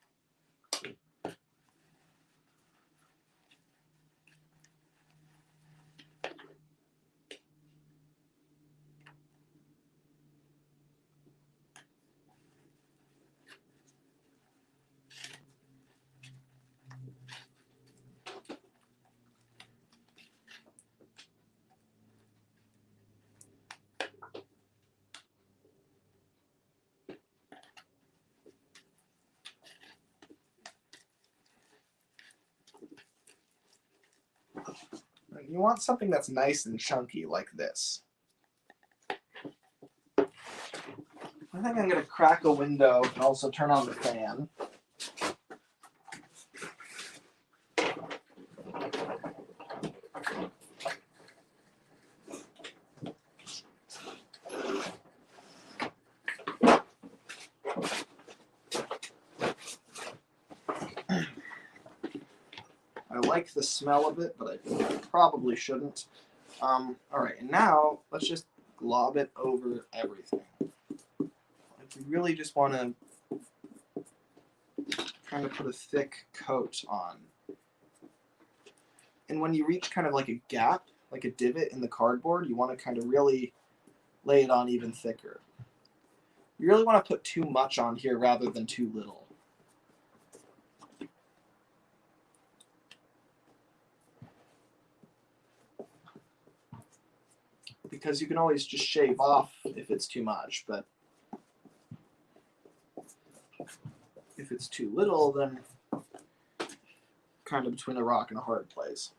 You want something that's nice and chunky like this. I think I'm going to crack a window and also turn on the fan. I like the smell of it, but I probably shouldn't. All right, and now let's just glob it over everything. Like, we really just want to kind of put a thick coat on. And when you reach kind of like a gap, like a divot in the cardboard, you want to kind of really lay it on even thicker. You really want to put too much on here rather than too little. Because you can always just shave off if it's too much, but if it's too little, then kind of between a rock and a hard place.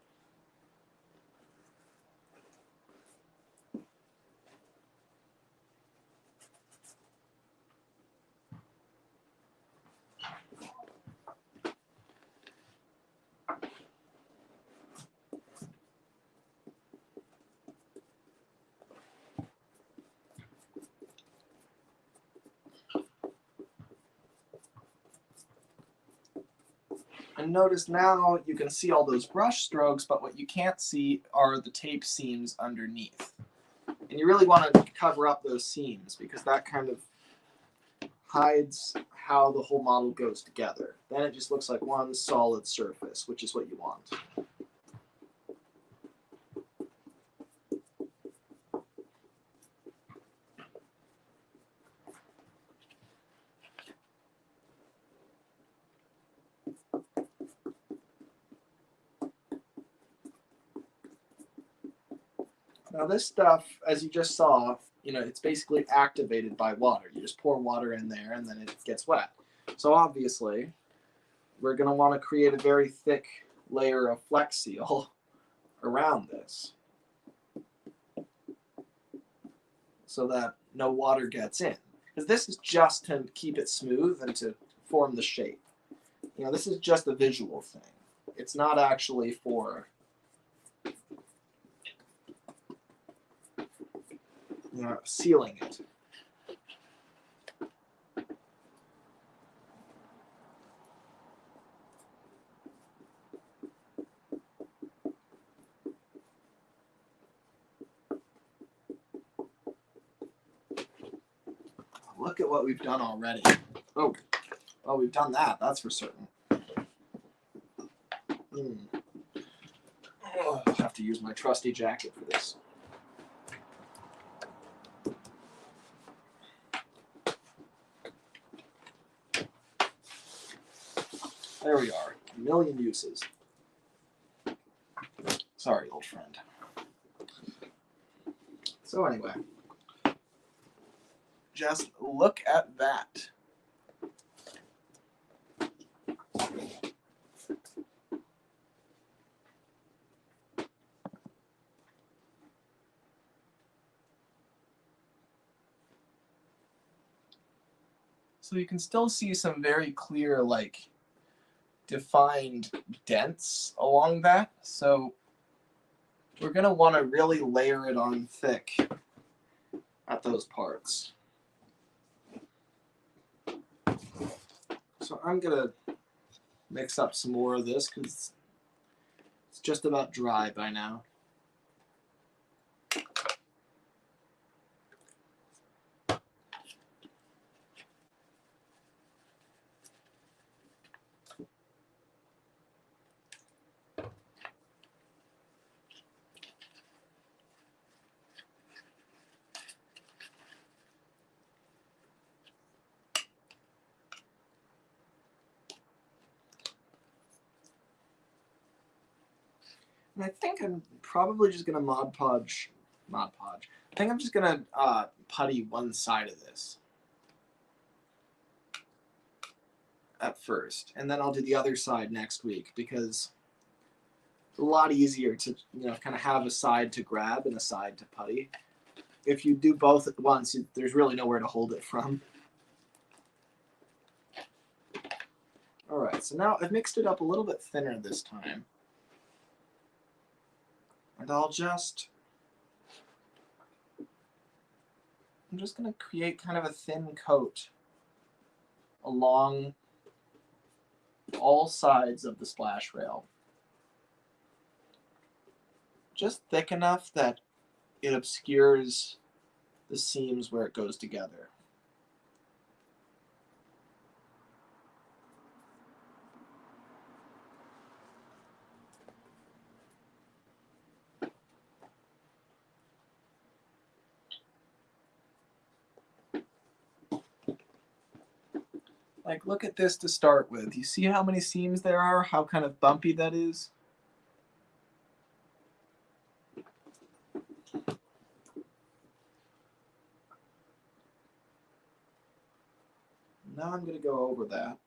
And notice now you can see all those brush strokes, but what you can't see are the tape seams underneath. And you really want to cover up those seams because that kind of hides how the whole model goes together. Then it just looks like one solid surface, which is what you want. Now this stuff, as you just saw, it's basically activated by water. You just pour water in there and then it gets wet. So obviously, we're going to want to create a very thick layer of Flex Seal around this so that no water gets in. Because this is just to keep it smooth and to form the shape. This is just a visual thing. It's not actually for sealing it. Look at what we've done already. Oh, we've done that. That's for certain. Oh, I'll have to use my trusty jacket for this. There we are. A million uses. Sorry, old friend. So anyway, just look at that. So you can still see some very clear, defined dents along that. So we're going to want to really layer it on thick at those parts. So I'm going to mix up some more of this because it's just about dry by now. And I think I'm probably just going to Mod Podge. I think I'm just going to putty one side of this at first. And then I'll do the other side next week because it's a lot easier to kind of have a side to grab and a side to putty. If you do both at once, there's really nowhere to hold it from. All right, so now I've mixed it up a little bit thinner this time. And I'm just going to create kind of a thin coat along all sides of the splash rail. Just thick enough that it obscures the seams where it goes together. Like, look at this to start with. You see how many seams there are? How kind of bumpy that is? Now I'm going to go over that.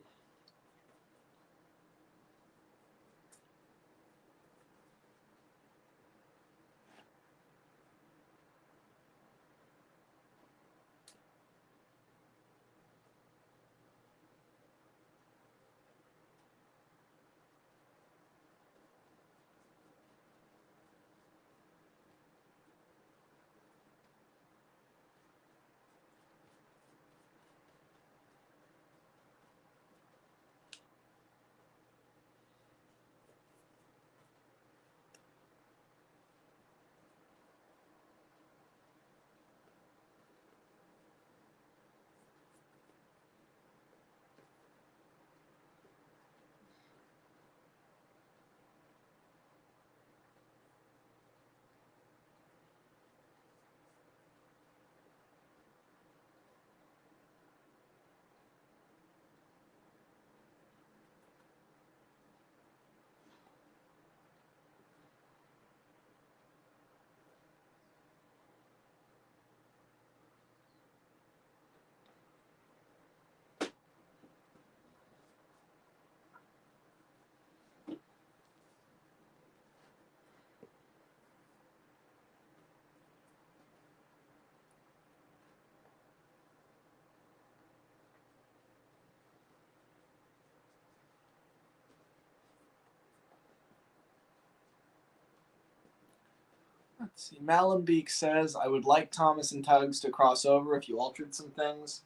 Let's see. Malambeek says, I would like Thomas and Tugs to cross over if you altered some things.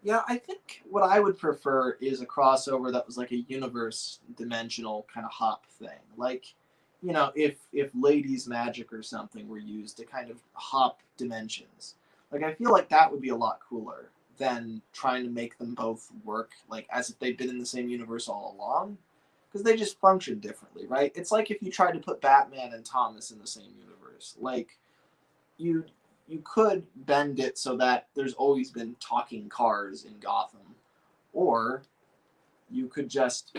Yeah, I think what I would prefer is a crossover that was like a universe dimensional kind of hop thing. Like, you know, if Ladies Magic or something were used to kind of hop dimensions. Like, I feel like that would be a lot cooler than trying to make them both work like as if they'd been in the same universe all along. Because they just function differently, right? It's like if you tried to put Batman and Thomas in the same universe. Like, you you could bend it so that there's always been talking cars in Gotham, or you could just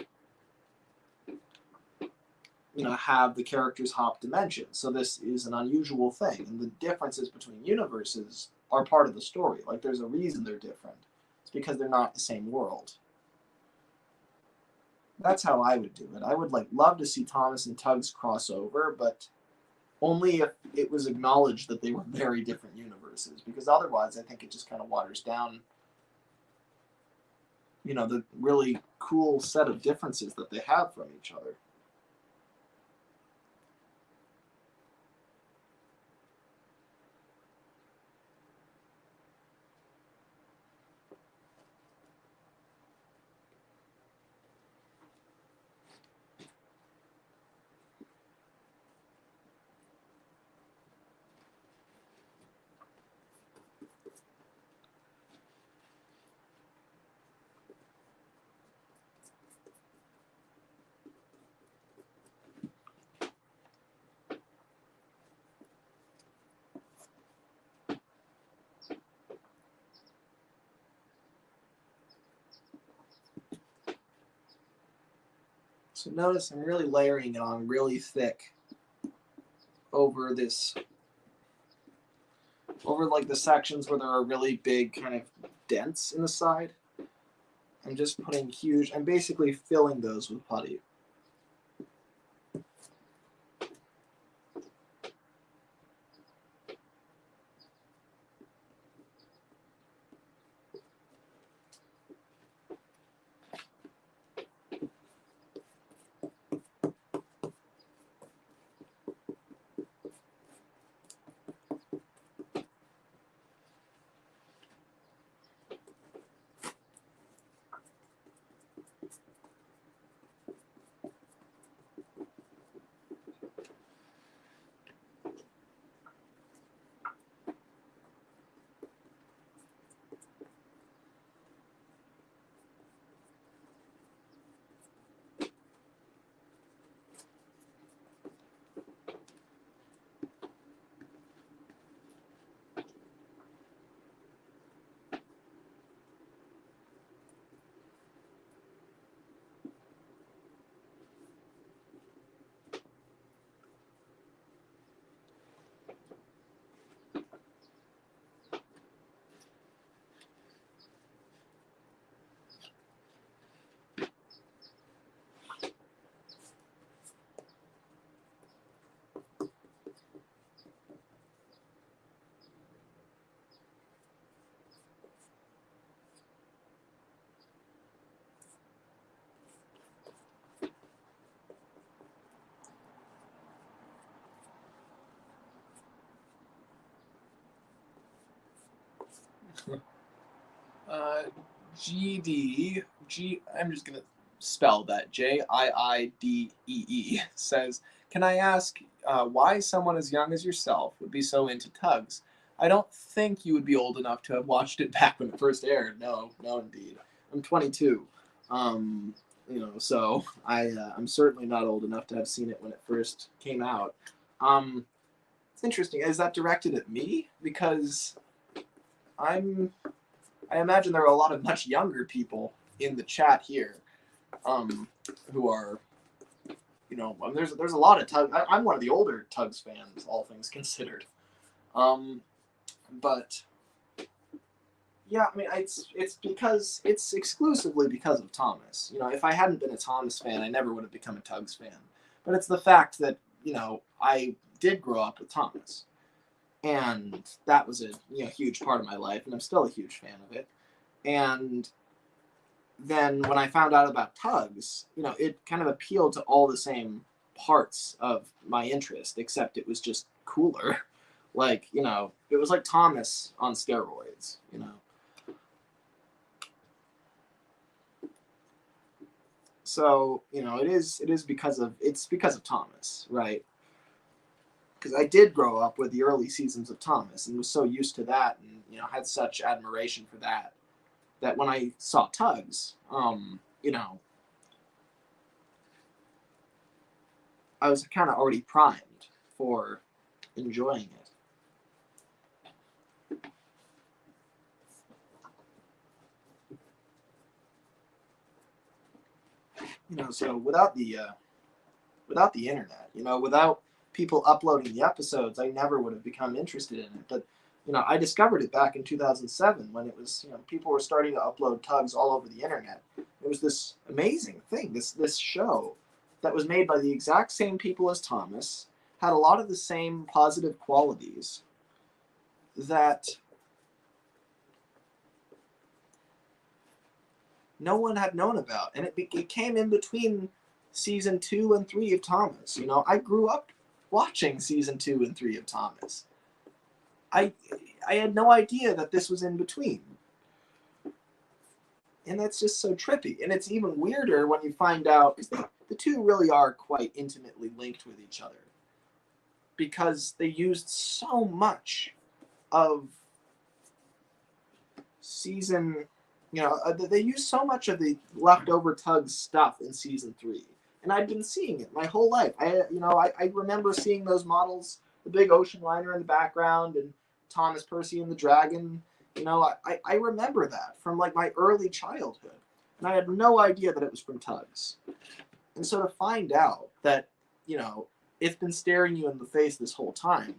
have the characters hop dimensions. So this is an unusual thing, and the differences between universes are part of the story. Like there's a reason they're different. It's because they're not the same world. That's how I would do it. I would love to see Thomas and Tugs cross over, but only if it was acknowledged that they were very different universes, because otherwise I think it just kind of waters down the really cool set of differences that they have from each other. So notice I'm really layering it on really thick over like the sections where there are really big kind of dents in the side. I'm just putting I'm basically filling those with putty. I'm just gonna spell that Jiiddee says, can I ask why someone as young as yourself would be so into Tugs? I don't think you would be old enough to have watched it back when it first aired. No, indeed. I'm 22. So I'm certainly not old enough to have seen it when it first came out. It's interesting. Is that directed at me? Because I imagine there are a lot of much younger people in the chat here, who are, there's a lot of Tugs. I'm one of the older Tugs fans, all things considered. But yeah, I mean, it's exclusively because of Thomas. If I hadn't been a Thomas fan, I never would have become a Tugs fan. But it's the fact that I did grow up with Thomas, and that was a huge part of my life, and I'm still a huge fan of it. And then when I found out about Tugs, it kind of appealed to all the same parts of my interest, except it was just cooler. Like, it was like Thomas on steroids, So, it is because of Thomas, right? Because I did grow up with the early seasons of Thomas and was so used to that, and had such admiration for that when I saw Tugs, I was kind of already primed for enjoying it. So without the internet, without people uploading the episodes, I never would have become interested in it. But I discovered it back in 2007 when it was, people were starting to upload Tugs all over the internet. It was this amazing thing, this show that was made by the exact same people as Thomas, had a lot of the same positive qualities that no one had known about, and it came in between season 2 and 3 of Thomas. I grew up watching season 2 and 3 of Thomas. I had no idea that this was in between. And that's just so trippy. And it's even weirder when you find out, because the two really are quite intimately linked with each other. Because they used so much of season, they used so much of the leftover Tugs stuff in season 3. And I'd been seeing it my whole life. I remember seeing those models, the big ocean liner in the background, and Thomas Percy and the dragon. I remember that from like my early childhood, and I had no idea that it was from Tugs. And so to find out that it's been staring you in the face this whole time,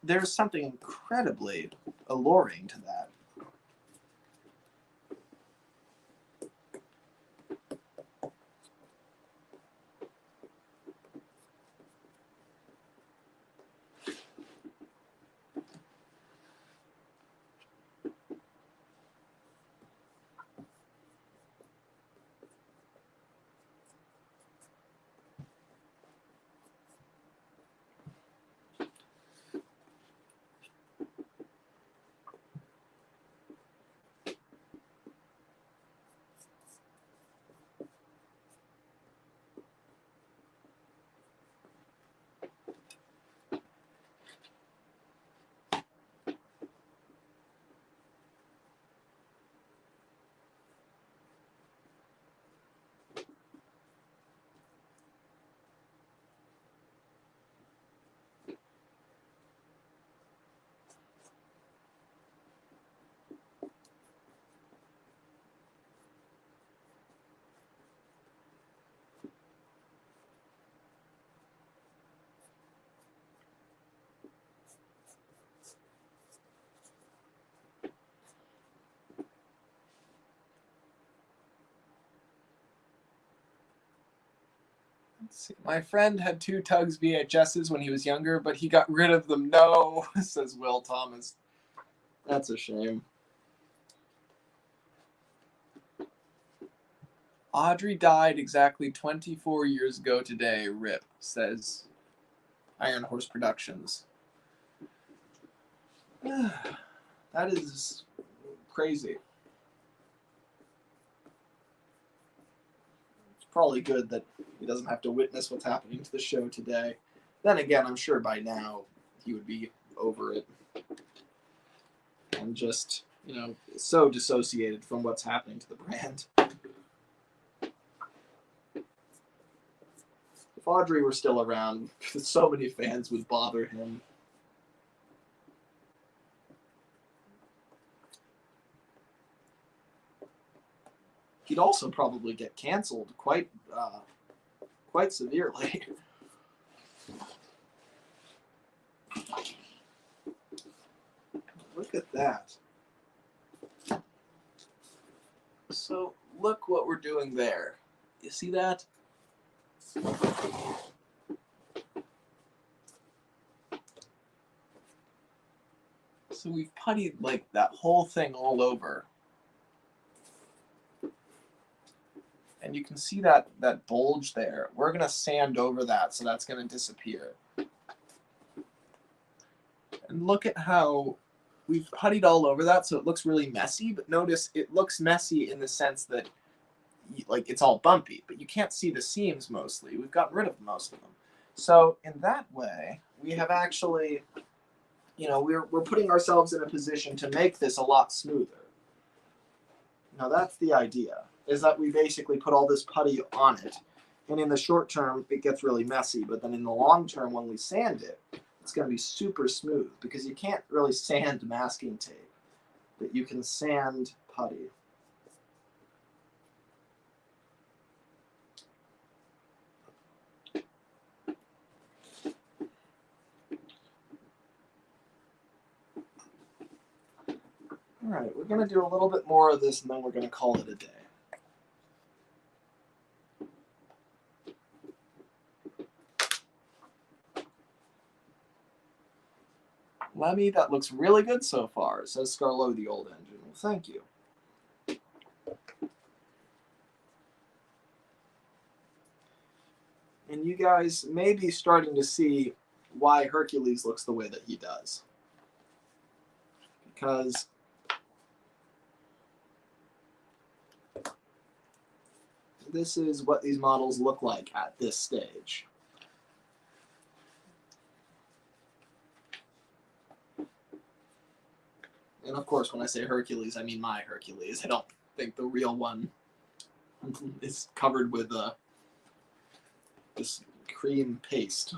there's something incredibly alluring to that. My friend had 2 Tugs VHSs when he was younger, but he got rid of them. No, says Will Thomas. That's a shame. Audrey died exactly 24 years ago today. RIP, says Iron Horse Productions. That is crazy. It's probably good that he doesn't have to witness what's happening to the show today. Then again, I'm sure by now he would be over it and just, you know, so dissociated from what's happening to the brand. If Audrey were still around, so many fans would bother him. He'd also probably get canceled quite severely. Look at that. So look what we're doing there. You see that? So we've puttied like that whole thing all over. And you can see that bulge there. We're going to sand over that, so that's going to disappear. And look at how we've puttied all over that, so it looks really messy. But notice it looks messy in the sense that like it's all bumpy, but you can't see the seams mostly. We've gotten rid of most of them. So in that way, we have actually, you know, we're putting ourselves in a position to make this a lot smoother. Now that's the idea, is that we basically put all this putty on it, and in the short term it gets really messy, but then in the long term when we sand it, it's going to be super smooth, because you can't really sand masking tape, but you can sand putty. All right, we're going to do a little bit more of this, and then we're going to call it a day. Lemmy, that looks really good so far, says Scarlo the Old Engine. Well, thank you. And you guys may be starting to see why Hercules looks the way that he does. Because this is what these models look like at this stage. And of course, when I say Hercules, I mean my Hercules. I don't think the real one is covered with this cream paste.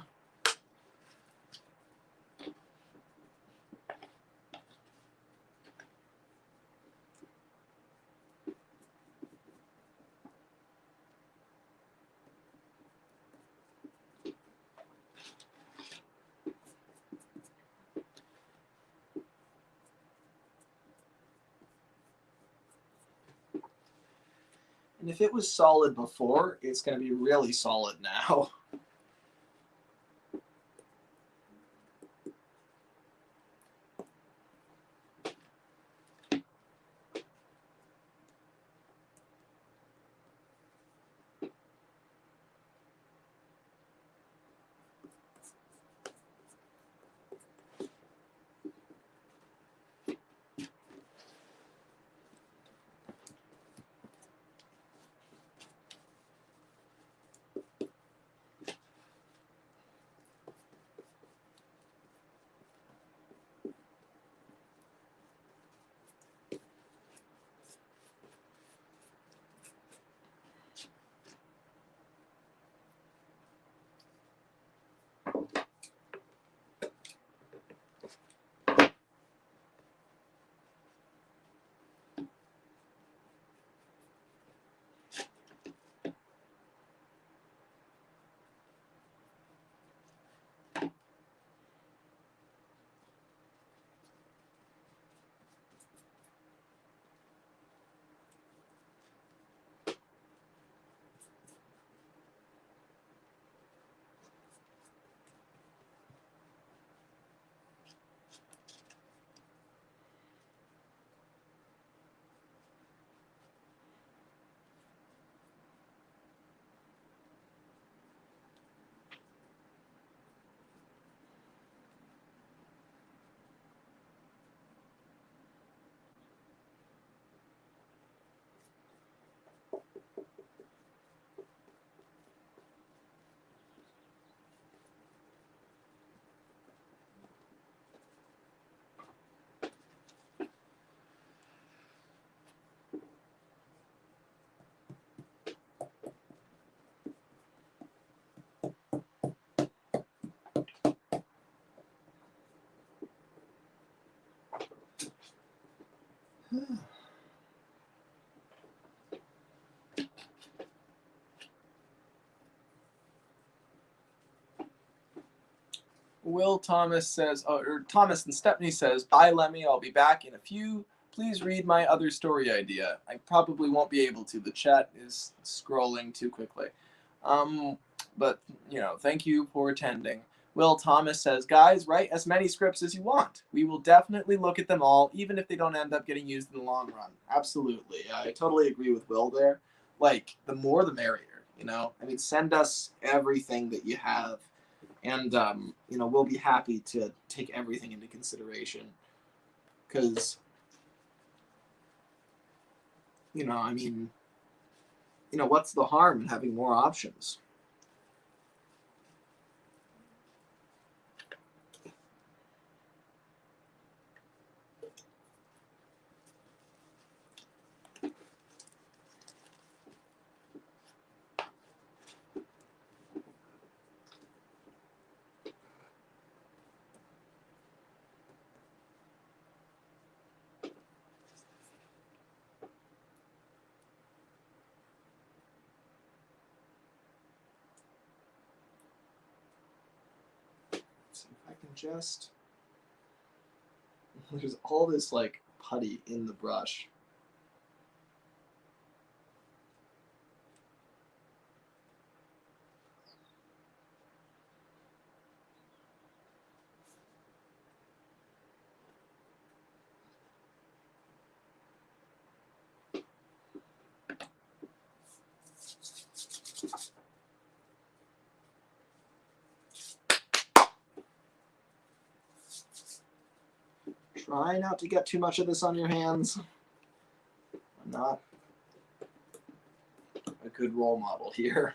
And if it was solid before, it's going to be really solid now. Will Thomas says, or Thomas and Stepney says, bye Lemmy, I'll be back in a few. Please read my other story idea. I probably won't be able to. The chat is scrolling too quickly. But, you know, thank you for attending. Will Thomas says, guys, write as many scripts as you want. We will definitely look at them all, even if they don't end up getting used in the long run. Absolutely. I totally agree with Will there. Like, the more the merrier, you know? I mean, send us everything that you have. And, you know, we'll be happy to take everything into consideration. Because, you know, I mean, you know, what's the harm in having more options? See if I can just... There's all this, like, putty in the brush. Try not to get too much of this on your hands. I'm not a good role model here.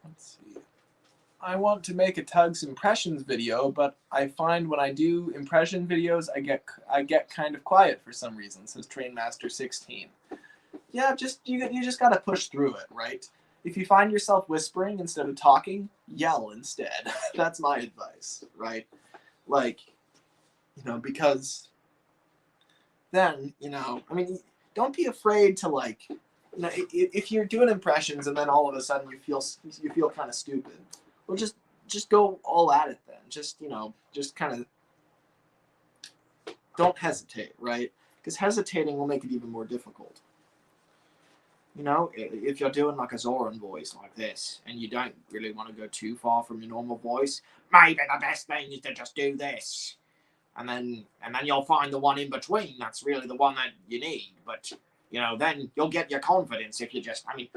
Let's see. I want to make a Tugs impressions video, but I find when I do impression videos, I get kind of quiet for some reason, says Trainmaster16. Yeah, you just gotta push through it, right? If you find yourself whispering instead of talking, yell instead. That's my advice, right? Like, you know, because then, you know, I mean, don't be afraid to, like, you know, if you're doing impressions and then all of a sudden you feel kind of stupid, well, just go all at it then. Just, you know, just kind of don't hesitate, right? Because hesitating will make it even more difficult. You know, if you're doing like a Zoran voice like this, and you don't really want to go too far from your normal voice, maybe the best thing is to just do this. And then you'll find the one in between. That's really the one that you need. But, you know, then you'll get your confidence if you just, I mean,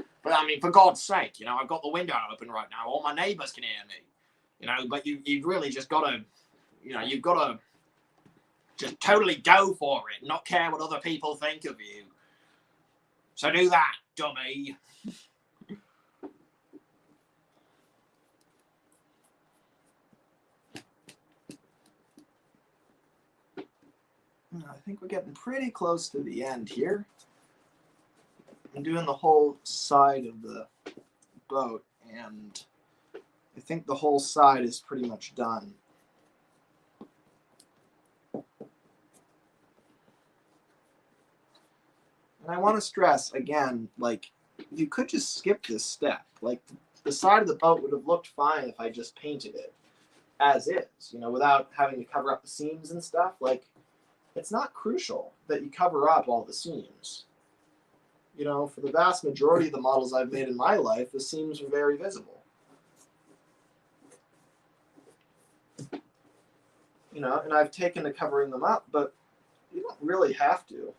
for God's sake, you know, I've got the window open right now. All my neighbors can hear me. You know, but you've really just got to, you know, you've got to just totally go for it, not care what other people think of you. So do that, dummy. I think we're getting pretty close to the end here. I'm doing the whole side of the boat, and I think the whole side is pretty much done. And I want to stress again, like, you could just skip this step. Like, the side of the boat would have looked fine if I just painted it as is, you know, without having to cover up the seams and stuff. Like, it's not crucial that you cover up all the seams. You know, for the vast majority of the models I've made in my life, the seams are very visible. You know, and I've taken to covering them up, but you don't really have to.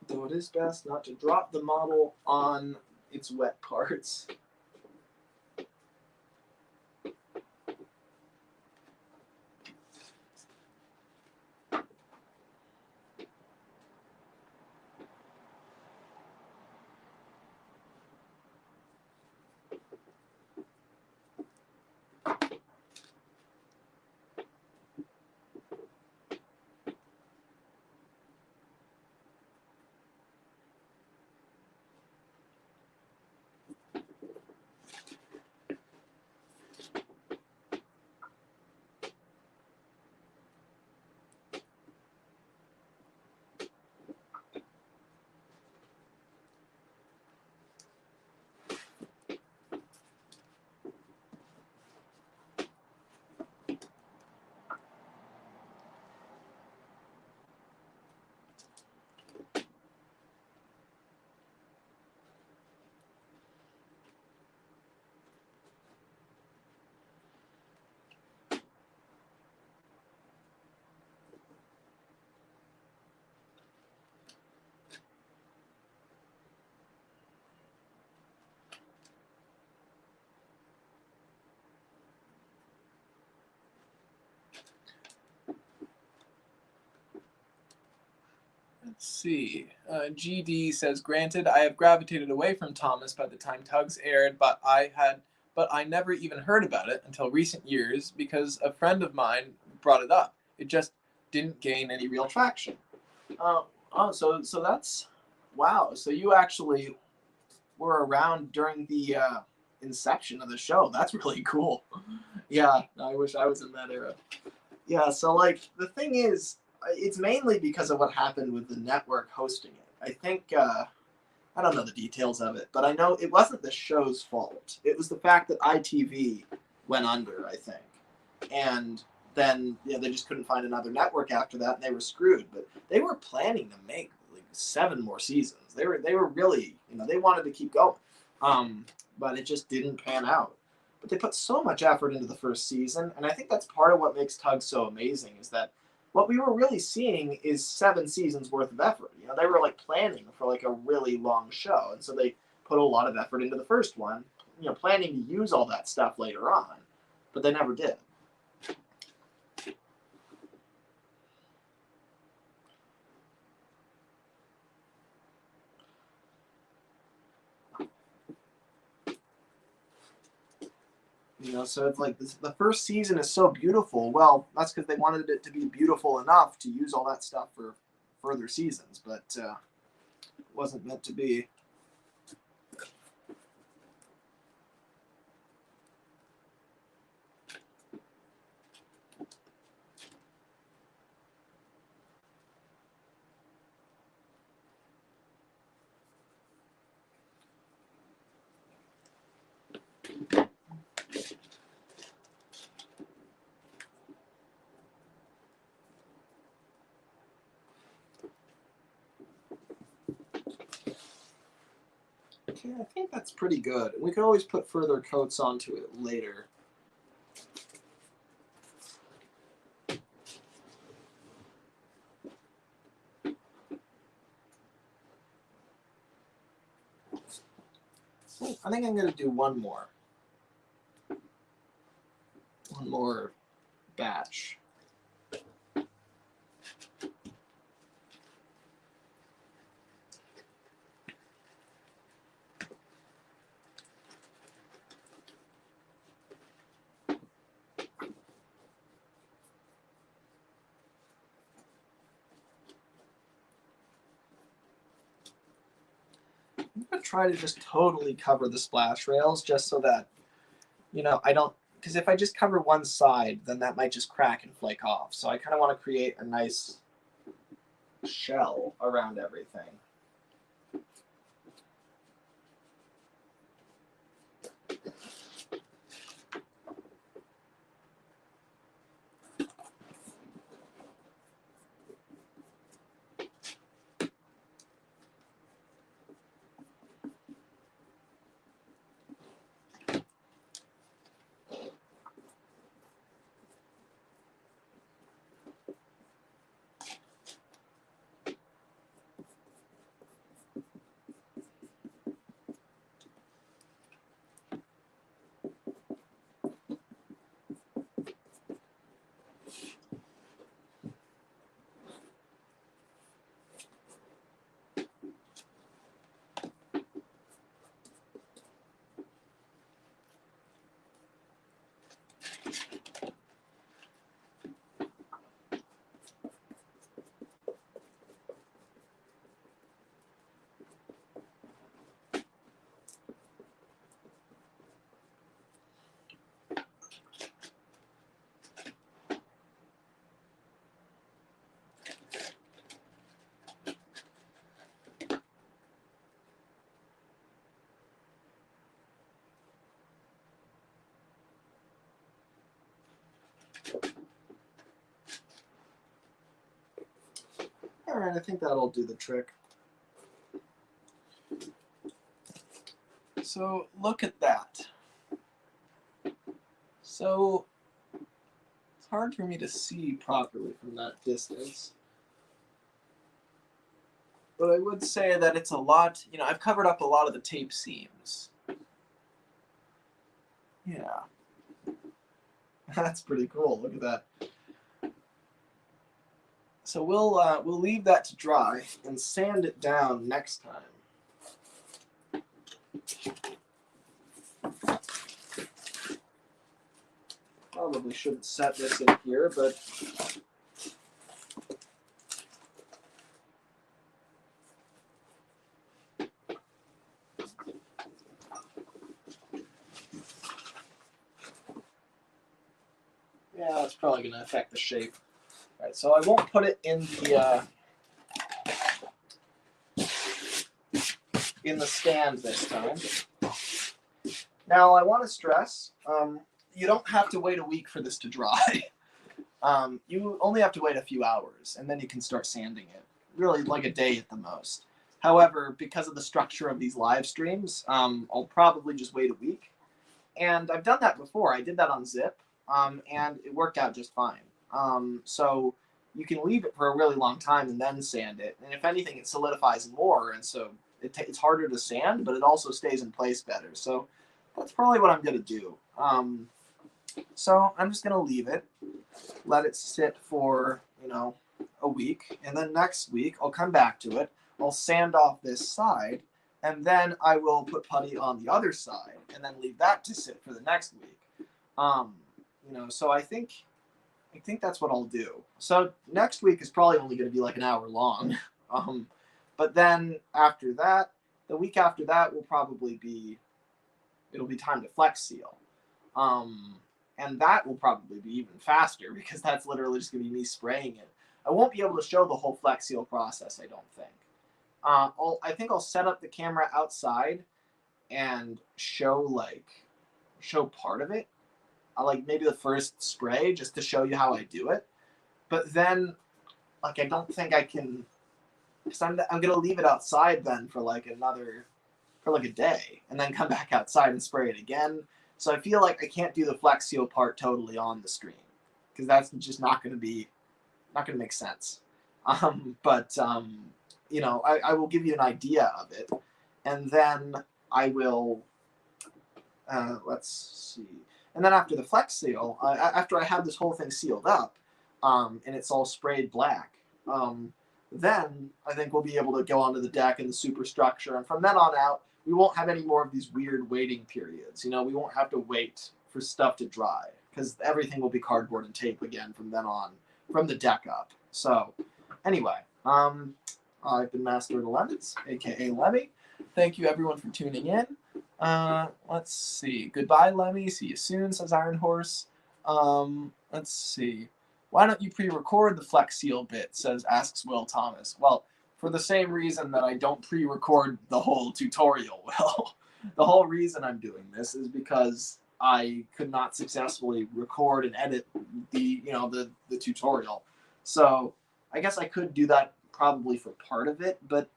Though it is best not to drop the model on its wet parts. Let's see. GD says, granted, I have gravitated away from Thomas by the time Tugs aired, but I never even heard about it until recent years because a friend of mine brought it up. It just didn't gain any real traction. So that's wow. So you actually were around during the inception of the show. That's really cool. Yeah, I wish I was in that era. Yeah, so like the thing is, it's mainly because of what happened with the network hosting it. I think I don't know the details of it, but I know it wasn't the show's fault. It was the fact that ITV went under, I think, and then they just couldn't find another network after that, and they were screwed. But they were planning to make like 7 more seasons. They were really they wanted to keep going, but it just didn't pan out. But they put so much effort into the first season, and I think that's part of what makes Tugs so amazing is that what we were really seeing is 7 seasons worth of effort. They were like planning for like a really long show, and so they put a lot of effort into the first one, planning to use all that stuff later on, but they never did. So it's like the first season is so beautiful. Well, that's because they wanted it to be beautiful enough to use all that stuff for further seasons, but it wasn't meant to be. Okay, I think that's pretty good. We could always put further coats onto it later. I think I'm going to do one more. One more batch. try to just totally cover the splash rails just so that, you know, I don't, because if I just cover one side, then that might just crack and flake off. So I kind of want to create a nice shell around everything. All right, I think that'll do the trick. So look at that. So it's hard for me to see properly from that distance. But I would say that it's a lot, you know, I've covered up a lot of the tape seams. Yeah. That's pretty cool. Look at that. So we'll leave that to dry And sand it down next time. Probably shouldn't set this in here, but yeah, that's probably going to affect the shape. All right, so I won't put it in the stand this time. Now I want to stress, you don't have to wait a week for this to dry. You only have to wait a few hours, and then you can start sanding it. Really, like a day at the most. However, because of the structure of these live streams, I'll probably just wait a week. And I've done that before. I did that on Zip, and it worked out just fine. So you can leave it for a really long time and then sand it. And if anything, it solidifies more, and so it's harder to sand, but it also stays in place better. So that's probably what I'm going to do. So I'm just going to leave it, let it sit for, you know, a week. And then next week, I'll come back to it. I'll sand off this side, and then I will put putty on the other side, and then leave that to sit for the next week. You know, so I think that's what I'll do. So next week is probably only going to be like an hour long. But then after that, the week after that will probably be, it'll be time to flex seal. And that will probably be even faster because that's literally just going to be me spraying it. I won't be able to show the whole flex seal process, I don't think. I think I'll set up the camera outside and show part of it. Like maybe the first spray just to show you how I do it. But then, like, I don't think I can, because I'm going to leave it outside then for like a day, and then come back outside and spray it again. So I feel like I can't do the flex seal part totally on the stream, because that's just not going to make sense. You know, I will give you an idea of it, and then I will, let's see. And then after the flex seal, after I have this whole thing sealed up, and it's all sprayed black, then I think we'll be able to go onto the deck and the superstructure. And from then on out, we won't have any more of these weird waiting periods. You know, we won't have to wait for stuff to dry, because everything will be cardboard and tape again from then on, from the deck up. So anyway, I've been Master of the Lemons, aka Lemmy. Thank you everyone for tuning in. Let's see. Goodbye, Lemmy. See you soon, says Iron Horse. Let's see. Why don't you pre-record the Flex Seal bit, asks Will Thomas. Well, for the same reason that I don't pre-record the whole tutorial, Will. The whole reason I'm doing this is because I could not successfully record and edit the tutorial. So I guess I could do that probably for part of it, but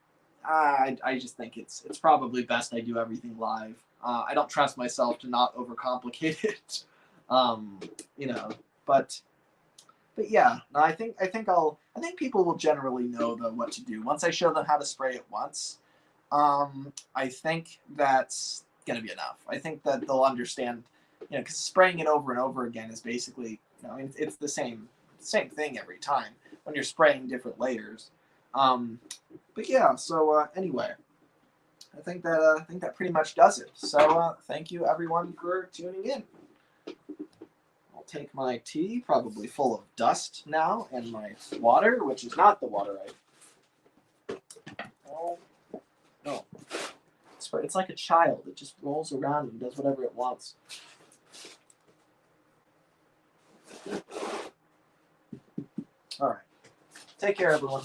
I just think it's probably best I do everything live. I don't trust myself to not overcomplicate it. But yeah, no, I think people will generally know what to do once I show them how to spray it once. I think that's gonna be enough. I think that they'll understand, because spraying it over and over again is basically, it's the same thing every time when you're spraying different layers. But yeah, so anyway, I think that pretty much does it. So thank you everyone for tuning in. I'll take my tea, probably full of dust now, and my water, which is not the water no. It's like a child. It just rolls around and does whatever it wants. All right. Take care, everyone.